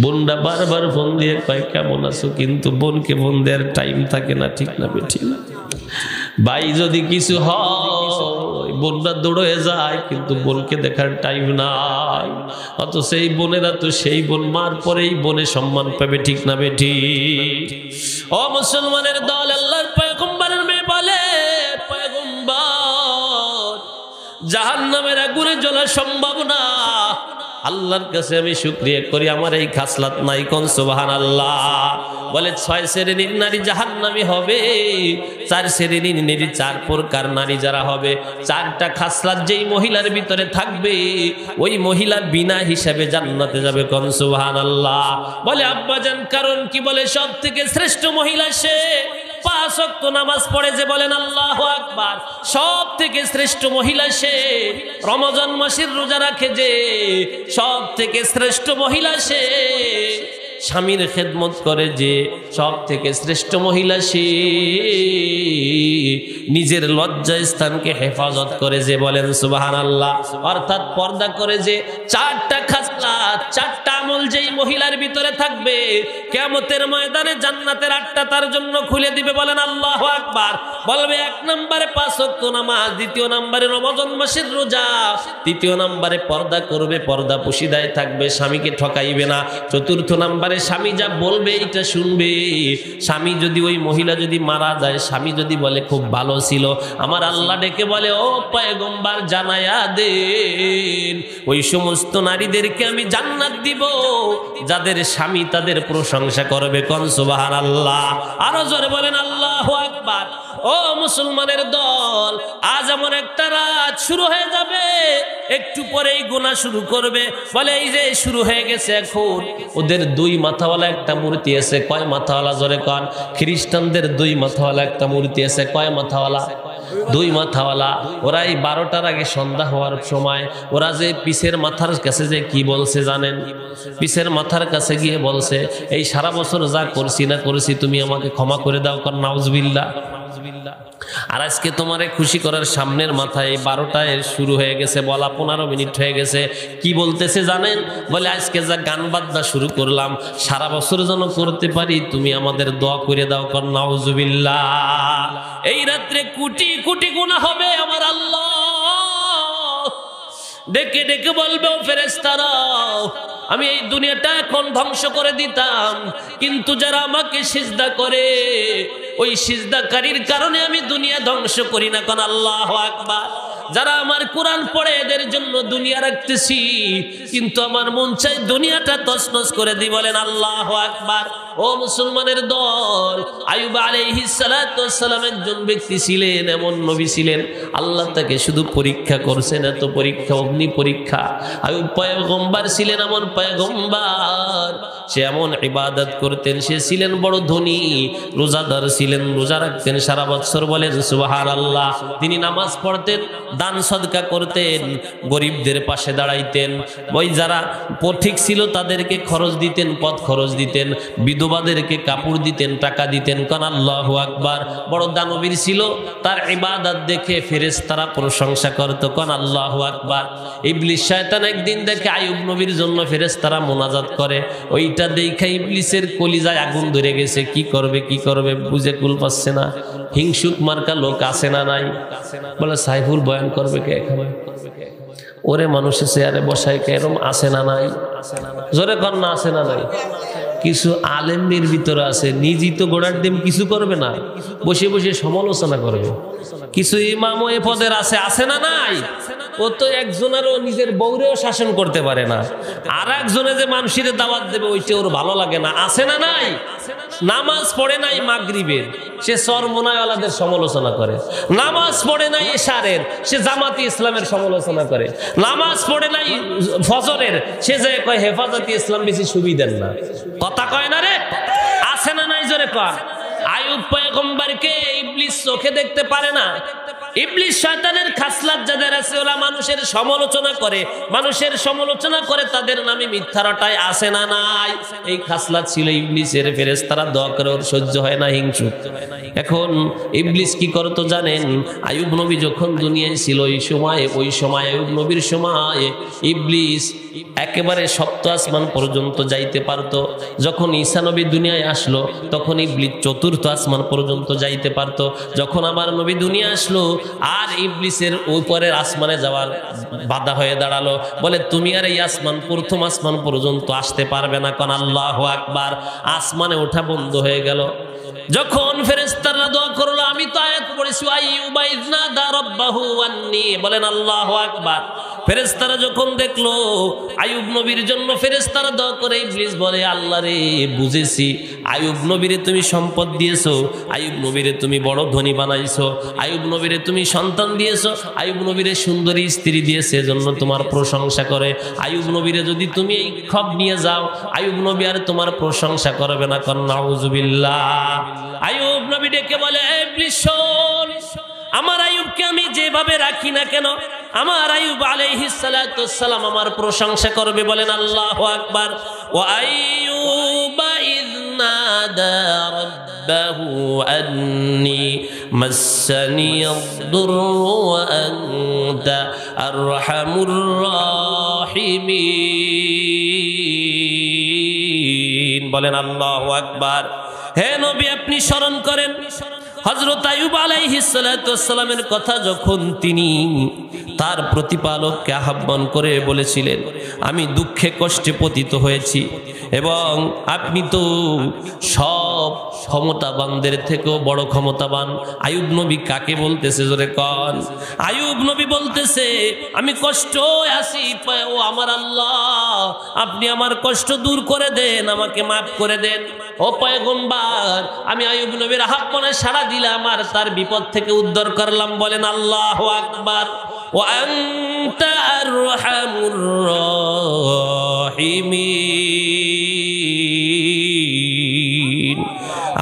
বোনরা বারবার ফোন দিয়ে কয় কেমন আছো, কিন্তু বোনকে ফোন দেওয়ার টাইম থাকে না। ঠিক না বেটি? ভাই যদি কিছু হয় বোনরা দৌড়ে যায়, কিন্তু বোনকে দেখার টাইম নাই। অত সেই বোনেরা তো সেই বোন, মার পরেই বোনে সম্মান পাবে। ঠিক না বেটি? ও মুসলমানের দল, আল্লাহর পয়গম্বরের মেয়ে বলে, পয়গম্বর জাহান্নামের আগুনে জ্বলা সম্ভব না। আল্লাহর কাছে আমি শুকরিয়া করি আমার এই খাসলাত নাই। কোন সুবহানাল্লাহ? বলে ৬ শ্রেণীর নারী জাহান্নামী হবে, ৪ শ্রেণীর নারী, ৪ প্রকার নারী যারা হবে, ৪টা খাসলাত যেই মহিলার ভিতরে থাকবে, ওই মহিলা বিনা হিসাবে জান্নাতে যাবে। কোন সুবহানাল্লাহ? বলে আব্বাজান কারণ কি? বলে সব থেকে শ্রেষ্ঠ মহিলা সে ৫ ওয়াক্ত নামাজ পড়ে যে, বলেন আল্লাহু আকবার। সব থেকে শ্রেষ্ঠ মহিলা সে রমজান মাসের রোজা রাখে যে, সব থেকে শ্রেষ্ঠ মহিলা সে স্বামীর খেদমত করে যে, সব থেকে শ্রেষ্ঠ মহিলা সে নিজের লজ্জা স্থানকে হেফাজত করে যে, বলেন সুবহানাল্লাহ। অর্থাৎ পর্দা করে যে। ৪টা খাসলাত, ৪টা আমল যেই মহিলার ভিতরে থাকবে, কিয়ামতের ময়দানে জান্নাতের ৮টা তার জন্য খুলে দিবে। বলেন আল্লাহু আকবার। বলবে ১ নম্বরে ৫ ওয়াক্ত নামাজ, ২য় নম্বরে রমজান মাসের রোজা, ৩য় নম্বরে পর্দা করবে, পর্দা পুশিদায় থাকবে, স্বামীকে ঠকাইবে না, ৪র্থ নম্বরে স্বামী যা বলবে এটা শুনবে। স্বামী যদি, ওই মহিলা যদি মারা যায়, স্বামী যদি বলে খুব ভালো ছিল, আমার আল্লাহ ডেকে বলে, ও পয়গম্বর জানায়া দেন ওই সমস্ত নারীদেরকে আমি জান্নাত দিব যাদের স্বামী তাদের প্রশংসা করবে। কোন সুবহানাল্লাহ? আরো জোরে বলেন আল্লাহু আকবার। ও মুসলমানের দল, আজ এমন একটা রাত শুরু হয়ে যাবে, একটু পরেই গুনাহ শুরু করবে। বলে এই যে শুরু হয়ে গেছে, এখন ওদের 2 মাথাওয়ালা একটা মূর্তি আছে। কয় মাথাওয়ালা? জোরে কন। খ্রিস্টানদের 2 মাথাওয়ালা একটা মূর্তি আছে। কয় মাথাওয়ালা? 2 মাথাওয়ালা। ওরা এই 12টার আগে সন্ধ্যা হওয়ার সময় ওরা যে পিসের মাথার কাছে যে কি বলছে জানেন? পিসের মাথার কাছে গিয়ে বলছে, এই সারা বছর যা করছি না করেছি তুমি আমাকে ক্ষমা করে দাও। কর নাউজুবিল্লাহ। আর আজকে তোমারে খুশি করার সামনের মাথায় 12টায় শুরু হয়ে গেছে, বলা 15 মিনিট হয়ে গেছে। কি বলতেছে জানেন? বলে আজকে যা গান বাজনা শুরু করলাম সারা বছর যেন করতে পারি, তুমি আমাদের দোয়া করে দাও। কর নাউজুবিল্লাহ। এই রাত্রে কোটি কোটি গুনাহ হবে আমার আল্লাহ ডেকে ডেকে বলবে, ও ফেরেশতারা, আমি এই দুনিয়াটা এখন ধ্বংস করে দিতাম, কিন্তু যারা আমাকে সিজদা করে ওই সিজদাকারীর কারণে আমি দুনিয়া ধ্বংস করি না। কোন আল্লাহু আকবার। যারা আমার কোরআন পড়ে এদের জন্য দুনিয়া রাখতেছি, কিন্তু আমার মন চাই দুনিয়াটা তছনছ করে দিই। বলেন আল্লাহু আকবার। ও মুসলমানের দল, আইয়ুব আলাইহিস সালাতু ওয়াস সালাম একজন ব্যক্তি ছিলেন, এমন নবী ছিলেন, আল্লাহ তাকে শুধু পরীক্ষা করছেন, এত পরীক্ষা, অগ্নি পরীক্ষা। আইয়ুব পয়গম্বর ছিলেন, এমন পয়গম্বর, সে এমন ইবাদত করতেন, সে ছিলেন বড় ধনী, রোজাদার ছিলেন, রোজা রাখতেন সারা বছর। বলেন সুবহানাল্লাহ। তিনি নামাজ পড়তেন, দান সদকা করতেন, গরিবদের পাশে দাঁড়াইতেন, ওই যারা পথিক ছিল তাদেরকে খরচ দিতেন, পথ খরচ দিতেন, বিধবাদেরকে কাপড় দিতেন, টাকা দিতেন। কান আল্লাহু আকবার। বড় দানবীর ছিল, তার ইবাদত দেখে ফেরেশতারা প্রশংসা করত। কান আল্লাহু আকবার। ইবলিস শয়তান একদিন দেখে আইয়ুব নবীর জন্য ফেরেশতারা মুনাজাত করে, ওইটা দেখে ইবলিসের কলিজায় আগুন ধরে গেছে। কি করবে কি করবে বুঝে কুল পাচ্ছে না। হিংসুক মার্কা লোক আছে না নাই? বলে সাইফুল বয়ান করবে কে এখানে? ওরে মানুষের চেয়ারে বসায় কে? এরকম আছে না নাই? জোরে কর না, আছে না নাই? কিছু আলেমদের ভিতরে আছে, নিজই তো গোড়ার ডিম কিছু করবে না, বসে বসে সমালোচনা করবে। কিছু ইমাম এ পদের আছে, আছে না নাই? ও তো একজনেরও নিজের বউরেও শাসন করতে পারে না, আর একজনে যে মানুষের দাওয়াত দেবে ওইটা ওর ভালো লাগে না, আছে না নাই? নামাজ পড়ে নাই মাগরিবের, সে চরমনাওয়ালাদের সমালোচনা করে। নামাজ পড়ে নাই এশারের, সে জামাতি ইসলামের সমালোচনা করে। নামাজ পড়ে নাই ফজরের, সে যে কয় হেফাজতে ইসলাম বেশি সুবিধার না। কথা কয় না রে? আছে না নাই? জোরে কর। আইয়ুব পয়গম্বরকে ইবলিস চোখে দেখতে পারে না। ইবলিস শয়তানের খাসলাত যাদের আছে, ওরা মানুষের সমালোচনা করে, মানুষের সমালোচনা করে তাদের নামে মিথ্যা রটায়। আছে না নাই? এই খাসলাত ছিল ইবলিসের। ফেরেশতারা দোয়া করে, ওর সহ্য হয় না, হিংসুক। এখন ইবলিস কি করতো জানেন? আইয়ুব নবী যখন দুনিয়ায় ছিল ওই সময় আইয়ুব নবীর সময় ইবলিস একেবারে সপ্ত আসমান পর্যন্ত যাইতে পারতো। যখন ঈসা নবী দুনিয়ায় আসলো তখন ইবলিস চতুর্থ আসমান পর্যন্ত যাইতে পারতো। যখন আমার নবী দুনিয়া আসলো আর ইবলিসের উপরের আসমানে যাওয়ার বাধা হয়ে দাঁড়ালো। বলে তুমি আর এই আসমান, প্রথম আসমান পর্যন্ত আসতে পারবে না। কারণ আল্লাহু আকবার। আসমানে ওঠা বন্ধ হয়ে গেল। যখন ফেরেশতারা দোয়া করলো, আমি তো আয়াত পড়েছি, আইয়ুবা ইয নাদা রাব্বাহু আন্নী। বলেন আল্লাহু আকবার। ফেরেশতারা যখন দেখলো আইয়ুব নবীর জন্য ফেরেশতারা দোয়া করে, ইবলিস বলে, আল্লাহ রে, বুঝেছি আইয়ুব নবীরে তুমি সম্পদ দিয়েছো, আইয়ুব নবীরে তুমি বড় ধনী বানাইছো, আইয়ুব নবীরে তুমি সন্তান দিয়েছো, আইয়ুব নবীরে সুন্দরী স্ত্রী দিয়েছে, এজন্য তোমার প্রশংসা করে। আইয়ুব নবীরে যদি তুমি এই খব নিয়ে যাও, আইয়ুব নবী আর তোমার প্রশংসা করবে না। কারণ নাউজুবিল্লাহ। আইয়ুব নবী ডেকে বলে, ইবলিস শোন, আমার আইয়ুবকে আমি যেভাবে রাখি না কেন, আমার আইয়ুব আলাইহিস সালাতু ওয়াস সালাম আমার প্রশংসা করবে। বলেন আল্লাহু আকবার। ওয়া আইয়ুবা ইয নাদা রাব্বাহু আন্নী মাসসানিয়াদ-দুররু ওয়া আনতা আরহামুর রাহিমিন। বলেন আল্লাহু আকবার। হে নবী, আপনি স্মরণ করেন হযরত আইয়ুব আলাইহিস সালাতু ওয়াস সালামের কথা, যখন তিনি তার প্রতিপালককে আহ্বান করে বলেছিলেন, আমি দুঃখে কষ্টে পতিত হয়েছি এবং আপনি তো সব ক্ষমতাবানদের থেকেও বড় ক্ষমতাবান। আইয়ুব নবী কাকে বলতেছে? জোরে কন। আইয়ুব নবী বলতেছে, আমি কষ্ট আছি, ও আমার আল্লাহ, আপনি আমার কষ্ট দূর করে দেন, আমাকে মাফ করে দেন। ও পয়গম্বর, আমি আইয়ুব নবীর আহ্বানে সাড়া দিলাম আর তার বিপদ থেকে উদ্ধার করলাম। বলেন আল্লাহু আকবার। ওয়া আনতা আরহামুর রাহিমিন।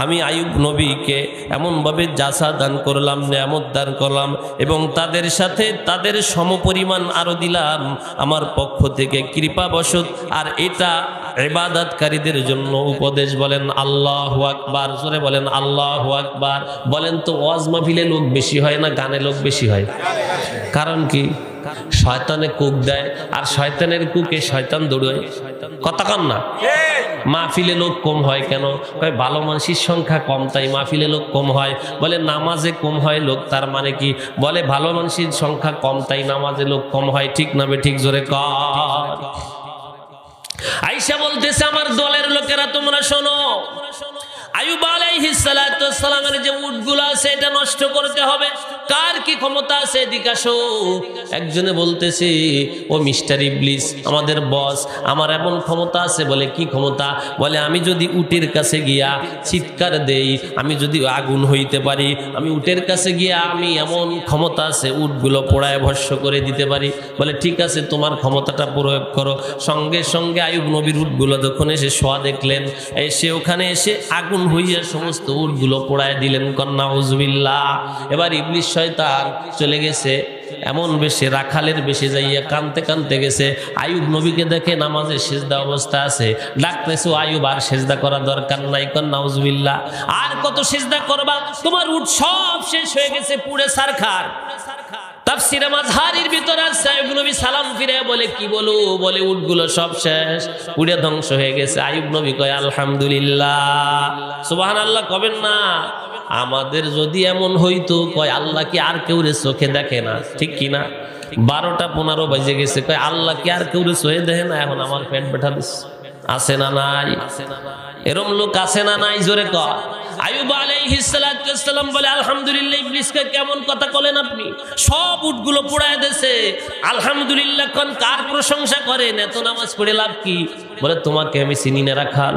আমি আমি আইয়ুব নবীকে এমনভাবে জাসা দান করলাম, নেয়ামত দান করলাম এবং তাদের সাথে তাদের সমপরিমাণ আরো দিলাম আমার পক্ষ থেকে কৃপাবশত। আর এটা ইবাদতকারীদের জন্য উপদেশ। বলেন আল্লাহু আকবার, জোরে বলেন আল্লাহু আকবার। বলেন তো ওয়াজ মাহফিলে লোক বেশি হয় না গানে লোক বেশি হয়? কারণ কি? শয়তানে কুক দেয়, আর শয়তানের কুকে শয়তান দৌড়ায়। কথা কন না? মাহফিলে লোক কম হয় কেন? কয় ভালো মানুষের সংখ্যা কম তাই মাহফিলে লোক কম হয়। বলে নামাজে কম হয় লোক, তার মানে কি? বলে ভালো মানুষের সংখ্যা কম তাই নামাজে লোক কম হয়। ঠিক না বেঠিক? জোরে কর। আয়েশা বলতেছে আমার দলের লোকেরা তোমরা শোনো, আইয়ুব আলাইহিস সালাতু ওয়াস সালামের যে উটগুলো আছে এটা নষ্ট করতে হবে। কার কি ক্ষমতা আছে এদিকে আসো। একজনে বলতেছে ও মিস্টার ইবলিস, আমাদের বস, আমার এমন ক্ষমতা আছে। বলে কি ক্ষমতা? বলে আমি যদি উটের কাছে গিয়া চিৎকার দেই, আমি যদি আগুন হইতে পারি, আমি উটের কাছে গিয়া আমি এমন ক্ষমতা আছে উটগুলো পোড়ায় ভস্য করে দিতে পারি। বলে ঠিক আছে তোমার ক্ষমতাটা প্রয়োগ করো। সঙ্গে সঙ্গে আইয়ুব নবীর উটগুলো যখন এসে শোয়া দেখলেন, এসে ওখানে এসে আগুন হইয়া সমস্ত উটগুলো পোড়ায় দিলেন। কন্যা উজবিল্লাহ। এবার ইবলিস শয়তান চলে গেছে এমন বেশে, রাখালের বেশে যাইয়া কানতে কানতে গেছে। আইয়ুব নবীকে দেখে নামাজে সিজদা অবস্থা আছে, ডাকতেছে আইয়ুব আর সিজদা করা দরকার নাই। কন্যা উজবিল্লাহ। আর কত সিজদা করবা? তোমার উট সব শেষ হয়ে গেছে, পুড়ে ছারখার। তাফসীরে মাযহারির ভিতর আছে আইয়ুব নবী সালাম ফিরে বলে কি বলো? বলে উটগুলো সব শেষ, পুড়ে ধ্বংস হয়ে গেছে। আইয়ুব নবী কয় আলহামদুলিল্লাহ। সুবহানাল্লাহ কবেন না? আমাদের যদি এমন হইতো, কয় আল্লাহ কি আর কেউ রে চোখে দেখে না? ঠিক কি না? 12টা 15 বাজে গেছে, কয় আল্লাহ কি আর কেউ রে চোখে দেখে না? এখন আমার পেট ব্যথা দিচ্ছে। আছে না নাই? এরকম লোক আছে না নাই? জোরে কর। আইয়ুব আলাইহিস সালাতু ওয়াস সালাম বলে আলহামদুলিল্লাহ। ইবলিসকে কেমন কথা বলেন আপনি? সব উটগুলো পোড়ায় দেছে, আলহামদুলিল্লাহ কোন কার প্রশংসা করেন? এত নামাজ পড়ে লাভ কি? বলে তোমাকে আমি চিনি না রাখাল,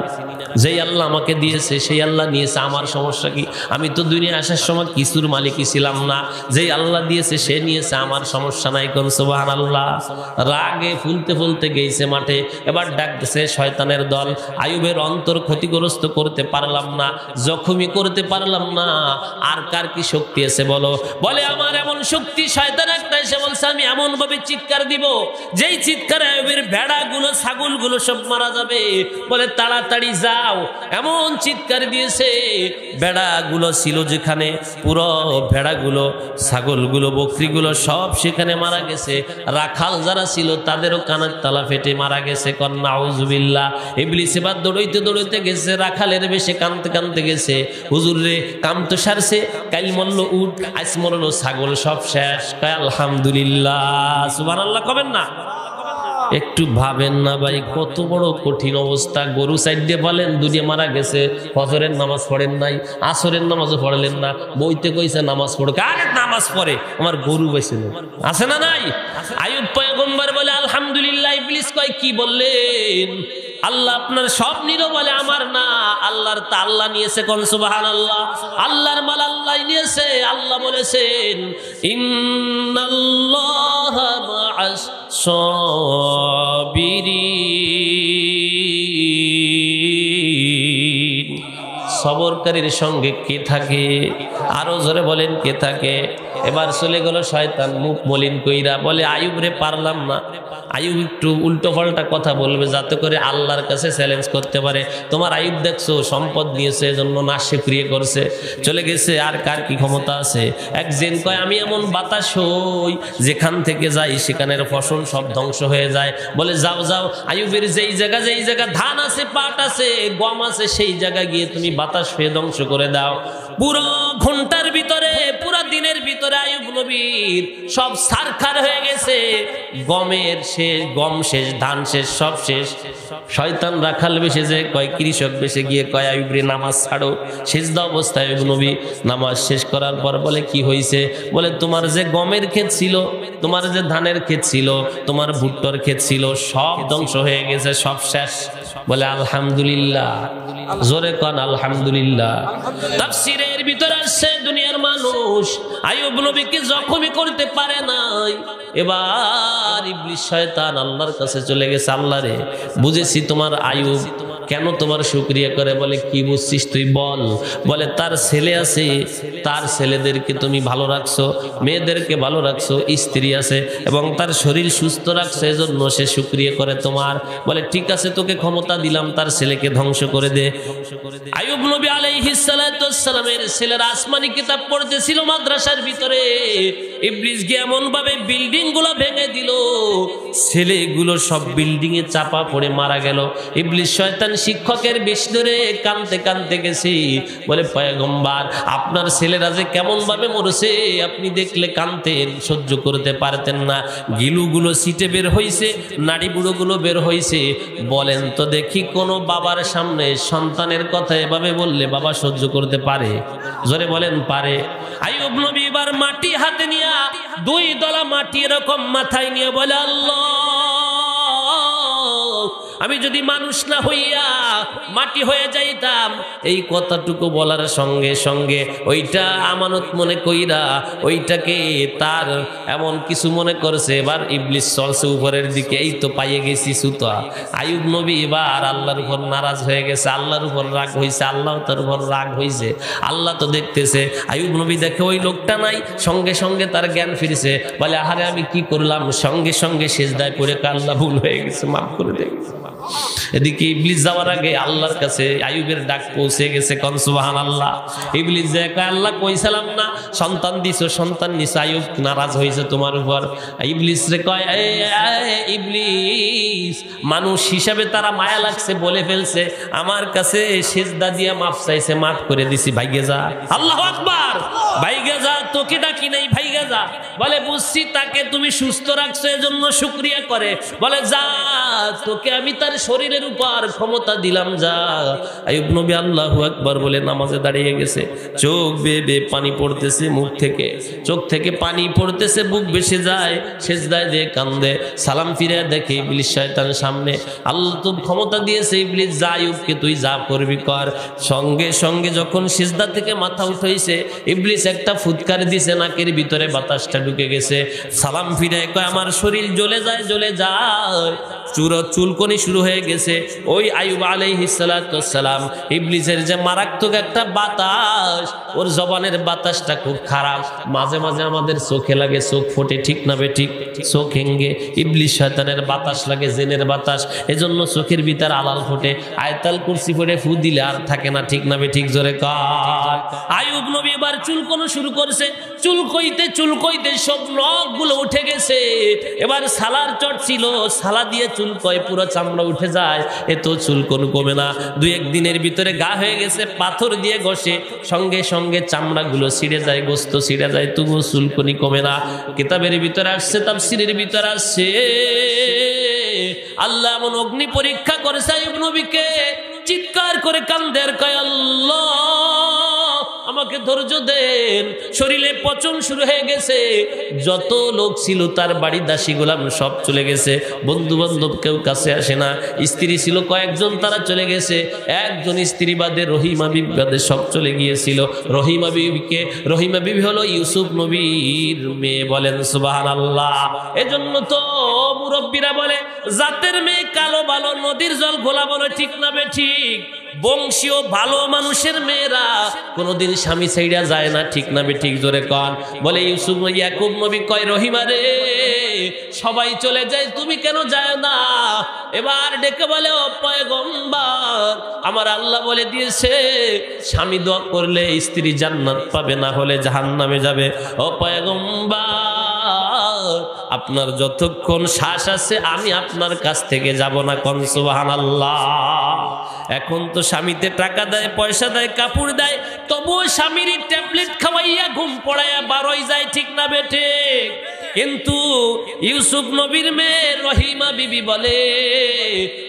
যেই আল্লাহ আমাকে দিয়েছে সেই আল্লাহ নিয়েছে, আমার সমস্যা কি? আমি তো দুনিয়া আসার সময় কিছুর মালিকই ছিলাম না, যেই আল্লাহ দিয়েছে সে নিয়েছে, আমার সমস্যা নাই। কোন সুবহানাল্লাহ। রাগে ফুলতে ফুলতে গেছে মাঠে। এবার ডাকতেছে শয়তানের দল, আইয়ুবের অন্তর ক্ষতিগ্রস্ত করতে পারলাম না, জখমি করতে পারলাম না, আর কার কি শক্তি আছে বলো? বলে আমার এমন শক্তি। শয়তান একটা এসে বলছে আমি এমন ভাবে চিৎকার দিব যেই চিৎকারে আইয়ুবের ভেড়াগুলো ছাগলগুলো সব মারা যাবে। বলে তাড়াতাড়ি যাও। এমন চিৎকার দিয়েছে, ভেড়াগুলো ছিল যেখানে, পুরো ভেড়াগুলো ছাগলগুলো বকরিগুলো সব সেখানে মারা গেছে। রাখাল যারা ছিল তাদেরও কানের তালা ফেটে মারা গেছে। কন্যা আউযুবিল্লাহ। ইবলিস এবার দৌড়াইতে দৌড়াইতে গেছে, রাখালের বেশে কানতে কানতে গেছে। হুজুর রে কাম তো সারছে, কাল মরলো উট, আজ মরলো ছাগল, সব শেষ। কয় আলহামদুলিল্লাহ। সুবহানাল্লাহ কবেন না? একটু ভাবেন না ভাই, কত বড় কঠিন অবস্থা। গরু সাইড দিয়ে বলেন দুনিয়া মারা গেছে, ফজরের নামাজ পড়েন নাই, আসরের নামাজও পড়লেন না, বইতে কইছে নামাজ পড়ো। কার নামাজ পড়ে? আমার গরু বেঁচে আছে না নাই? আইয়ুব পয়গম্বর বলে আলহামদুলিল্লাহ। ইবলিস কয় কি বললেন? আল্লাহ আপনার সব নিল। বলে আমার না, আল্লাহর তা আল্লাহ নিয়েছে। কোন সুবহানাল্লাহ। আল্লাহর মাল আল্লাহ নিয়েছে। আল্লাহ বলেছেন ইন্নাল্লাহা মা'আস সাবিরিন। সবরকারীর সঙ্গে কে থাকে? আরো জোরে বলেন কে থাকে? এবার চলে গেল শয়তান মুখ মলিন কইরা। বলে আইয়ুব রে পারলাম না। আইয়ুব একটু উল্টো পাল্টা কথা বলবে যাতে করে আল্লাহর কাছে চ্যালেঞ্জ করতে পারে। তোমার আইয়ুব দেখছো সম্পদ নিয়েছে, এজন্য নাশকরিয়ে করছে, চলে গেছে। আর কার কি ক্ষমতা আছে? একজন কয় আমি এমন বাতাস হই যেখান থেকে যাই সেখানের ফসল সব ধ্বংস হয়ে যায়। বলে যাও যাও, আইয়ুবের যেই জায়গা ধান আছে, পাট আছে, গম আছে, সেই জায়গায় গিয়ে তুমি বাতাস হয়ে ধ্বংস করে দাও। পুরো ঘন্টার ভিতরে, পুরো দিনের ভিতরে আইয়ুব নবীর সব সারখার হয়ে গেছে। গমের শেষ, গম শেষ, ধান শেষ, সব শেষ। শয়তান রাখাল বেশে যে কয়, কৃষক বেশে গিয়ে কয় আইয়ুব রে নামাজ ছাড়ো। সিজদা অবস্থায় আইয়ুব নবী নামাজ শেষ করার পর বলে কি হয়েছে? বলে তোমার যে গমের ক্ষেত ছিল, তোমার যে ধানের ক্ষেত ছিল, তোমার ভুট্টার ক্ষেত ছিল, সব ধ্বংস হয়ে গেছে, সব শেষ। বলে আলহামদুলিল্লাহ। জোরে কন আলহামদুলিল্লাহ। তাফসীরের ভিতর আসছে দুনিয়ার মানুষ আইয়ুব নবীকে জখমি করতে পারে নাই। এবার ইবলিস শয়তান আল্লাহর কাছে চলে গেছে। আল্লাহ রে বুঝেছি তোমার আইয়ুব কেন তোমার শুকরিয়া করে? বলে কি বুঝছিস তুই বল। বলে তার ছেলে আছে, তার ছেলেদেরকে তুমি ভালো রাখছো, মেয়েদেরকে ভালো রাখছো, স্ত্রী আছে এবং তার শরীর সুস্থ রাখছো, এজন্য সে শুকরিয়া করে তোমার। বলে ঠিক আছে, তোকে ক্ষমতা দিলাম, তার ছেলেকে ধ্বংস করে দে। আইয়ুব নবী আলাইহিস সালাতু ওয়াস সালামের ছেলেরা আসমানি কিতাব পড়তেছিল মাদ্রাসার ভিতরে, ইবলিস গিয়ে এমন ভাবে বিল্ডিং গুলো ভেঙে দিল, ছেলেগুলো সব বিল্ডিং এ চাপা পড়ে মারা গেল। ইবলিস শয়তান শিক্ষকের বেশ ধরে কাঁদতে কাঁদতে গেছে, বলে পয়গম্বর আপনার ছেলেরা যে কেমন ভাবে মরেছে আপনি দেখলে কাঁদতেন, সহ্য করতে পারতেন না, গিলুগুলো সিটে বের হইছে, নাড়ি বুড়োগুলো বের হইছে। বলেন তো দেখি কোন বাবার সামনে সন্তানের কথা এভাবে বললে বাবা সহ্য করতে পারে? জোরে বলেন পারে? আইয়ুব নবী এবার মাটি হাতে নিয়ে, দুই দলা মাটি এরকম মাথায় নিয়ে বলে আল্লাহ, আমি যদি মানুষ না হইয়া মাটি হয়ে যাইতাম। এই কথাটুকু বলার সঙ্গে সঙ্গে ওইটা আমানত মনে কইরা ওইটাকে তার এমন কিছু মনে করছে, এবার ইবলিস চলছে উপরের দিকে, এই তো পাইয়ে গেছি সুতা। আইয়ুব নবী এবার আল্লাহর উপর নারাজ হয়ে গেছে, আল্লাহর উপর রাগ হয়েছে, আল্লাহ তার উপর রাগ হয়েছে। আল্লাহ তো দেখতেছে, আইয়ুব নবী দেখে ওই লোকটা নাই, সঙ্গে সঙ্গে তার জ্ঞান ফিরেছে, বলে আহারে আমি কি করলাম, সঙ্গে সঙ্গে সিজদায় পড়ে আল্লাহ ভুল হয়ে গেছে, মাফ করে দে। এদিকে ইবলিস যাওয়ার আগে আল্লাহর কাছে আইয়ুবের ডাক পৌঁছে গেছে, কোন সুবহানাল্লাহ। ইবলিস যে কয় আল্লাহ কইছিলাম না সন্তান দিছো, সন্তান নিছো, আইয়ুব নারাজ হয়েছে তোমার উপর। ইবলিস রে কয় ইবলিস, মানুষ হিসাবে তারা মায়া লাগছে, বলে ফেলছে, আমার কাছে সিজদা দিয়া মাফ চাইছে, মাফ করে দিছি, ভাইগে যা। আল্লাহু আকবার, ভাইগে যা, তোকে ডাকি নাই, ভাইগে যা। বলে বুঝছি তাকে তুমি সুস্থ রাখছো এজন্য শুকরিয়া করে। বলে যা, তোকে আমি তার শরীরের উপর ক্ষমতা দিলাম, যা। আইয়ুব নবী আল্লাহু আকবার বলে নামাজে দাঁড়িয়ে গেছে, চোখ বেয়ে বেয়ে পানি পড়তেছে মুখ থেকে, চোখ থেকে পানি পড়তেছে, বুক ভেসে যায়, সিজদায় দিয়ে কান্দে, সালাম ফিরে দেখে ইবলিস শয়তান সামনে। আল্লাহ তো ক্ষমতা দিয়েছে, ইবলিস যা, আইয়ুবকে তুই যা করবি কর। সঙ্গে সঙ্গে যখন সিজদা থেকে মাথা উঠাইছে, ইবলিস একটা ফুৎকার দিছে, নাকের ভিতরে বাতাসটা ঢুকে গেছে। সালাম ফিরে কয় আমার শরীর জ্বলে যায়, জ্বলে যায়, চুলকনি শুরু হয়ে গেছে। ওই আইয়ুব আলাইহিস সালাতু ওয়াস সালাম, ইবলিসের যে মারাত্মক একটা বাতাস, ওর জবানের বাতাসটা খুব খারাপ, মাঝে মাঝে আমাদের চোখে লাগে, চোখ ফোটে, ঠিক না বে ঠিক, চোখ হেঙ্গে। ইবলিস শয়তানের বাতাস লাগে, জিনের বাতাস, এজন্য চোখের ভিতর আলাল ফোটে, আয়াতুল কুরসি পড়ে ফু দিলে আর থাকে না, ঠিক না বে ঠিক, জোরে কর। আইয়ুব নবী এবার চুলকনো শুরু করছে, চুলকইতে সব নখগুলো উঠে গেছে। এবার সালার চট ছিল, সালা দিয়ে চুলকয়, পুরো চামড়া উঠে যায়, এত চুলকন কমে না। দুই একদিনের ভিতরে গা হয়ে গেছে, পাথর দিয়ে ঘষে সঙ্গে সঙ্গে চামড়াগুলো ছিঁড়ে যায়, গোস্ত ছিঁড়ে যায়, তবুও চুলকনি কমে না। কিতাবের ভিতরে আসছে, তাফসীরের ভিতরে আসছে, আল্লাহ এমন অগ্নি পরীক্ষা করেছে আইয়ুব নবীকে, চিৎকার করে কান্দে আর কয় আল্লাহ আমাকে ধৈর্য দেন। শরীরে পচন শুরু হয়ে গেছে, যত লোক ছিল তার বাড়ি দাসী গোলাম সব চলে গেছে, বন্ধু বান্ধব কেউ কাছে আসে না, স্ত্রী ছিল কয়েকজন তারা চলে গেছে, একজন স্ত্রী বাদে রহিমা বিবি বাদে সব চলে গিয়েছিল। রহিমা বিবি হলো ইউসুফ নবীর মেয়ে, বলেন সুবহানাল্লাহ। এজন্য তো মুরব্বীরা বলে জাতের মেয়ে কালো ভালো, নদীর জল ঘোলা বলে, ঠিক না বে ঠিক। বংশীয় ভালো মানুষের মেয়েরা কোনোদিন স্বামী ছাইড়া যায় না, ঠিক না বে ঠিক, জোরে কন। বলে ইউসুফ ইয়াকুব নবী কয় রহিমা রে, সবাই চলে যায়, তুমি কেন যায় না? এবার ডেকে বলে ও পয়গম্বর, আমার আল্লাহ বলে দিয়েছে স্বামী দোয়া করলে স্ত্রী জান্নাত পাবে, না হলে জাহান্নামে যাবে। ও পয়গম্বর, আপনার যতক্ষণ শ্বাস আছে আমি আপনার কাছ থেকে যাব না, কোন সুবহানাল্লাহ। এখন তো স্বামীতে টাকা দেয়, পয়সা দেয়, কাপড় দেয়, তবুও স্বামীর ট্যাবলেট খাওয়াইয়া ঘুম পড়াইয়া বারোই যায়, ঠিক না বেঠে। কিন্তু ইউসুফ নবীর মেয়ে রহিমা বিবি বলে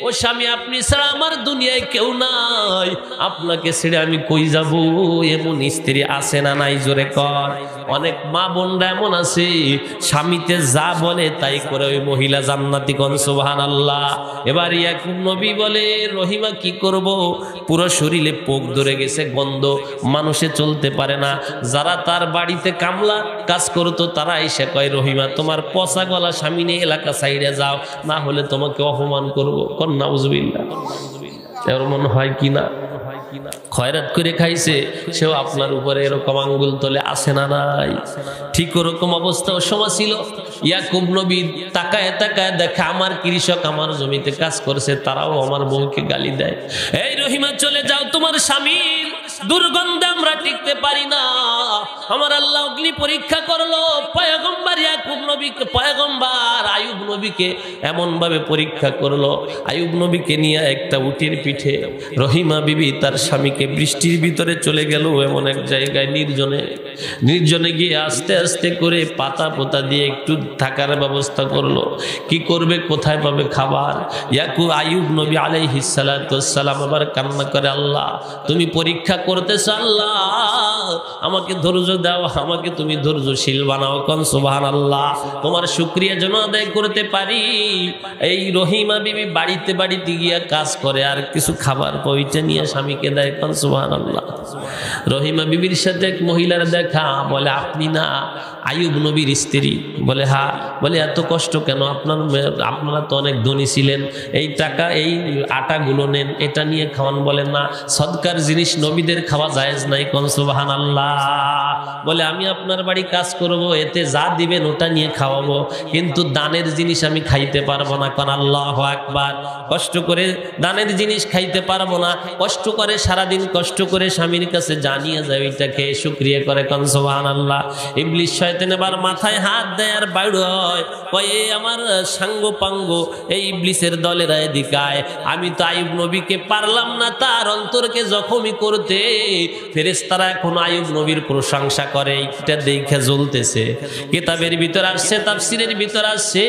ও স্বামী, আপনি ছাড়া আমার দুনিয়ায় কেউ নাই, আপনাকে ছেড়ে আমি কই যাব? এমন স্ত্রী আছে না নাই, জোরে কর। অনেক মা বোনরা এমন আছে, স্বামীতে যা বলে তাই করে ওই মহিলা জান্নাতি, কোন সুবহানাল্লাহ। এবার ইয়াকুব নবী বলে রহিমা কি করব, পুরো শরীরে পোক ধরে গেছে, গন্ধ, মানুষে চলতে পারে না। যারা তার বাড়িতে কামলা কাজ করতো তারা এসে কয় রহিমা তোমার পচা গলা স্বামী নিয়ে এলাকা সাইডে যাও, না হলে তোমাকে অপমান করবো, কন্যা উজবিল্লাহ। এর মনে হয় কিনা খয়রাত করে খাইছে, সেও আপনার উপরে এরকম আঙ্গুল তোলে, আসে না নাই? ঠিক ওরকম অবস্থা ও সময় ছিল। ইয়াকুব নবী তাকায় তাকায় দেখে আমার কৃষক আমার জমিতে কাজ করছে, তারাও আমার বউকে গালি দেয়, এই রহিমা চলে যাও, তোমার স্বামীর দুর্গন্ধে আমরা টিকতে পারি না। আমার আল্লাহ অগ্নি পরীক্ষা করলো, পয়গম্বর ইয়াকুব নবীকে, পয়গম্বর আইয়ুব নবীকে এমন ভাবে পরীক্ষা করলো, আইয়ুব নবীকে নিয়ে একটা উটির পিঠে রহিমা বিবি তার স্বামীকে বৃষ্টির ভিতরে চলে গেল এমন এক জায়গায় নির্জনে গিয়ে আস্তে আস্তে করে পাতা পোতা দিয়ে একটু থাকার ব্যবস্থা করলো। কি করবে, কোথায় পাবে খাবার? ইয়াকুব আইয়ুব নবী আলাইহিস সালাতু ওয়াস সালাম আবার কান্না করে, আল্লাহ তুমি পরীক্ষা করতেছ, আল্লাহ আমাকে ধৈর্য দাও, আমাকে তুমি ধৈর্যশীল বানাও। কোন সুবহানাল্লাহ, তোমার শুকরিয়া যেন আদায় করতে পারি। এই রহিমা বিবি বাড়িতে বাড়িতে গিয়া কাজ করে, আর কিছু খাবার পয়সা নিয়ে স্বামীকে দেয়। কোন সুবহানাল্লাহ। রহিমা বিবির সাথে এক মহিলার দেখা, বলে আপনি না আইয়ুব নবীর স্ত্রী? বলে হ্যাঁ। বলে এত কষ্ট কেন, আপনারা তো অনেক ধনী ছিলেন, এই টাকা এই আটাগুলো নেন, এটা নিয়ে খাওয়ান। বলেন না, সদকার জিনিস নবীদের খাওয়া জায়েজ নাই। কোন সুবহানাল্লাহ। বলে আমি আপনার বাড়ি কাজ করব, এতে যা দিবেন ওটা নিয়ে খাওয়াবো, কিন্তু দানের জিনিস আমি খাইতে পারবো না। কোন আল্লাহু আকবার। কষ্ট করে দানের জিনিস খাইতে পারবো না, কষ্ট করে সারাদিন কষ্ট করে স্বামীর কাছে জানিয়ে যায়, ওইটাকে শুকরিয়া করে। কোন সুবহানাল্লাহ। ইবলিস শয়তান এবার মাথায় হাত দেয় আর বাইরে হয়, কয়ে আমার সাঙ্গ পাঙ্গ এই ইবলিসের দলের এদিকায়, আমি তো আইয়ুব নবীকে পারলাম না তার অন্তরকে জখমি করতে, ফেরেশতারা এখন আইয়ুব নবীর প্রশংসা করে, এইটা দেখে জ্বলতেছে। কিতাবের ভিতর আসছে, তাফসীরের ভিতর আসছে,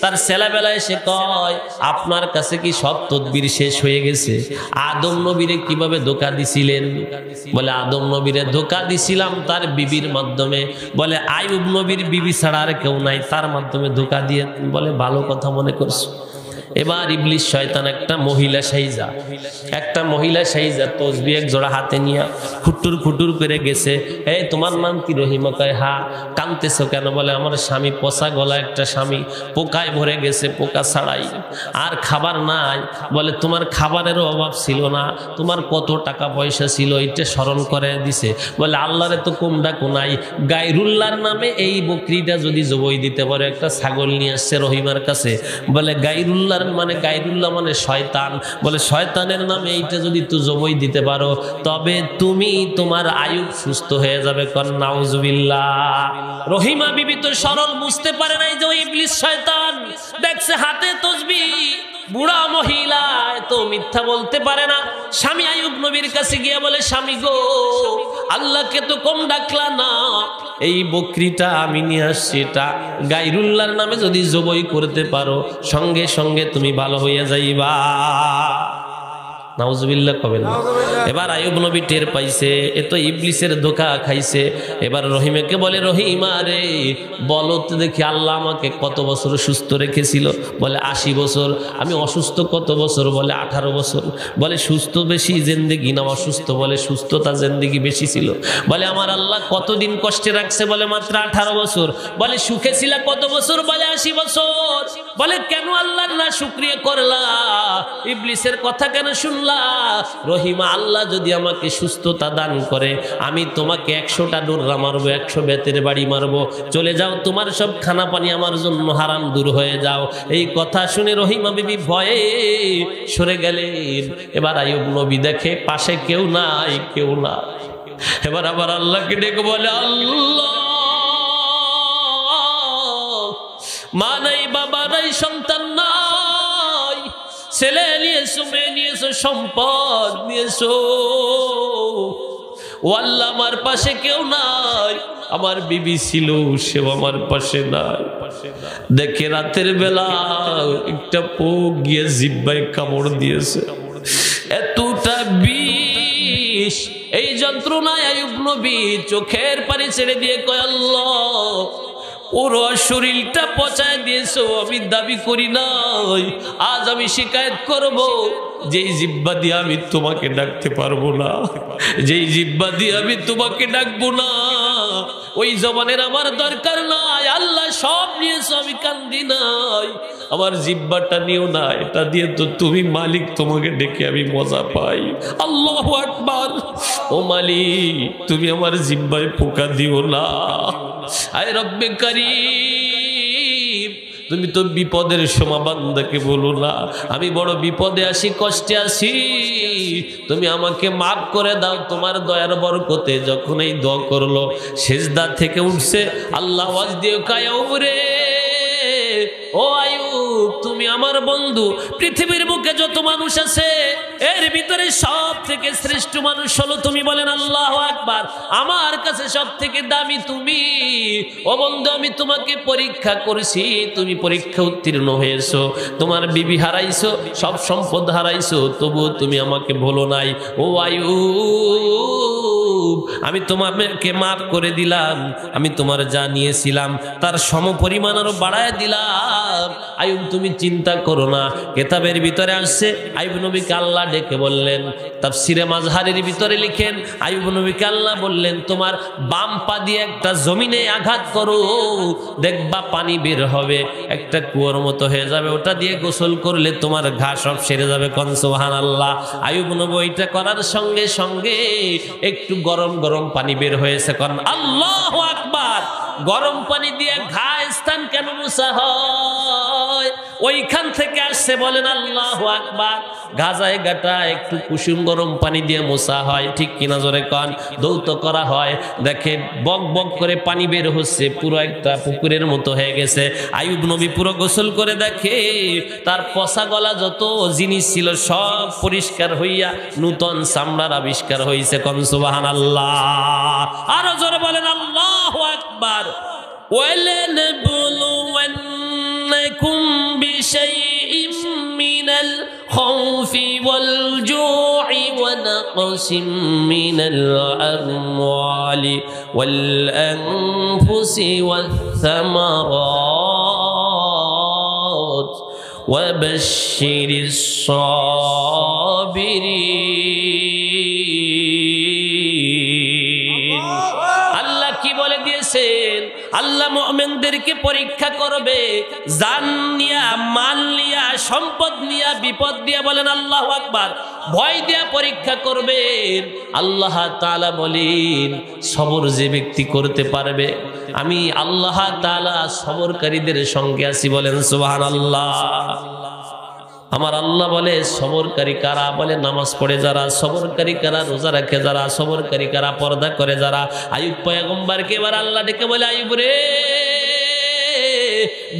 তার ছেলেবেলায় সে কয়, আপনার কাছে কি সব তদবির শেষ হয়ে গেছে? আদম নবীরে কিভাবে ধোঁকা দিছিলেন? বলে আদম নবীরে ধোঁকা দিছিলাম তার বিবির মাধ্যমে। বলে আইয়ুব নবীর বিবি ছাড়া আর কেউ নাই, তার মাধ্যমে ধোঁকা দিয়ে। বলে ভালো কথা মনে করছো। এবার ইবলিস শয়তান একটা মহিলা সাইজা তসবিহ এক জোড়া হাতে নিয়ে খুটুর খুটুর করে গেছে। এই তোমার নাম কি? রহিমা। কয় হ্যাঁ। কাঁদতেছো কেন? বলে আমার স্বামী পচা গলা একটা স্বামী, পোকায় ভরে গেছে, পোকা ছাড়াই, আর খাবার নাই। বলে তোমার খাবারেরও অভাব ছিল না, তোমার কত টাকা পয়সা ছিল এটা স্মরণ করে দিছে। বলে আল্লাহরে তো কম ডাকো নাই, গায়রুল্লাহর নামে এই বকরিটা যদি জবাই দিতে পারো। একটা ছাগল নিয়ে আসছে রহিমার কাছে। বলে গায়রুল্লাহ মানে, গায়রুল্লাহ মানে শয়তান। বলে শয়তানের নামে এইটা যদি তুই জবাই দিতে পারো, তবে তুমি তোমার আয়ুব সুস্থ হয়ে যাবে। কোন নাউজুবিল্লাহ। রহিমা বিবি তো সরল বুঝতে পারে নাই যে ওই ইবলিস শয়তান। দেখছে হাতে তসবিহ, বুড়া মহিলা তো মিথ্যা বলতে পারে না। স্বামী আইয়ুব নবীর কাছে গিয়ে বলে, স্বামী গো, আল্লাহকে তো কম ডাকলা না, এই বকরিটা আমি নিয়ে আসছি, এটা গায়রুল্লাহর নামে যদি জবাই করতে পারো, সঙ্গে সঙ্গে তুমি ভালো হইয়া যাইবা। নাউজুবিল্লাহ কবেন না। এবার আইয়ুব নবী টের পাইছে, এ তো ইবলিসের ধোঁকা খাইছে। এবার রহিমাকে বলে, রহিমা রে, বলো তো দেখি আল্লাহ আমাকে কত বছর সুস্থ রেখেছিল? বলে 80 বছর। আমি অসুস্থ কত বছর? বলে 18 বছর। বলে সুস্থ বেশি জিন্দেগি না অসুস্থ? বলে সুস্থতা জিন্দেগি বেশি ছিল। বলে আমার আল্লাহ কতদিন কষ্টে রাখছে? বলে মাত্র 18 বছর। বলে সুখে ছিল কত বছর? বলে 80 বছর। বলে কেন আল্লাহর না শুকরিয়া করলা? ইবলিসের কথা কেন শুনলা? রহিমা, আল্লাহ যদি আমাকে সুস্থতা দান করে, আমি তোমাকে 100টা ডোররা মারবো, 100 বেতের বাড়ি মারবো, চলে যাও, তোমার সব খানা পানি আমার জন্য হারাম, দূর হয়ে যাও। এই কথা শুনে রহিমা বিবি ভয়ে সরে গেলেন। এবার আইয়ুব নবী দেখে পাশে কেউ নাই। এবার আবার আল্লাহকে ডেকে বলে, আল্লাহ, মা নাই, বাবা নাই, সন্তান নাই, ছেলে নিয়েছো, মেয়ে নিয়েছো, সম্পদ নিয়েছো, ও আল্লাহ আমার পাশে কেউ নাই। আমার বিবি ছিল, সেও আমার পাশে নাই। দেখে রাতের বেলা একটা পোক গিয়ে জিহ্বায় কামড় দিয়েছে, এতটা বিষ। এই যন্ত্রণায় আইয়ুব নবী চোখের পানি ছেড়ে দিয়ে কয়, আল্লাহ, পুরো শরীরটা পচায় দিয়েছো, আমি দাবি করি নাই। আজ আমি শিকায়ত করব, যেই জিহ্বা দিয়ে আমি তোমাকে ডাকতে পারবো না, যেই জিহ্বা দিয়ে আমি তোমাকে ডাকবো না, ওই জবানের আমার দরকার নাই। আল্লাহ সব নিয়েছো, আমি কান্দি নাই। আমার জিহ্বাটা নিও না, এটা দিয়ে তো তুমি মালিক, তোমাকে ডেকে আমি মজা পাই। আল্লাহু আকবার। ও মালিক, তুমি আমার জিহ্বায় পোকা দিও না। আয় রব্বে কারীম, তুমি তো বিপদের সময় বান্দাকে বলো না আমি বড় বিপদে আছি, কষ্টে আছি, তুমি আমাকে মাফ করে দাও তোমার দয়ার বরকতে। যখন এই দোয়া করলো, সিজদা থেকে উঠছে, আল্লাহ আওয়াজ দিয়ে কয়, আইয়ুব রে, ও আইয়ুব, তুমি আমার বন্ধু। পৃথিবীর বুকে যত মানুষ আছে এর ভিতরে সব থেকে শ্রেষ্ঠ মানুষ হলো তুমি। বলেন আল্লাহু আকবার। আমার কাছে সব থেকে দামি তুমি। ও বন্ধু, আমি তোমাকে পরীক্ষা করছি, তুমি পরীক্ষা উত্তীর্ণ হয়েছো। তোমার বিবি হারাইছো, সব সম্পদ হারাইছো, তবুও তুমি আমাকে ভুলো নাই। ও আইয়ুব, আমি তোমাকে মাফ করে দিলাম। আমি তোমার যা নিয়েছিলাম তার সমপরিমাণ আরো বাড়ায় দিলাম। আইয়ুব, তুমি চিন্তা করো না। কিতাবের ভিতরে আসছে, আইয়ুব নবীকে আল্লাহ ডেকে বললেন, তাফসিরে মাযহারের ভিতরে লিখেন, আইয়ুব নবীকে আল্লাহ বললেন, তোমার বাম পা দিয়ে একটা জমিনে আঘাত করো, দেখবা পানি বের হবে, একটা কুয়োর মতো হয়ে যাবে, ওটা দিয়ে গোসল করলে তোমার ঘা সব সেরে যাবে। কোন সুবহানাল্লাহ। আইয়ুব নবী এটা করার সঙ্গে সঙ্গে একটু গরম গরম পানি বের হয়েছে। কোন আল্লাহু আকবার। গরম পানি দিয়ে ঘা স্থান কেন মুছা হয়? ওইখান থেকে আসছে। বলেন আল্লাহু আকবার। ঘা জায়গাটা একটু কুসুম গরম পানি দিয়ে মোছা হয়, ঠিক কিনা জোরে কন? দৌত করা হয়, দেখে বক বক করে পানি বের হচ্ছে, পুরো একটা পুকুরের মতো হয়ে গেছে। আইয়ুব নবী পুরো গোসল করে দেখে তার পচা গলা যত জিনিস ছিল সব পরিষ্কার হইয়া নূতন চামড়ার আবিষ্কার হইছে। কোন সুবহানাল্লাহ। আরো জোরে বলেন আল্লাহু আকবার। وَلَنَبْلُوَنَّكُمْ بِشَيْءٍ مِّنَ الْخَوْفِ وَالْجُوعِ وَنَقْصٍ مِّنَ الْأَمْوَالِ وَالْأَنفُسِ وَالثَّمَرَاتِ وَبَشِّرِ الصَّابِرِينَ। আল্লাহ কি বলে দিয়েছেন? আল্লাহ মুমিনদেরকে পরীক্ষা করবে, জান নিয়া, মাল নিয়া, সম্পদ নিয়া, বিপদ দিয়া। বলেন আল্লাহু আকবার। ভয় দিয়া পরীক্ষা করবেন। আল্লাহ তাআলা বলেন, সবর যে ব্যক্তি করতে পারবে, আমি আল্লাহ তাআলা সবরকারীদের সঙ্গে আছি। বলেন সুবহানাল্লাহ। আমার আল্লাহ বলে সবরকারী কারা? বলে নামাজ পড়ে যারা, সবরকারী কারা? রোজা রাখে যারা, সবরকারী কারা? পর্দা করে যারা। আইয়ুব পয়গম্বরকে এবার আল্লাহ ডেকে বলে, আইয়ুব রে,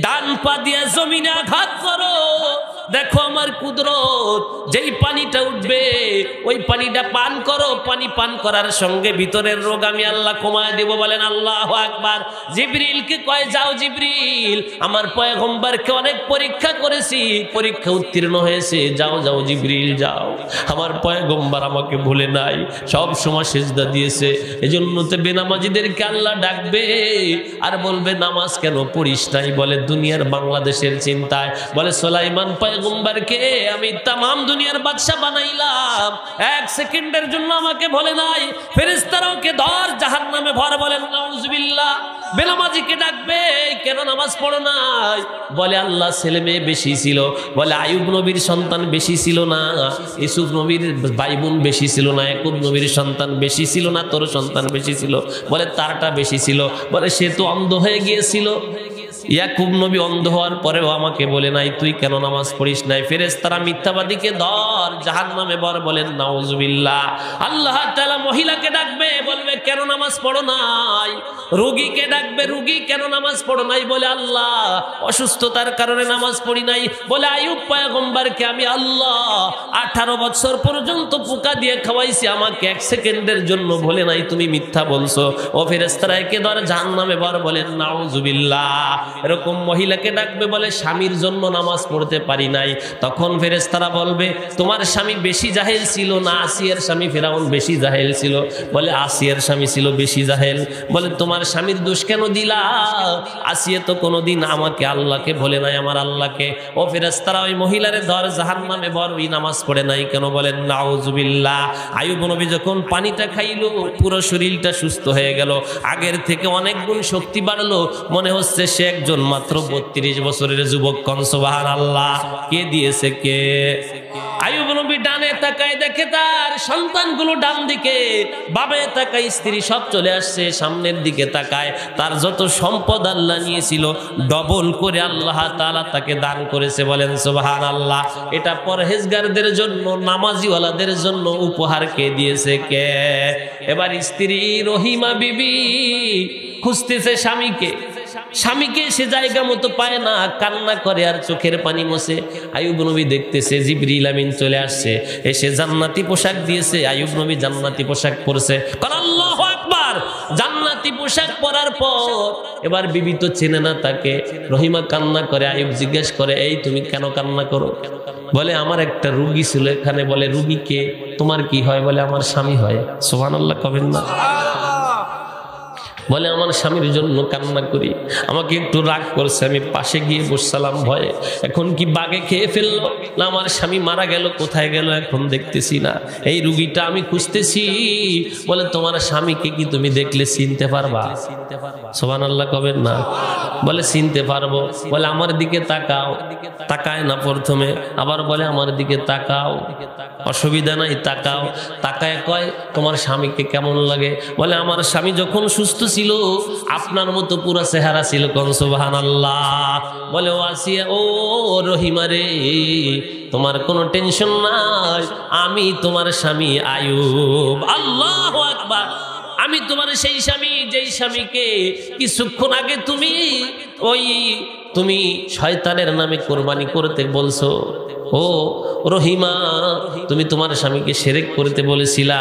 ডান পা দিয়ে জমিনে আঘাত করো, দেখো আমার কুদরত। যেই পানিটা উঠবে ওই পানিটা পান করো, পানি পান করার সঙ্গে ভিতরের রোগ আমি আল্লাহ কমায় দেব। বলেন আল্লাহু আকবার। জিবরিলকে কয়, যাও জিবরিল, আমার পয়গম্বরকে অনেক পরীক্ষা করেছি, পরীক্ষা উত্তীর্ণ হয়েছে, যাও যাও জিবরিল যাও। আমার পয়গম্বর আমাকে ভুলে নাই, সব সময় সিজদা দিয়েছে। এজন্য তো বেনামাজিদেরকে আল্লাহ ডাকবে আর বলবে, নামাজ কেন পড়িস নাই? বলে দুনিয়ার বাংলাদেশের চিন্তায়। বলে সুলাইমান পয়গম্বরকে আমি তামাম দুনিয়ার বাদশা বানাইলাম, এক সেকেন্ডের জন্য আমাকে বলে নাই। ফেরেশতারাও কে ধর জাহান্নামে ভর। বলেন নাউজুবিল্লাহ। বেনামাজিকে ডাকবে, কেন নামাজ পড়ো নাই? বলে আল্লাহ ছেলে মেয়ে বেশি ছিল। বলে আইয়ুব নবীর সন্তান বেশি ছিল না, ইউসুফ নবীর ভাই বোন বেশি ছিল না, ইয়াকুব নবীর সন্তান বেশি ছিল না, তোর সন্তান বেশি ছিল? বলে তারটা বেশি ছিল। বলে সে তো অন্ধ হয়ে গিয়েছিল। ইয়াকুব নবী অন্ধ হওয়ার পরেও আমাকে বলে নাই, তুই কেন নামাজ পড়িস নাই? ফেরেশতারা মিথ্যাবাদীকে ধর জাহান্নামে ভর। বলেন নাউজুবিল্লাহ। আল্লাহ তাআলা মহিলাকে ডাকবে, বলবে কেন নামাজ পড়ো নাই? রোগীকে ডাকবে, রোগী কেন নামাজ পড়ো নাই? বলে আল্লাহ অসুস্থতার কারণে নামাজ পড়ি নাই। বলে আইয়ুব পয়গম্বরকে আমি আল্লাহ 18 বছর পর্যন্ত পোকা দিয়ে খাওয়াইছি, আমাকে এক সেকেন্ডের জন্য বলে নাই, তুমি মিথ্যা বলছো। ও ফেরেশতারা একে ধর জাহান্নামে ভর। বলেন নাউজুবিল্লাহ। এরকম মহিলাকে ডাকবে, বলে স্বামীর জন্য নামাজ পড়তে পারি নাই। তখন ফেরেশতারা বলবে তোমার স্বামী বেশি জাহেল ছিল না আসিয়ার স্বামী ফিরআউন বেশি জাহেল ছিল? বলে আসিয়ার স্বামী ছিল বেশি জাহেল। বলে তোমার স্বামীর দোষ কেন দিলা? আসিয়া তো কোনোদিন আমাকে আল্লাহকে বলে নাই, আমার আল্লাহকে। ও ফেরেশতারা ওই মহিলারে ধর জাহান্নামে ভর, ওই নামাজ পড়ে নাই কেন? বলেন নাউজুবিল্লাহ। আইয়ুব নবী যখন পানিটা খাইলো পুরো শরীরটা সুস্থ হয়ে গেল, আগের থেকে অনেক গুণ শক্তি বাড়লো, মনে হচ্ছে সে একজন মাত্র 32 বছরের যুবক। কোন সুবহানাল্লাহ। কে দিয়েছে? কে? আইয়ুব নবী ডানে তাকায়, দেখে তার সন্তানগুলো ডান দিকে, বামে তাকায় স্ত্রী সব চলে আসছে, সামনের দিকে তাকায় তার যত সম্পদ আল্লাহ নিয়েছিল ডবল করে আল্লাহ তাআলা তাকে দান করেছে। বলেন সুবহানাল্লাহ। এটা পরহেজগারদের জন্য, নামাজিওয়ালাদের জন্য উপহার কে দিয়েছে? কে? এবার স্ত্রী রহিমা বিবি খুঁজতেছে স্বামীকে, স্বামীকে সে জায়গা মতো পায় না, কান্না করে আর চোখের পানি মোছে। আইয়ুব নবী দেখতেছে জিবরিল আমিন চলে আসছে, এসে জান্নাতি পোশাক দিয়েছে। আইয়ুব নবী জান্নাতি পোশাক পরছে। আল্লাহু আকবার। জান্নাতি পোশাক পরার পর এবার বিবি তো চেনে না তাকে। রহিমা কান্না করে, আইয়ুব জিজ্ঞেস করে এই তুমি কেন কান্না করো? বলে আমার একটা রুগী ছিল এখানে। বলে রুগী কে? তোমার কি হয়? বলে আমার স্বামী হয়। সুবহানাল্লাহ কবেন না? বলে আমার স্বামীর জন্য কান্না করি, আমাকে একটু রাগ করছে, আমি পাশে গিয়ে বসছিলাম ভয়ে। এখন কি বাগে খেয়ে ফেললো না আমার স্বামী মারা গেল? কোথায় গেল এখন দেখতেছি না, এই রুগীটা আমি খুঁজতেছি। বলে তোমার স্বামীকে কি তুমি দেখলে চিনতে পারবা? সুবহানাল্লাহ কবেন না? বলে চিনতে পারবো। বলে আমার দিকে তাকাও। তাকায় না প্রথমে, আবার বলে আমার দিকে তাকাও। অসুবিধা নাই, তাকাও। তাকায় কয় তোমার স্বামীকে কেমন লাগে? বলে আমার স্বামী যখন সুস্থ ছিল আপনার মতো পুরা চেহারা ছিল। কোন সুবহানাল্লাহ। বলে ও আসিয়া, ও রহিমা রে, তোমার কোনো টেনশন নাই, আমি তোমার স্বামী আইয়ুব। আল্লাহু আকবার। আমি তোমার সেই স্বামী, যেই স্বামীকে কিছুক্ষণ আগে তুমি শয়তানের নামে কোরবানি করতে বলছো। ও রহিমা, তুমি তোমার স্বামীকে শিরক করতে বলেছিলা।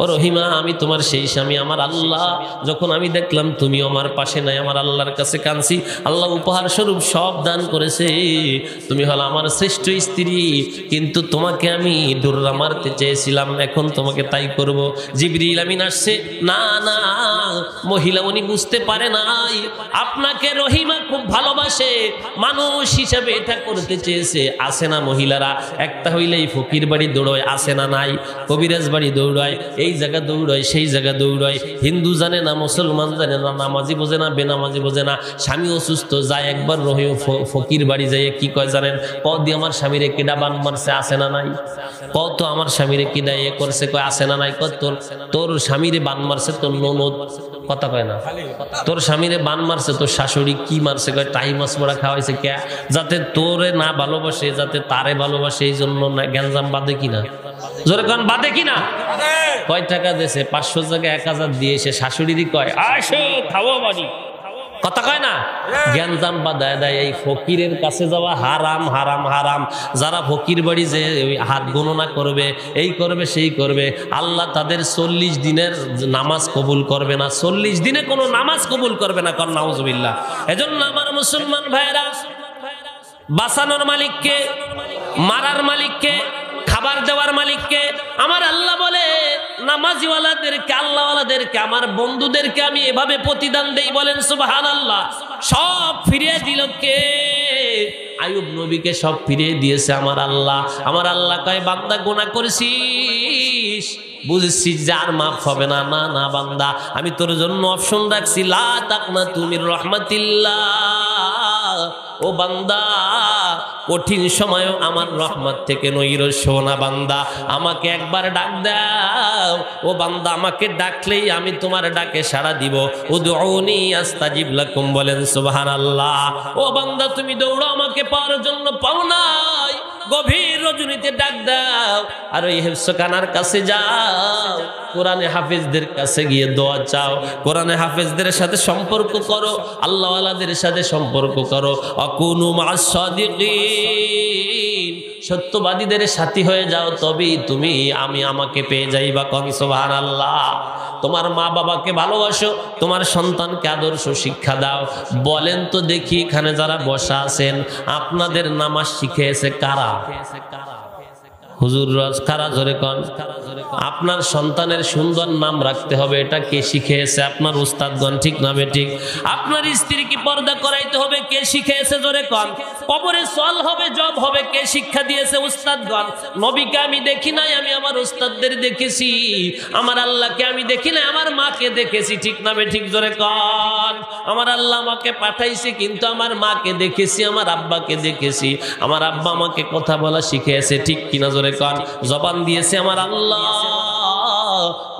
ও রহিমা, আমি তোমার সেই স্বামী। আমার আল্লাহ যখন আমি দেখলাম তুমি আমার পাশে নাই, আমার আল্লাহর কাছে কাঁদছি। আল্লাহ উপহার স্বরূপ সব দান করেছে। তুমি হলো আমার শ্রেষ্ঠ স্ত্রী, কিন্তু তোমাকে আমি ডোররা মারতে চেয়েছিলাম, এখন তোমাকে তাই করব। জিবরিল আমিন আসছে। না না, মহিলা উনি বুঝতে পারে নাই আপনাকে রহিমা খুব ভালোবাসে, মানুষ হিসাবে এটা করতে চেয়েছে। আসে না মহিলারা একটা হইলেই ফকির বাড়ি দৌড়ায়, আসে না নাই? কবিরাজ বাড়ি দৌড়ায়, এই জায়গা দৌড়ায়, সেই জায়গা দৌড়ায়। হিন্দু জানে না, মুসলমান জানে না, নামাজি বোঝে না, বেনামাজি বোঝে না। স্বামী অসুস্থ যায় একবার ফকির বাড়ি যাইয়ে কি কয় জানেন? কদি আমার স্বামীরে কেডা বান মারছে, আসে না নাই? কত আমার স্বামীরে কিডা এ করছে, কয় আসে না নাই? তোর স্বামীরে বান মারছে তোর ননদ। কথা কয় না? তোর স্বামীরে বান মারছে তোর শাশুড়ি। কি মারছে? কয় টাই মাছ মোড়া খাওয়াইছে। কে? যাতে তোরে না ভালোবাসে, যাতে তারে ভালোবাসে, এই জন্য না। গ্যাঞ্জাম বাদে কিনা? জোরে কান বাদে কিনা? কয় টাকা দিয়েছে? 500 জায়গায় 1000 দিয়েছে। শাশুড়িরই কয় আসো খাওয়া বাড়ি। কথা কয় না? জ্ঞানজাম বাদায় দেয়। এই ফকিরের কাছে যাওয়া হারাম, হারাম, হারাম। যারা ফকির বাড়ি যে হাত গণনা করবে, এই করবে, সেই করবে, আল্লাহ তাদের 40 দিনের নামাজ কবুল করবে না। 40 দিনে কোনো নামাজ কবুল করবে না। কর নাউজুবিল্লাহ। এজন্য আমার মুসলমান ভাইরা, বাঁচানোর মালিককে, মারার মালিককে, খাবার দেওয়ার মালিককে আমার আল্লাহ বলে নামাজিওয়ালাদেরকে, আল্লাহওয়ালাদেরকে, আমার বন্ধুদেরকে আমি এভাবে প্রতিদান দেই। বলেন সুবহানাল্লাহ। সব ফিরিয়ে দিল কে? আইয়ুব নবীকে সব ফিরিয়ে দিয়েছে আমার আল্লাহ। আমার আল্লাহ কয় বান্দা গুনাহ করেছিস, বুঝছিস যে আর মাফ হবে না। না না বান্দা, আমি তোর জন্য অপশন রাখছি, লা তাকনাতু মির রাহমাতিল্লাহ। ও বান্দা, কঠিন সময় আমার রহমত থেকে নৈরস্য না বান্দা, আমাকে একবার ডাক দাও। ও বান্দা, আমাকে ডাকলেই আমি তোমার ডাকে সাড়া দিব। উদউনি আস্তাজিব লাকুম। বলেন সুবহানাল্লাহ। ও বান্দা, তুমি দৌড়ো, আমাকে পাওয়ার জন্য পাও নাই। গভীর রজনীতে ডাক দাও, আর ওই হেফজখানার কাছে যাও, কোরআনে হাফেজদের কাছে গিয়ে দোয়া চাও, কোরআনে হাফেজদের সাথে সম্পর্ক করো, আল্লাহওয়ালাদের সাথে সম্পর্ক করো। আকুনু মা'আস সাদিকিন, সত্যবাদীদের সাথী হয়ে যাও, তবেই তুমি আমাকে পেয়ে যাইবা। কোন সুবহানাল্লাহ। তোমার মা বাবাকে ভালোবাসো, তোমার সন্তানকে আদর্শ শিক্ষা দাও। বলেন তো দেখি, এখানে যারা বসা আছেন আপনাদের নামাজ শিখিয়েছে কারা? হুজুর কারা? জোরে কোন। আপনার সন্তানের সুন্দর নাম রাখতে হবে, এটা কে শিখিয়েছে? আপনার উস্তাদগণ, ঠিক না বেঠিক? আপনার স্ত্রী কি পর্দা করাইতে হবে, কে শিখিয়েছে? জোরে কোন। কবরে সওয়াল হবে, জব হবে, কে শিক্ষা দিয়েছে? উস্তাদগণ। নবীকে আমি দেখি নাই, আমি আমার উস্তাদদের দেখেছি। আমার আল্লাহকে আমি দেখি নাই, আমার মাকে দেখেছি, ঠিক না বেঠিক? জোরে কোন। আমার আল্লাহ আমাকে পাঠাইছে, কিন্তু আমার মাকে দেখেছি, আমার আব্বাকে দেখেছি। আমার আব্বা আমাকে কথা বলা শিখিয়েছে, ঠিক কিনা? জোরে কোন। জবান দিয়েছে আমার আল্লাহ,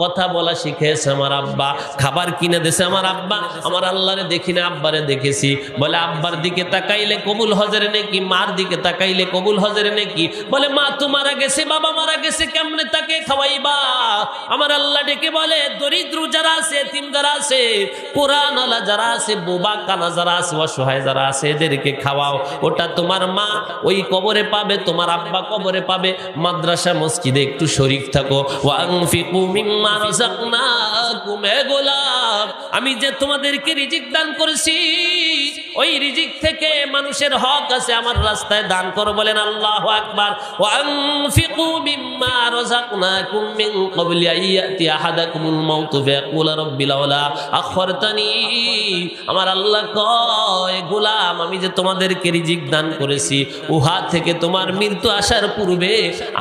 কথা বলা শিখেছে আমার আব্বা, খাবার কিনে দিয়েছে আমার আব্বা। আমার আল্লাহরে দেখি না, আব্বারে দেখেছি। বলে আব্বার দিকে তাকাইলে কবুল হজরে নাকি, মার দিকে তাকাইলে কবুল হজরে নাকি। বলে মা তো মারা গেছে, বাবা মারা গেছে, কেমনে তাকে খাওয়াইবা? আমার আল্লাহ ডেকে বলে দরিদ্র যারা আছে, এতিম যারা আছে, কোরআন আলা যারা আছে, বোবা কানা যারা আছে, অসহায় যারা আছে, এদেরকে খাওয়াও। ওটা তোমার মা ওই কবরে পাবে, তোমার আব্বা কবরে পাবে। মাদ্রাসা মসজিদে একটু শরীক থাকো। ওয়ানফিকু মিম্মা রাযাকনাকুম, হে গোলাম, আমি যে তোমাদেরকে রিজিক দান করেছি, ওই রিজিক থেকে মানুষের হক আছে, আমার রাস্তায় দান করো। বলেন আল্লাহু আকবার। ওয়ানফিকু মিম্মা রাযাকনাকুম মিন ক্বাবলি আইয়াতি আহাদাকুমুল মাউতু ফায়াকুল রাব্বি লাউলা আখরতানি। আমার আল্লাহ কয়, গোলাম, আমি যে তোমাদেরকে রিজিক দান করেছি, উহা থেকে তোমার মৃত্যু আসার পূর্বে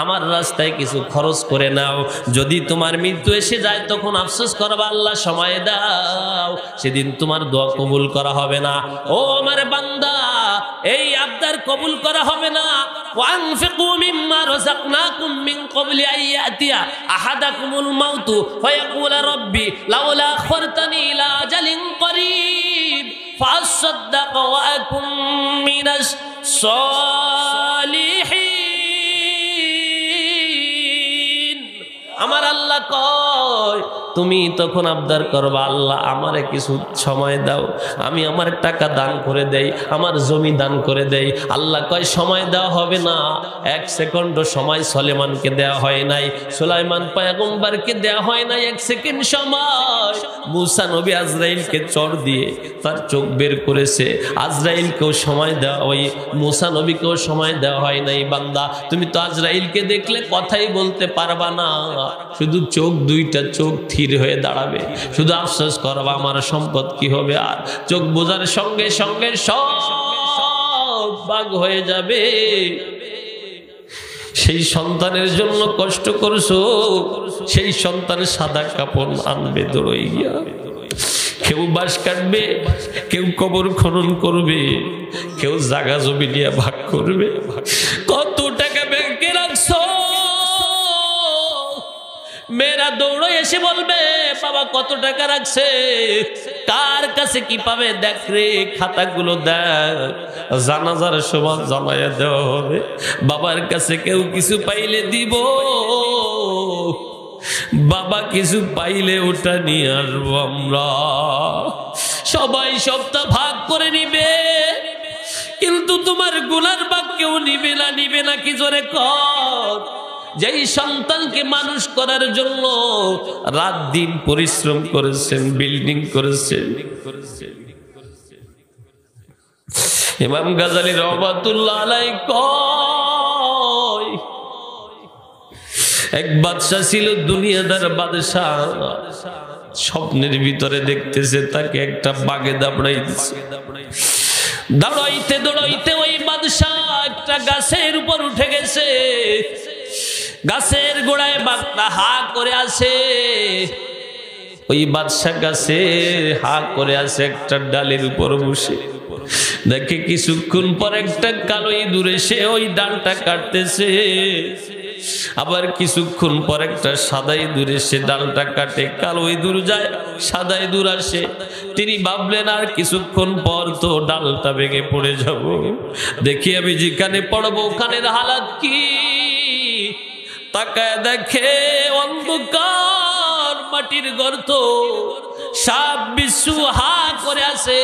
আমার রাস্তায় কিছু খরচ করে নাও। যদি তোমার মৃত্যু এসে যায় তখন আফসোস করবা, আল্লাহ সময় দাও, সেদিন তোমার দোয়া কবুল করা হবে না। ও আমার বান্দা, এই আবদার কবুল করা হবে না। ওয়ানফিকু মিম্মা রাযাকনাকুম মিন ক্বাবলি আইয়াতিয়া আহাদাকুমুল মাউতু ফায়াকুল রাব্বি লাউলা আখরতানি ইলা আজালিন করিব ফাসাদদাক ওয়া আকুম মিনাস সালিহিন। আমার আল্লাহ কয়, তুমি তখন আবদার করবা, আল্লাহ আমারে কিছু সময় দাও, আমি আমার টাকা দান করে দেই, আমার জমি দান করে দেই। আল্লাহ কয় সময় দেওয়া হবে না। 1 সেকেন্ড সময় সুলাইমানকে দেওয়া হয় নাই, সুলাইমান পয়গম্বরকে দেওয়া হয় নাই 1 সেকেন্ড সময়। মুসা নবী আজরাইলকে চর দিয়ে তার চোখ বের করেছে, আজরাইলকেও সময় দেওয়া, ওই মুসা নবীকেও সময় দেওয়া হয় নাই। বান্দা, তুমি তো আজরাইলকে দেখলে কথাই বলতে পারবা না, শুধু চোখ দুইটা চোখ থির হয়ে দাঁড়াবে, শুধু আফসোস করবা আমার সম্পদ কি হবে। আর চোখ বোঝার সঙ্গে সঙ্গে সব ভাগ হয়ে যাবে। সেই সন্তানের জন্য কষ্ট করছো, সেই সন্তানের সাদা কাপড় আনবে দৌড়ই গিয়া, কেউ বাঁশ কাটবে, কেউ কবর খনন করবে, কেউ জাগা জমি নিয়ে ভাগ করবে। কত টাকা ব্যাংকে রাখছো, মেয়েরা দৌড়ে এসে বলবে বাবা কত টাকা রাখছে, কার কাছে কি পাবে দেখ রে, খাতাগুলো দেখ, জানাজার সময় জমাইয়া দেওয়া হবে। বাবার কাছে কেউ কিছু পাইলে দিব, বাবা কিছু পাইলে ওটা নিয়ে আসবো আমরা। সবাই সবটা ভাগ করে নিবে, কিন্তু তোমার গুনার ভাগ কেউ নিবে না। নিবে না কি জোরে কর। যেই সন্তানকে মানুষ করার জন্য রাত দিন পরিশ্রম করেছেন, বিল্ডিং করেছেন। ইমাম গাজালি রহমাতুল্লাহ আলাইহি কয়, এক বাদশা ছিল, দুনিয়াদার বাদশা, স্বপ্নের ভিতরে দেখতেছে তাকে একটা বাগে দাবড়াই দিচ্ছে। দাঁড়াইতে দাঁড়াইতে ওই বাদশা একটা গাছের উপর উঠে গেছে। গাছের গোড়ায় বাঘটা হা করে আছে। ওই বাদশা গাছে হা করে আছে, একটা ডালের উপর বসে দেখে কিছুক্ষণ পর একটা কালো ইঁদুর এসে ওই ডালটা কাটতেছে। আবার কিছুক্ষণ পর একটা সাদা ইঁদুর এসে ডালটা কাটে, কালো ইঁদুর যায়, সাদা ইঁদুর আসে। তিনি ভাবলেন আর কিছুক্ষণ পর তো ডালটা ভেঙে পড়ে যাব, দেখি আমি যেখানে পড়বো ওখানের হালাত কি। তাকায় দেখে অন্ধকার মাটির গর্ত, সাপ বিচ্ছু হা করে আছে,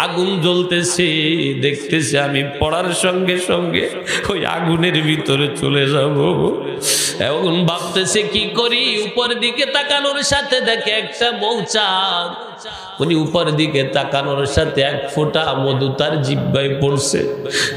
আগুন জ্বলতেছে, দেখতেছে আমি পড়ার সঙ্গে সঙ্গে ওই আগুনের ভিতরে চলে যাব। এখন ভাবতেছে কি করি, উপর দিকে তাকানোর সাথে দেখে একটা মৌচাক, উনি উপর দিকে তাকানোর সাথে এক ফোঁটা মধু তার জিহ্বায় পড়ছে।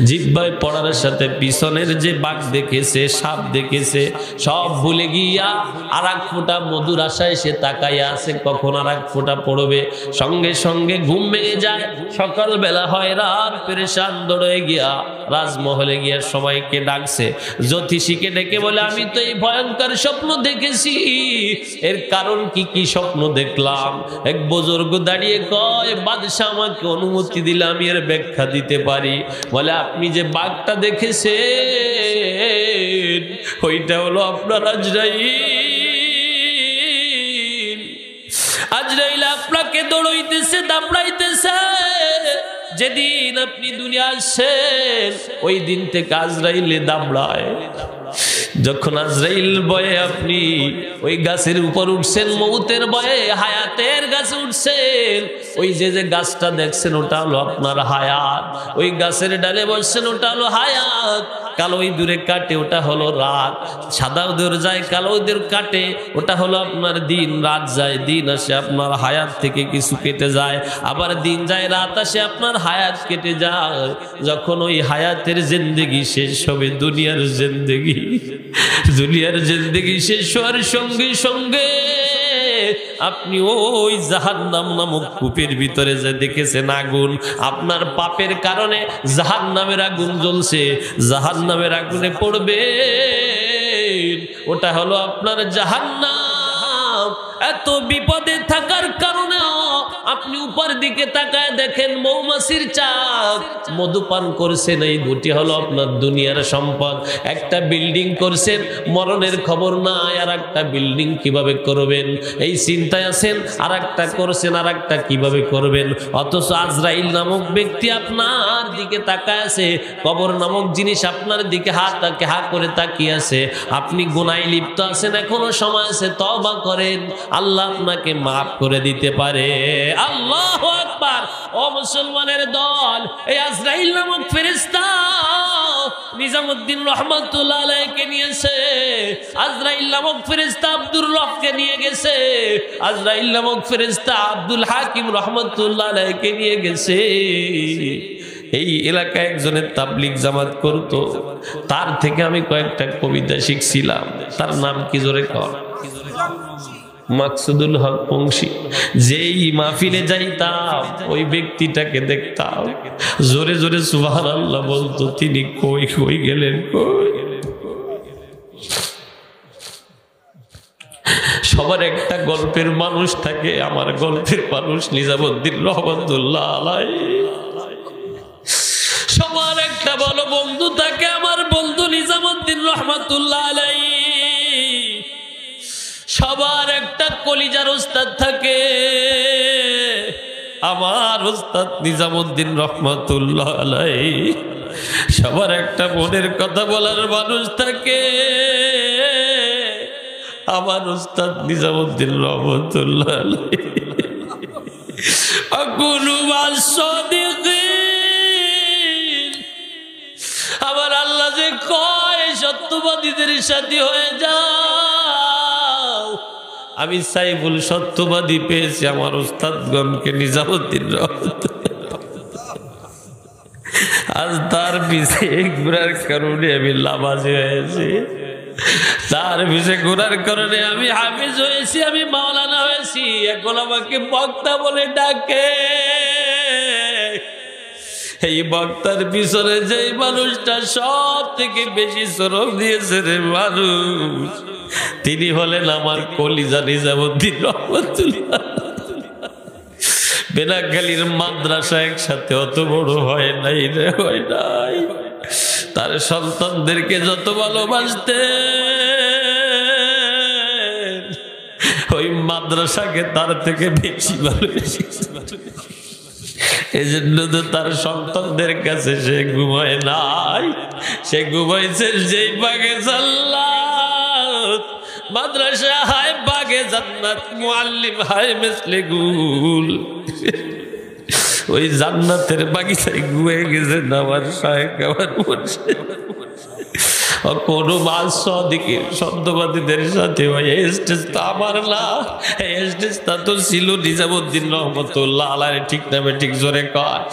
জিহ্বায় পড়ার সাথে পিছনের যে বাঘ দেখেছে, সাপ দেখেছে, সব ভুলে গিয়া আর এক ফোঁটা মধুর আশায় সে তাকাইয়া আছে কখন আর এক ফোঁটা পড়বে। সঙ্গে সঙ্গে ঘুম ভেঙে যায়, সকালবেলা হয় রাত, পেরেশান দৌড়ে গিয়া রাজমহলে গিয়া সবাইকে ডাকছে, জ্যোতিষীকে ডেকে বলে আমি তো এই ভয়ঙ্কর স্বপ্ন দেখেছি, এর কারণ কি কি স্বপ্ন দেখলাম। এক বুজুর্গ দাঁড়িয়ে কয়, বাদশা আমাকে অনুমতি দিলে আমি এর ব্যাখ্যা দিতে পারি। বলে আপনি যে বাঘটা দেখেছেন ওইটা হলো আপনার আজরাইল। আজরাইল আপনাকে দৌড়াইতেছে, দাপড়াইতেছে। যেদিন আপনি দুনিয়া আসেন ওই দিন থেকে আজরাইলে দাপড়ায়। যখন আজরাইল বয়ে আপনি ওই গাছের উপর উঠছেন, মৌতের বয়ে হায়াতের গাছে উঠছেন, ওই যে যে গাছটা দেখছেন ওটা হলো আপনার হায়াত। ওই গাছের ডালে বসছেন ওটা হলো হায়াত। কালো ইঁদুরে কাটে ওটা হলো রাত, সাদা ইঁদুর যায় কালো ইঁদুর কাটে ওটা হলো আপনার দিন। রাত যায়, দিন আসে, আপনার হায়াত থেকে কিছু কেটে যায়, আবার দিন যায়, রাত আসে, আপনার হায়াত কেটে যায়। যখন ওই হায়াতের জিন্দেগি শেষ হবে, দুনিয়ার জিন্দেগি শেষ হওয়ার সঙ্গে সঙ্গে আপনি ওই জাহান্নাম নামক কূপের ভিতরে যে দেখেছেন আগুন, আপনার পাপের কারণে জাহান্নামের আগুন জ্বলছে, জাহান্নামের আগুনে পড়বে, ওটা হলো আপনার জাহান্নাম। এত বিপদে থাকার কারণে আপনি উপর দিকে তাকায় দেখেন মৌমাছির চাক মধুপান করছেন, এই দুটি হলো আপনার দুনিয়ার সম্পদ। একটা বিল্ডিং করছেন, মরণের খবর নাই, আর একটা বিল্ডিং কিভাবে করবেন এই চিন্তায় আছেন, আর একটা করছেন, আর একটা কিভাবে করবেন। অথচ আজরাইল নামক ব্যক্তি আপনার দিকে তাকায় আছে, কবর নামক জিনিস আপনার দিকে হা করে তাকিয়ে আছে। আপনি গুনায় লিপ্ত আছেন, এখনো সময় আছে, তওবা করেন, আল্লাহ আপনাকে মাফ করে দিতে পারে। আল্লাহু আকবার। ও মুসলমানের দল, এই আজরাইল নামক ফেরেশতা নিজামউদ্দিন রহমাতুল্লাহ আলাইহিকে নিয়েছে, আজরাইল নামক ফেরেশতা আব্দুর রফকে নিয়ে গেছে, আজরাইল নামক ফেরেশতা আব্দুল হাকিম রহমাতুল্লাহ আলাইহিকে নিয়ে গেছে। এই এলাকায় একজনের তাবলীগ জামাত করত, তার থেকে আমি কয়েকটা কবিতা শিখছিলাম। তার নাম কি জোরে কর? মাকসুদুল হক বংশী। যেই মাহফিলে যাইতাম ওই ব্যক্তিটাকে দেখতাম, জোরে জোরে সুবহানাল্লাহ বলতো। তিনি কই কই গেলেন, কই? সবার একটা গল্পের মানুষ থাকে, আমার গল্পের মানুষ নিজামউদ্দিন রহমাতুল্লাহ আলাইহি। সবার একটা ভালো বন্ধু থাকে, আমার বন্ধু নিজামউদ্দিন রহমাতুল্লাহ আলাইহি। সবার একটা কলিজার উস্তাদ থাকে, আমার উস্তাদ নিজামউদ্দিন রহমাতুল্লাহ আলাইহি। সবার একটা মনের কথা বলার মানুষ থাকে, আমার উস্তাদ নিজামউদ্দিন রহমাতুল্লাহ আলাইহি। আকুলু মাস-সাদিকিন, আমার আল্লাহ যে কয় সত্যবাদীদের সাথী হয়ে যাও। আমি সাইফুল সত্যবাদী পেয়েছি আমার উস্তাদগণকে নিজামউদ্দিন রহমাতুল্লাহ। আজ তার পিছে ঘোরার কারণে আমি লামাজি হয়েছি, তার পিছে ঘোরার কারণে আমি হাফিজ হয়েছি, আমি মাওলানা হয়েছি। এখন আমাকে বক্তা বলে ডাকে। এই বক্তার পিছনে যে মানুষটা সব থেকে বেশি শ্রম দিয়েছে রে মানুষ, তিনি হলেন আমার কলিজা নিজামউদ্দিন রহমাতুল্লাহ। বেনাখালীর মাদ্রাসা একসাথে অত বড় হয় নাই রে, হয় নাই। তার সন্তানদেরকে যত ভালোবাসতেন, ওই মাদ্রাসাকে তার থেকে বেশি ভালোবেসে। এই জন্য তো তার সন্তানদের কাছে সে ঘুমায় নাই, সে ঘুমাইছে যেই বাগে জাল্লাত মাদ্রাসা হায় বাগে জান্নাত, মুআল্লিম হায় মিসলে গুল। ওই জান্নাতের বাগিচায় গুয়ে গেছেন আমার শায়েখ, আমার মুর্শিদ। কোন মাসদিকের সত্যবাদীদের সাথে স্টেজটা আমার না, স্টেজটা তো ছিল নিজামুদ্দিন রহমতুল্লাহ আলাইহি। ঠিক নামে ঠিক জোরে কয়।